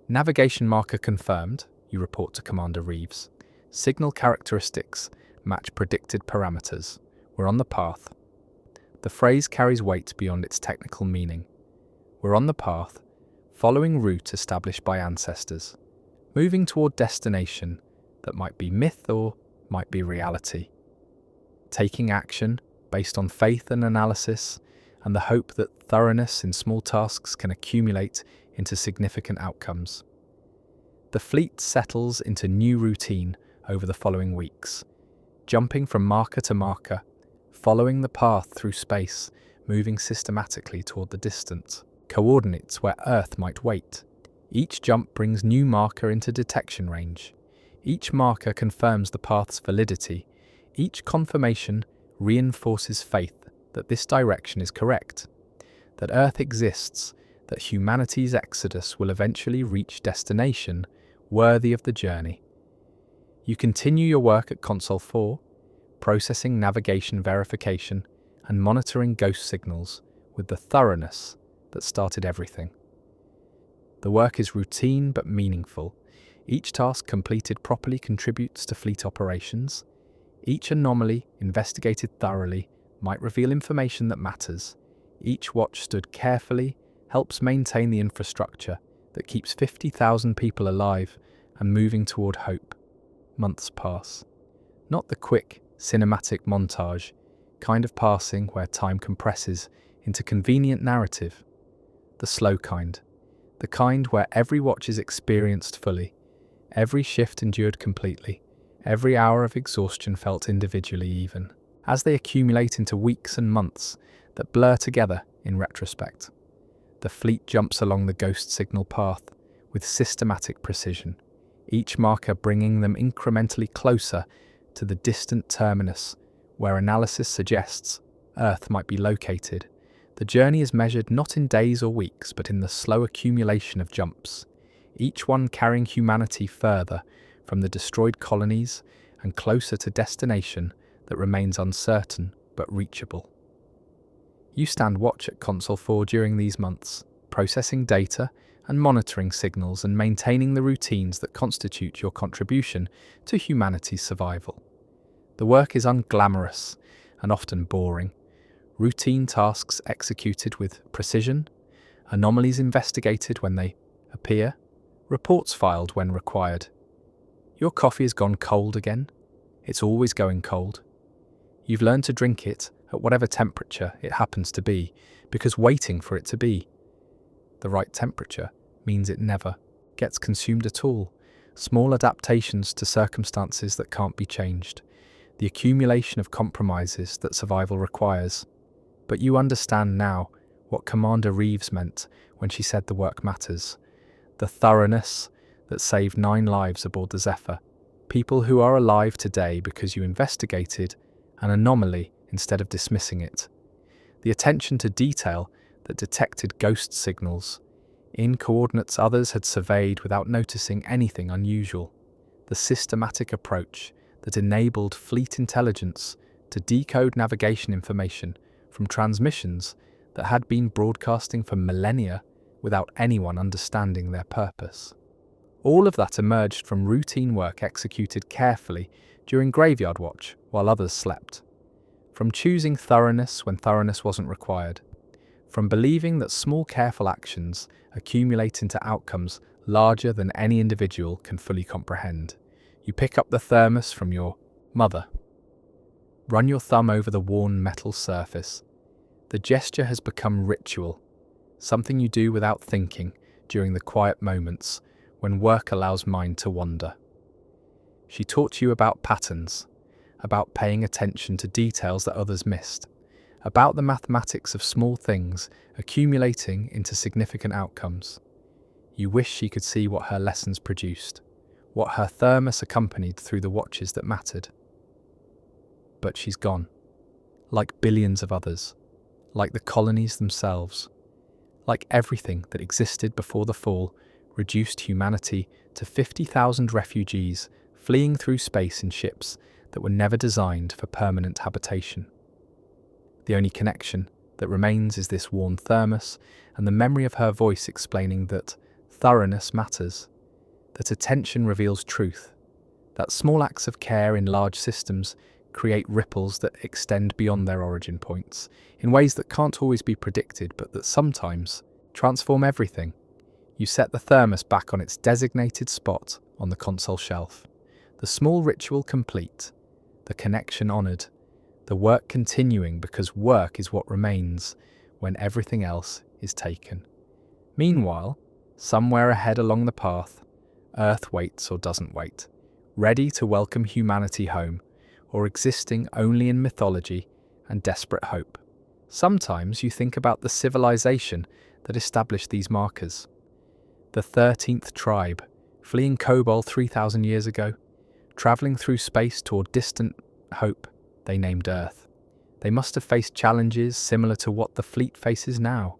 Navigation marker confirmed, you report to Commander Reeves. Signal characteristics match predicted parameters. We're on the path. The phrase carries weight beyond its technical meaning. We're on the path, following route established by ancestors, moving toward destination that might be myth or might be reality. Taking action based on faith and analysis, and the hope that thoroughness in small tasks can accumulate into significant outcomes. The fleet settles into new routine over the following weeks, jumping from marker to marker, following the path through space, moving systematically toward the distant coordinates where Earth might wait. Each jump brings new marker into detection range. Each marker confirms the path's validity. Each confirmation reinforces faith that this direction is correct, that Earth exists, that humanity's exodus will eventually reach destination worthy of the journey. You continue your work at Console 4, processing navigation verification and monitoring ghost signals with the thoroughness that started everything. The work is routine but meaningful. Each task completed properly contributes to fleet operations. Each anomaly investigated thoroughly might reveal information that matters. Each watch stood carefully helps maintain the infrastructure that keeps 50,000 people alive and moving toward hope. Months pass. Not the quick, cinematic montage, kind of passing where time compresses into convenient narrative. The slow kind. The kind where every watch is experienced fully, every shift endured completely, every hour of exhaustion felt individually even, as they accumulate into weeks and months that blur together in retrospect. The fleet jumps along the ghost signal path with systematic precision, each marker bringing them incrementally closer to the distant terminus where analysis suggests Earth might be located. The journey is measured not in days or weeks, but in the slow accumulation of jumps, each one carrying humanity further from the destroyed colonies and closer to destination that remains uncertain but reachable. You stand watch at Console 4 during these months, processing data and monitoring signals and maintaining the routines that constitute your contribution to humanity's survival. The work is unglamorous and often boring. Routine tasks executed with precision, anomalies investigated when they appear, reports filed when required. Your coffee has gone cold again. It's always going cold. You've learned to drink it at whatever temperature it happens to be, because waiting for it to be the right temperature means it never gets consumed at all. Small adaptations to circumstances that can't be changed. The accumulation of compromises that survival requires. But you understand now what Commander Reeves meant when she said the work matters. The thoroughness that saved 9 lives aboard the Zephyr. People who are alive today because you investigated an anomaly instead of dismissing it. The attention to detail that detected ghost signals in coordinates others had surveyed without noticing anything unusual. The systematic approach that enabled fleet intelligence to decode navigation information from transmissions that had been broadcasting for millennia without anyone understanding their purpose. All of that emerged from routine work executed carefully during graveyard watch while others slept. From choosing thoroughness when thoroughness wasn't required. From believing that small careful actions accumulate into outcomes larger than any individual can fully comprehend. You pick up the thermos from your mother. Run your thumb over the worn metal surface. The gesture has become ritual, something you do without thinking during the quiet moments when work allows mind to wander. She taught you about patterns, about paying attention to details that others missed, about the mathematics of small things accumulating into significant outcomes. You wish she could see what her lessons produced, what her thermos accompanied through the watches that mattered. But she's gone, like billions of others, like the colonies themselves, like everything that existed before the fall, reduced humanity to 50,000 refugees fleeing through space in ships that were never designed for permanent habitation. The only connection that remains is this worn thermos and the memory of her voice explaining that thoroughness matters, that attention reveals truth, that small acts of care in large systems create ripples that extend beyond their origin points in ways that can't always be predicted but that sometimes transform everything. You set the thermos back on its designated spot on the console shelf. The small ritual complete, the connection honoured, the work continuing because work is what remains when everything else is taken. Meanwhile, somewhere ahead along the path, Earth waits or doesn't wait, ready to welcome humanity home, or existing only in mythology and desperate hope. Sometimes you think about the civilization that established these markers. The 13th tribe, fleeing Kobol 3,000 years ago, travelling through space toward distant hope they named Earth. They must have faced challenges similar to what the fleet faces now.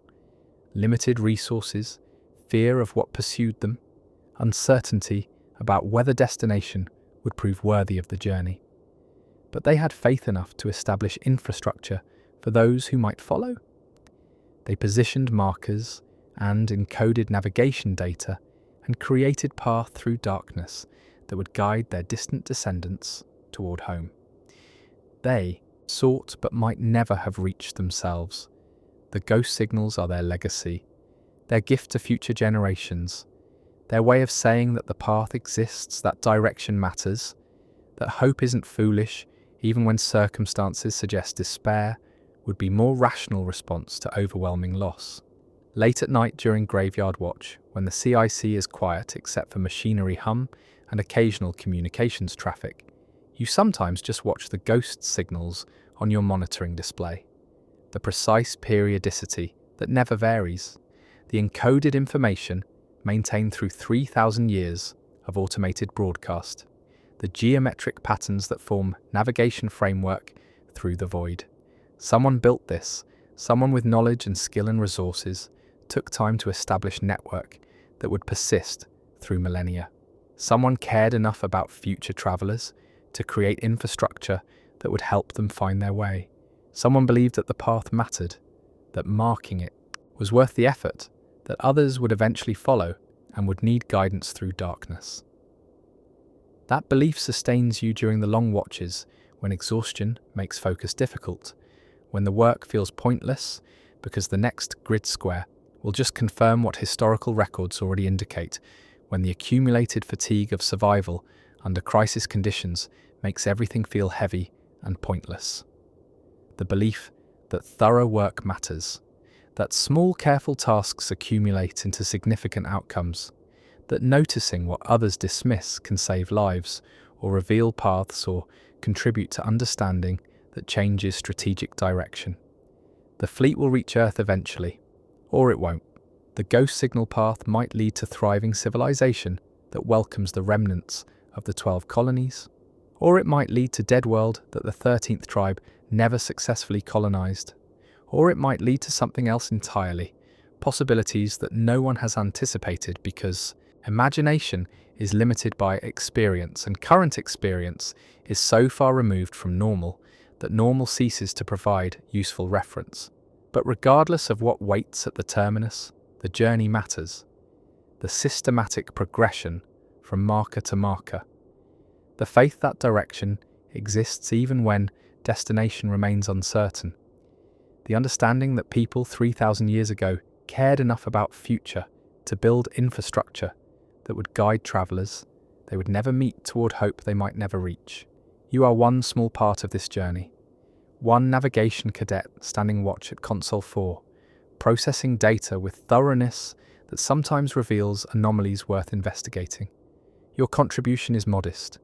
Limited resources, fear of what pursued them, uncertainty about whether destination would prove worthy of the journey. But they had faith enough to establish infrastructure for those who might follow. They positioned markers and encoded navigation data and created path through darkness that would guide their distant descendants toward home. They sought but might never have reached themselves. The ghost signals are their legacy, their gift to future generations, their way of saying that the path exists, that direction matters, that hope isn't foolish even when circumstances suggest despair would be more rational response to overwhelming loss. Late at night during graveyard watch, when the CIC is quiet except for machinery hum and occasional communications traffic, you sometimes just watch the ghost signals on your monitoring display. The precise periodicity that never varies, the encoded information maintained through 3,000 years of automated broadcast, the geometric patterns that form navigation framework through the void. Someone built this, someone with knowledge and skill and resources took time to establish network that would persist through millennia. Someone cared enough about future travelers to create infrastructure that would help them find their way. Someone believed that the path mattered, that marking it was worth the effort, that others would eventually follow and would need guidance through darkness. That belief sustains you during the long watches when exhaustion makes focus difficult, when the work feels pointless because the next grid square will just confirm what historical records already indicate, when the accumulated fatigue of survival under crisis conditions makes everything feel heavy and pointless. The belief that thorough work matters, that small careful tasks accumulate into significant outcomes, that noticing what others dismiss can save lives, or reveal paths, or contribute to understanding that changes strategic direction. The fleet will reach Earth eventually, or it won't. The ghost signal path might lead to thriving civilization that welcomes the remnants of the 12 colonies, or it might lead to dead world that the 13th tribe never successfully colonized, or it might lead to something else entirely, possibilities that no one has anticipated because imagination is limited by experience, and current experience is so far removed from normal that normal ceases to provide useful reference. But regardless of what waits at the terminus, the journey matters. The systematic progression from marker to marker. The faith that direction exists even when destination remains uncertain. The understanding that people 3,000 years ago cared enough about future to build infrastructure that would guide travelers they would never meet toward hope they might never reach. You are one small part of this journey. One navigation cadet standing watch at Console 4, processing data with thoroughness that sometimes reveals anomalies worth investigating. Your contribution is modest.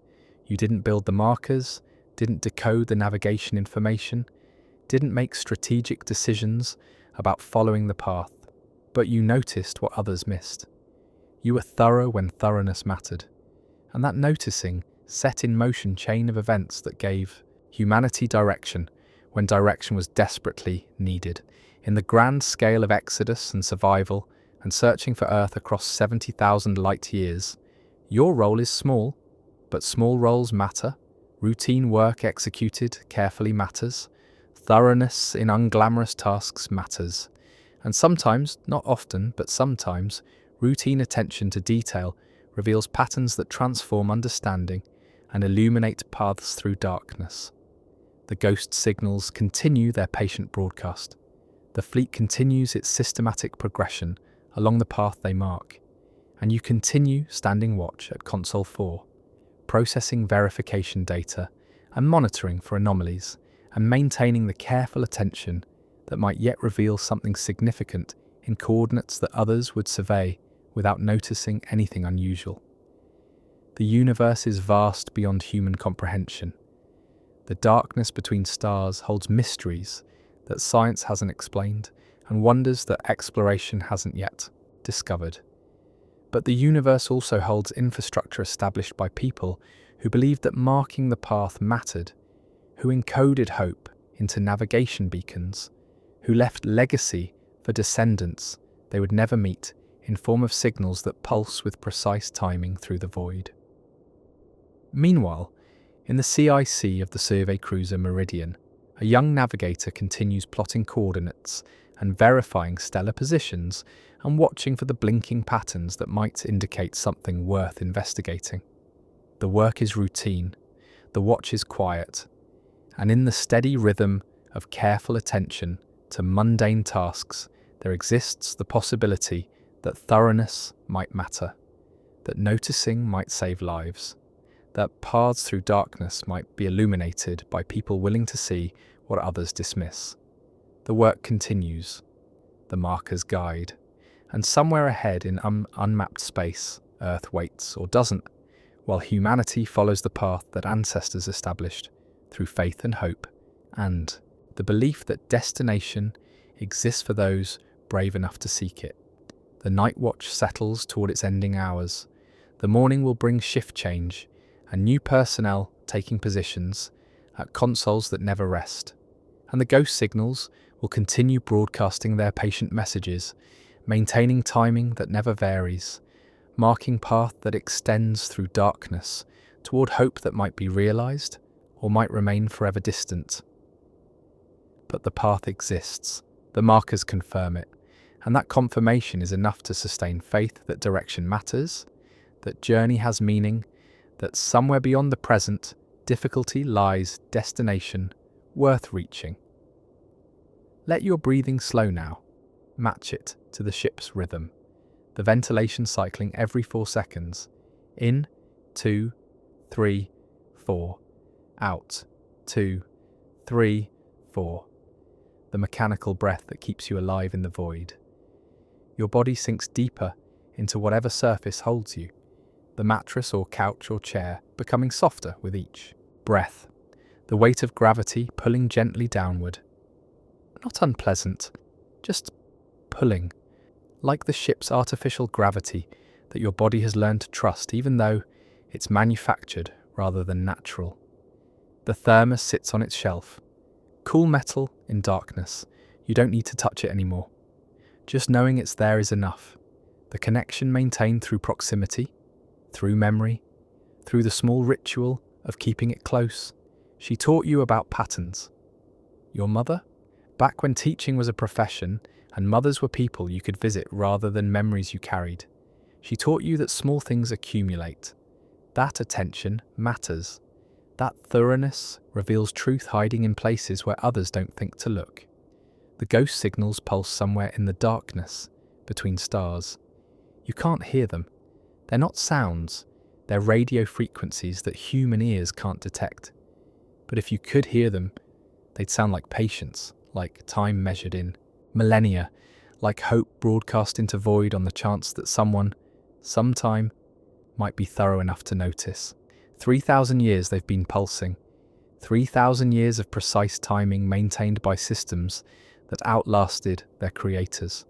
You didn't build the markers, didn't decode the navigation information, didn't make strategic decisions about following the path, but you noticed what others missed. You were thorough when thoroughness mattered, and that noticing set in motion chain of events that gave humanity direction when direction was desperately needed. In the grand scale of exodus and survival and searching for Earth across 70,000 light years, your role is small, but small roles matter. Routine work executed carefully matters. Thoroughness in unglamorous tasks matters. And sometimes, not often, but sometimes, routine attention to detail reveals patterns that transform understanding and illuminate paths through darkness. The ghost signals continue their patient broadcast. The fleet continues its systematic progression along the path they mark, and you continue standing watch at Console 4, processing verification data and monitoring for anomalies, and maintaining the careful attention that might yet reveal something significant in coordinates that others would survey without noticing anything unusual. The universe is vast beyond human comprehension. The darkness between stars holds mysteries that science hasn't explained and wonders that exploration hasn't yet discovered. But the universe also holds infrastructure established by people who believed that marking the path mattered, who encoded hope into navigation beacons, who left legacy for descendants they would never meet in form of signals that pulse with precise timing through the void. Meanwhile, in the CIC of the survey cruiser Meridian, a young navigator continues plotting coordinates and verifying stellar positions and watching for the blinking patterns that might indicate something worth investigating. The work is routine, the watch is quiet, and in the steady rhythm of careful attention to mundane tasks, there exists the possibility that thoroughness might matter, that noticing might save lives, that paths through darkness might be illuminated by people willing to see what others dismiss. The work continues, the markers guide, and somewhere ahead in unmapped space, Earth waits or doesn't, while humanity follows the path that ancestors established through faith and hope, and the belief that destination exists for those brave enough to seek it. The night watch settles toward its ending hours. The morning will bring shift change and new personnel taking positions at consoles that never rest. And the ghost signals will continue broadcasting their patient messages, maintaining timing that never varies, marking path that extends through darkness toward hope that might be realized or might remain forever distant. But the path exists, the markers confirm it, and that confirmation is enough to sustain faith that direction matters, that journey has meaning, that somewhere beyond the present, difficulty lies destination worth reaching. Let your breathing slow now. Match it to the ship's rhythm. The ventilation cycling every 4 seconds. In, 2, 3, 4. Out, 2, 3, 4. The mechanical breath that keeps you alive in the void. Your body sinks deeper into whatever surface holds you, the mattress or couch or chair becoming softer with each breath, the weight of gravity pulling gently downward. Not unpleasant, just pulling, like the ship's artificial gravity that your body has learned to trust even though it's manufactured rather than natural. The thermos sits on its shelf. Cool metal in darkness. You don't need to touch it anymore. Just knowing it's there is enough. The connection maintained through proximity, through memory, through the small ritual of keeping it close. She taught you about patterns. Your mother? Back when teaching was a profession and mothers were people you could visit rather than memories you carried. She taught you that small things accumulate. That attention matters. That thoroughness reveals truth hiding in places where others don't think to look. The ghost signals pulse somewhere in the darkness, between stars. You can't hear them. They're not sounds. They're radio frequencies that human ears can't detect. But if you could hear them, they'd sound like patience, like time measured in millennia, like hope broadcast into void on the chance that someone, sometime, might be thorough enough to notice. 3,000 years they've been pulsing. 3,000 years of precise timing maintained by systems that outlasted their creators.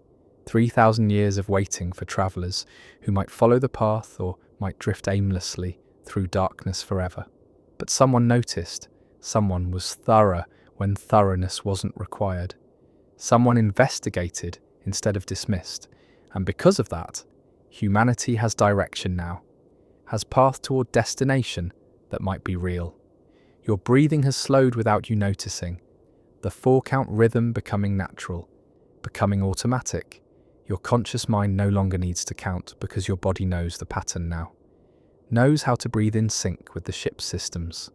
3,000 years of waiting for travellers who might follow the path or might drift aimlessly through darkness forever. But someone noticed. Someone was thorough when thoroughness wasn't required. Someone investigated instead of dismissed. And because of that, humanity has direction now, has path toward destination that might be real. Your breathing has slowed without you noticing. The 4-count rhythm becoming natural, becoming automatic. Your conscious mind no longer needs to count because your body knows the pattern now. Knows how to breathe in sync with the ship's systems.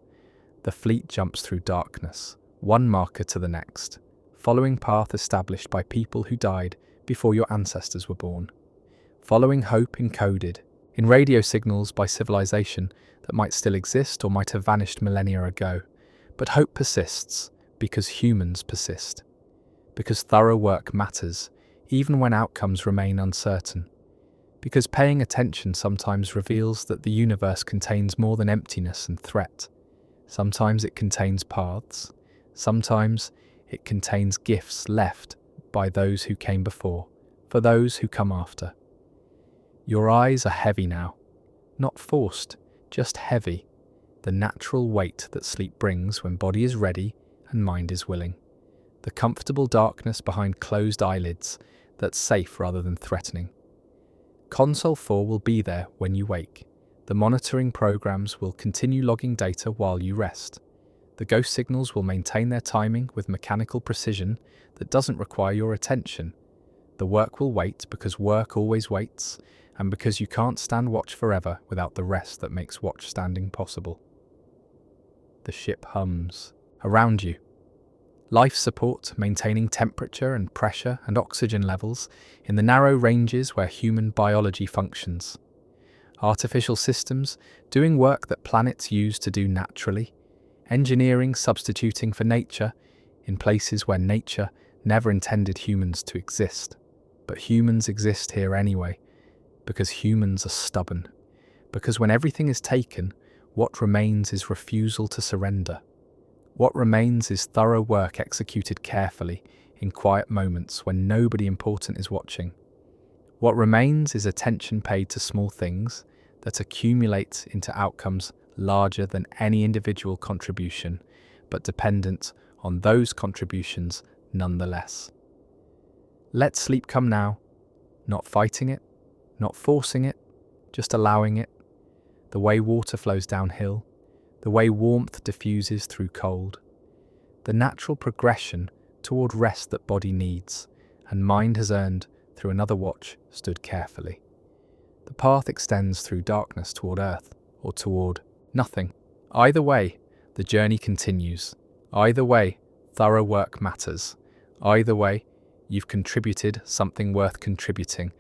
The fleet jumps through darkness, one marker to the next, following path established by people who died before your ancestors were born. following hope encoded in radio signals by civilization that might still exist or might have vanished millennia ago. But hope persists because humans persist, because thorough work matters, even when outcomes remain uncertain, because paying attention sometimes reveals that the universe contains more than emptiness and threat. Sometimes it contains paths, sometimes it contains gifts left by those who came before, for those who come after. Your eyes are heavy now, not forced, just heavy, the natural weight that sleep brings when body is ready and mind is willing. The comfortable darkness behind closed eyelids that's safe rather than threatening. Console 4 will be there when you wake. The monitoring programs will continue logging data while you rest. The ghost signals will maintain their timing with mechanical precision that doesn't require your attention. The work will wait because work always waits, and because you can't stand watch forever without the rest that makes watch standing possible. The ship hums around you. Life support, maintaining temperature and pressure and oxygen levels in the narrow ranges where human biology functions. Artificial systems doing work that planets use to do naturally. Engineering substituting for nature in places where nature never intended humans to exist. But humans exist here anyway, because humans are stubborn. Because when everything is taken, what remains is refusal to surrender. What remains is thorough work executed carefully in quiet moments when nobody important is watching. What remains is attention paid to small things that accumulate into outcomes larger than any individual contribution, but dependent on those contributions nonetheless. Let sleep come now, not fighting it, not forcing it, just allowing it. The way water flows downhill, the way warmth diffuses through cold, the natural progression toward rest that body needs and mind has earned through another watch stood carefully. The path extends through darkness toward earth or toward nothing. Either way, the journey continues. Either way, thorough work matters. Either way, you've contributed something worth contributing.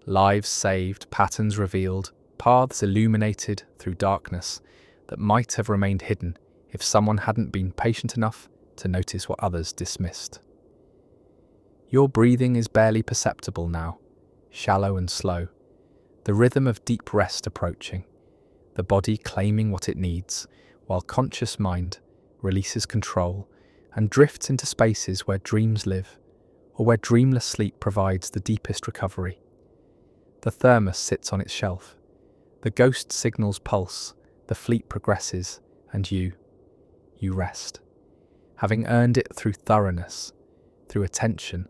Lives saved, patterns revealed, paths illuminated through darkness that might have remained hidden if someone hadn't been patient enough to notice what others dismissed. Your breathing is barely perceptible now, shallow and slow, the rhythm of deep rest approaching, the body claiming what it needs, while conscious mind releases control and drifts into spaces where dreams live, or where dreamless sleep provides the deepest recovery. The thermos sits on its shelf, the ghost signals pulse, the fleet progresses, and you rest, having earned it through thoroughness, through attention,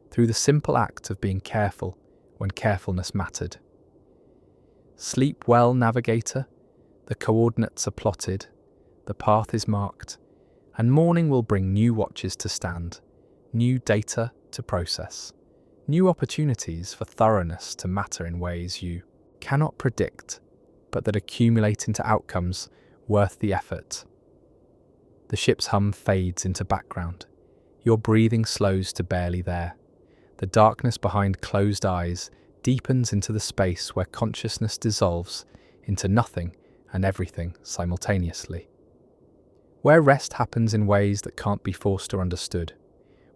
through the simple act of being careful when carefulness mattered. Sleep well, navigator, the coordinates are plotted, the path is marked, and morning will bring new watches to stand, new data to process, new opportunities for thoroughness to matter in ways you cannot predict, but that accumulate into outcomes worth the effort. The ship's hum fades into background. Your breathing slows to barely there. The darkness behind closed eyes deepens into the space where consciousness dissolves into nothing and everything simultaneously. Where rest happens in ways that can't be forced or understood.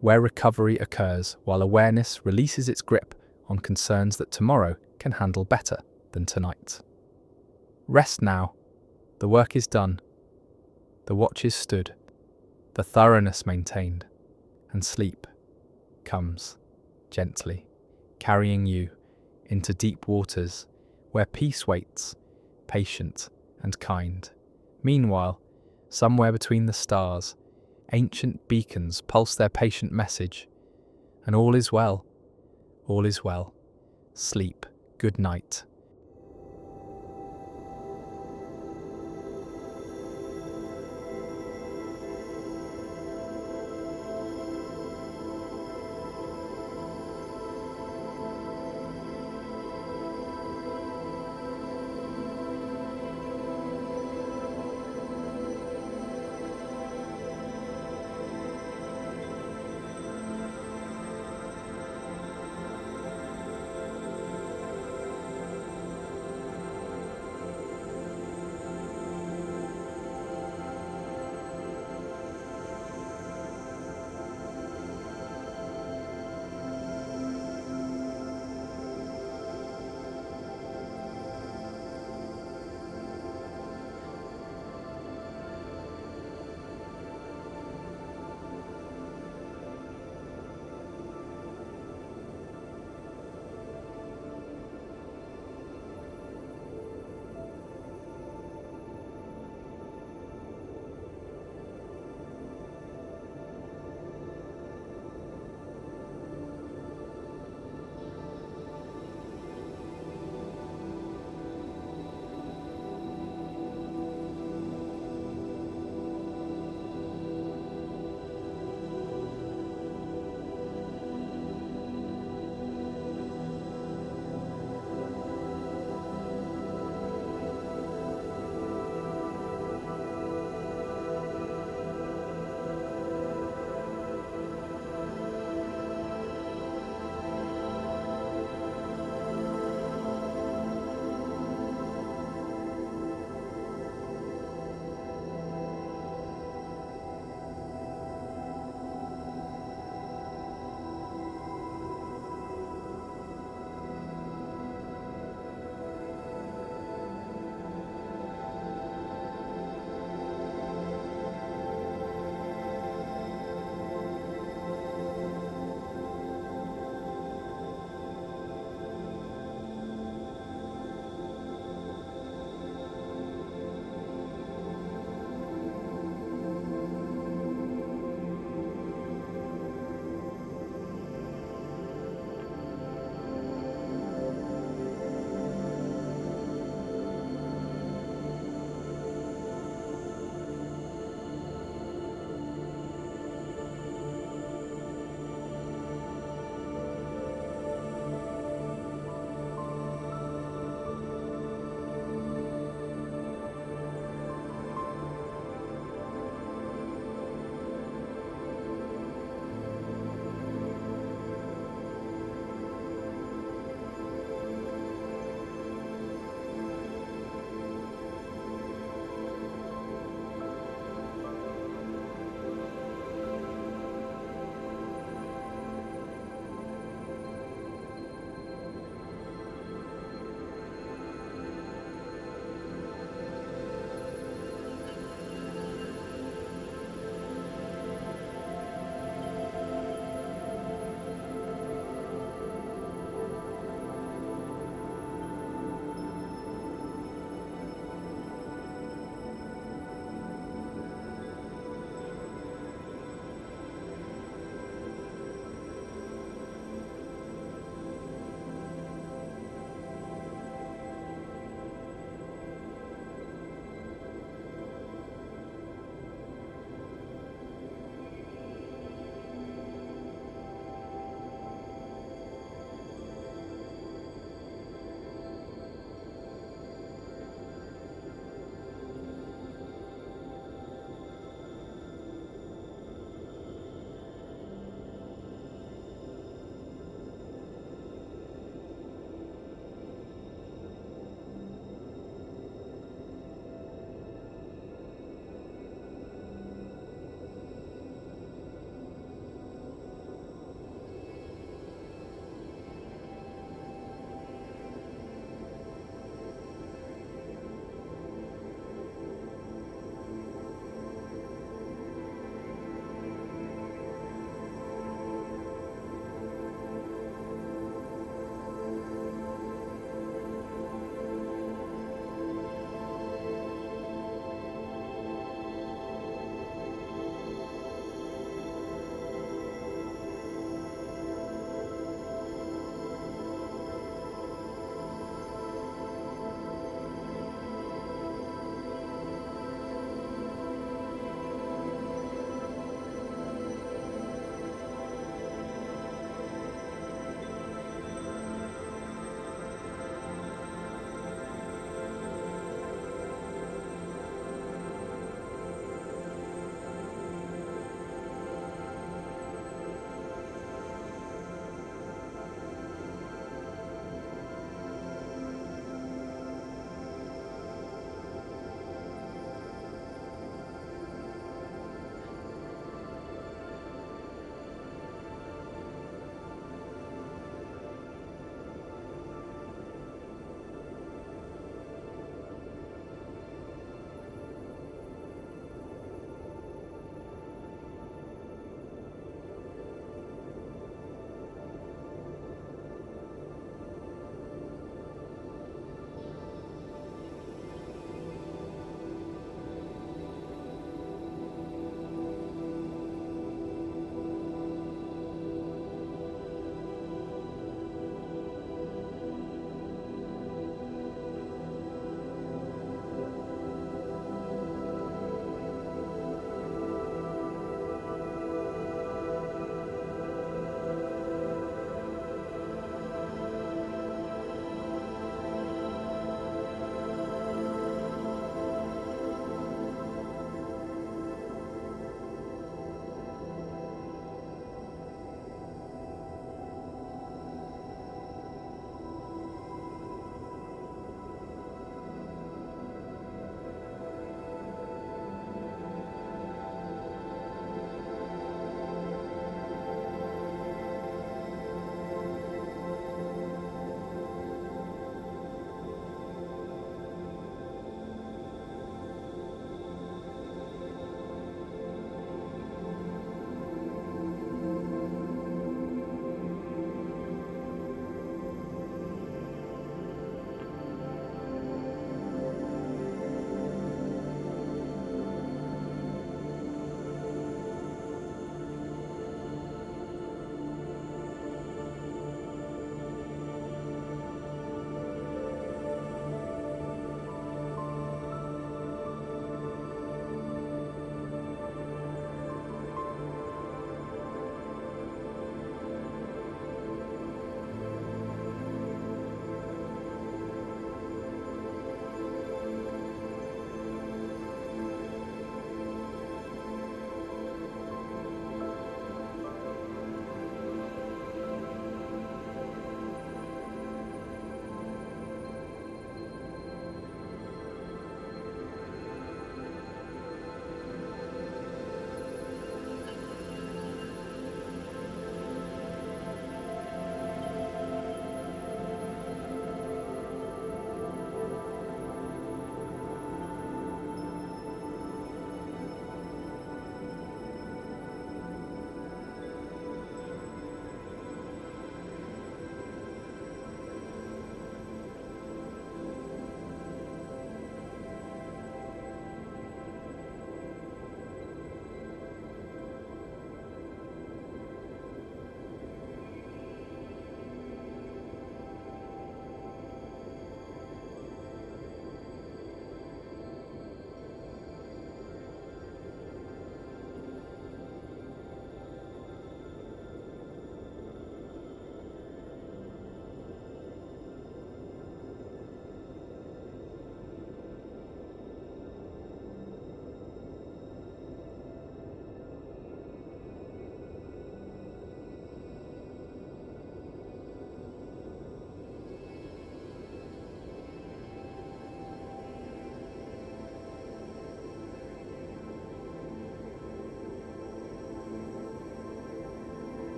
Where recovery occurs while awareness releases its grip on concerns that tomorrow can handle better than tonight. Rest now. The work is done. The watch is stood. The thoroughness maintained. And sleep comes gently, carrying you into deep waters where peace waits, patient and kind. Meanwhile, somewhere between the stars, ancient beacons pulse their patient message. And all is well. All is well. Sleep. Good night.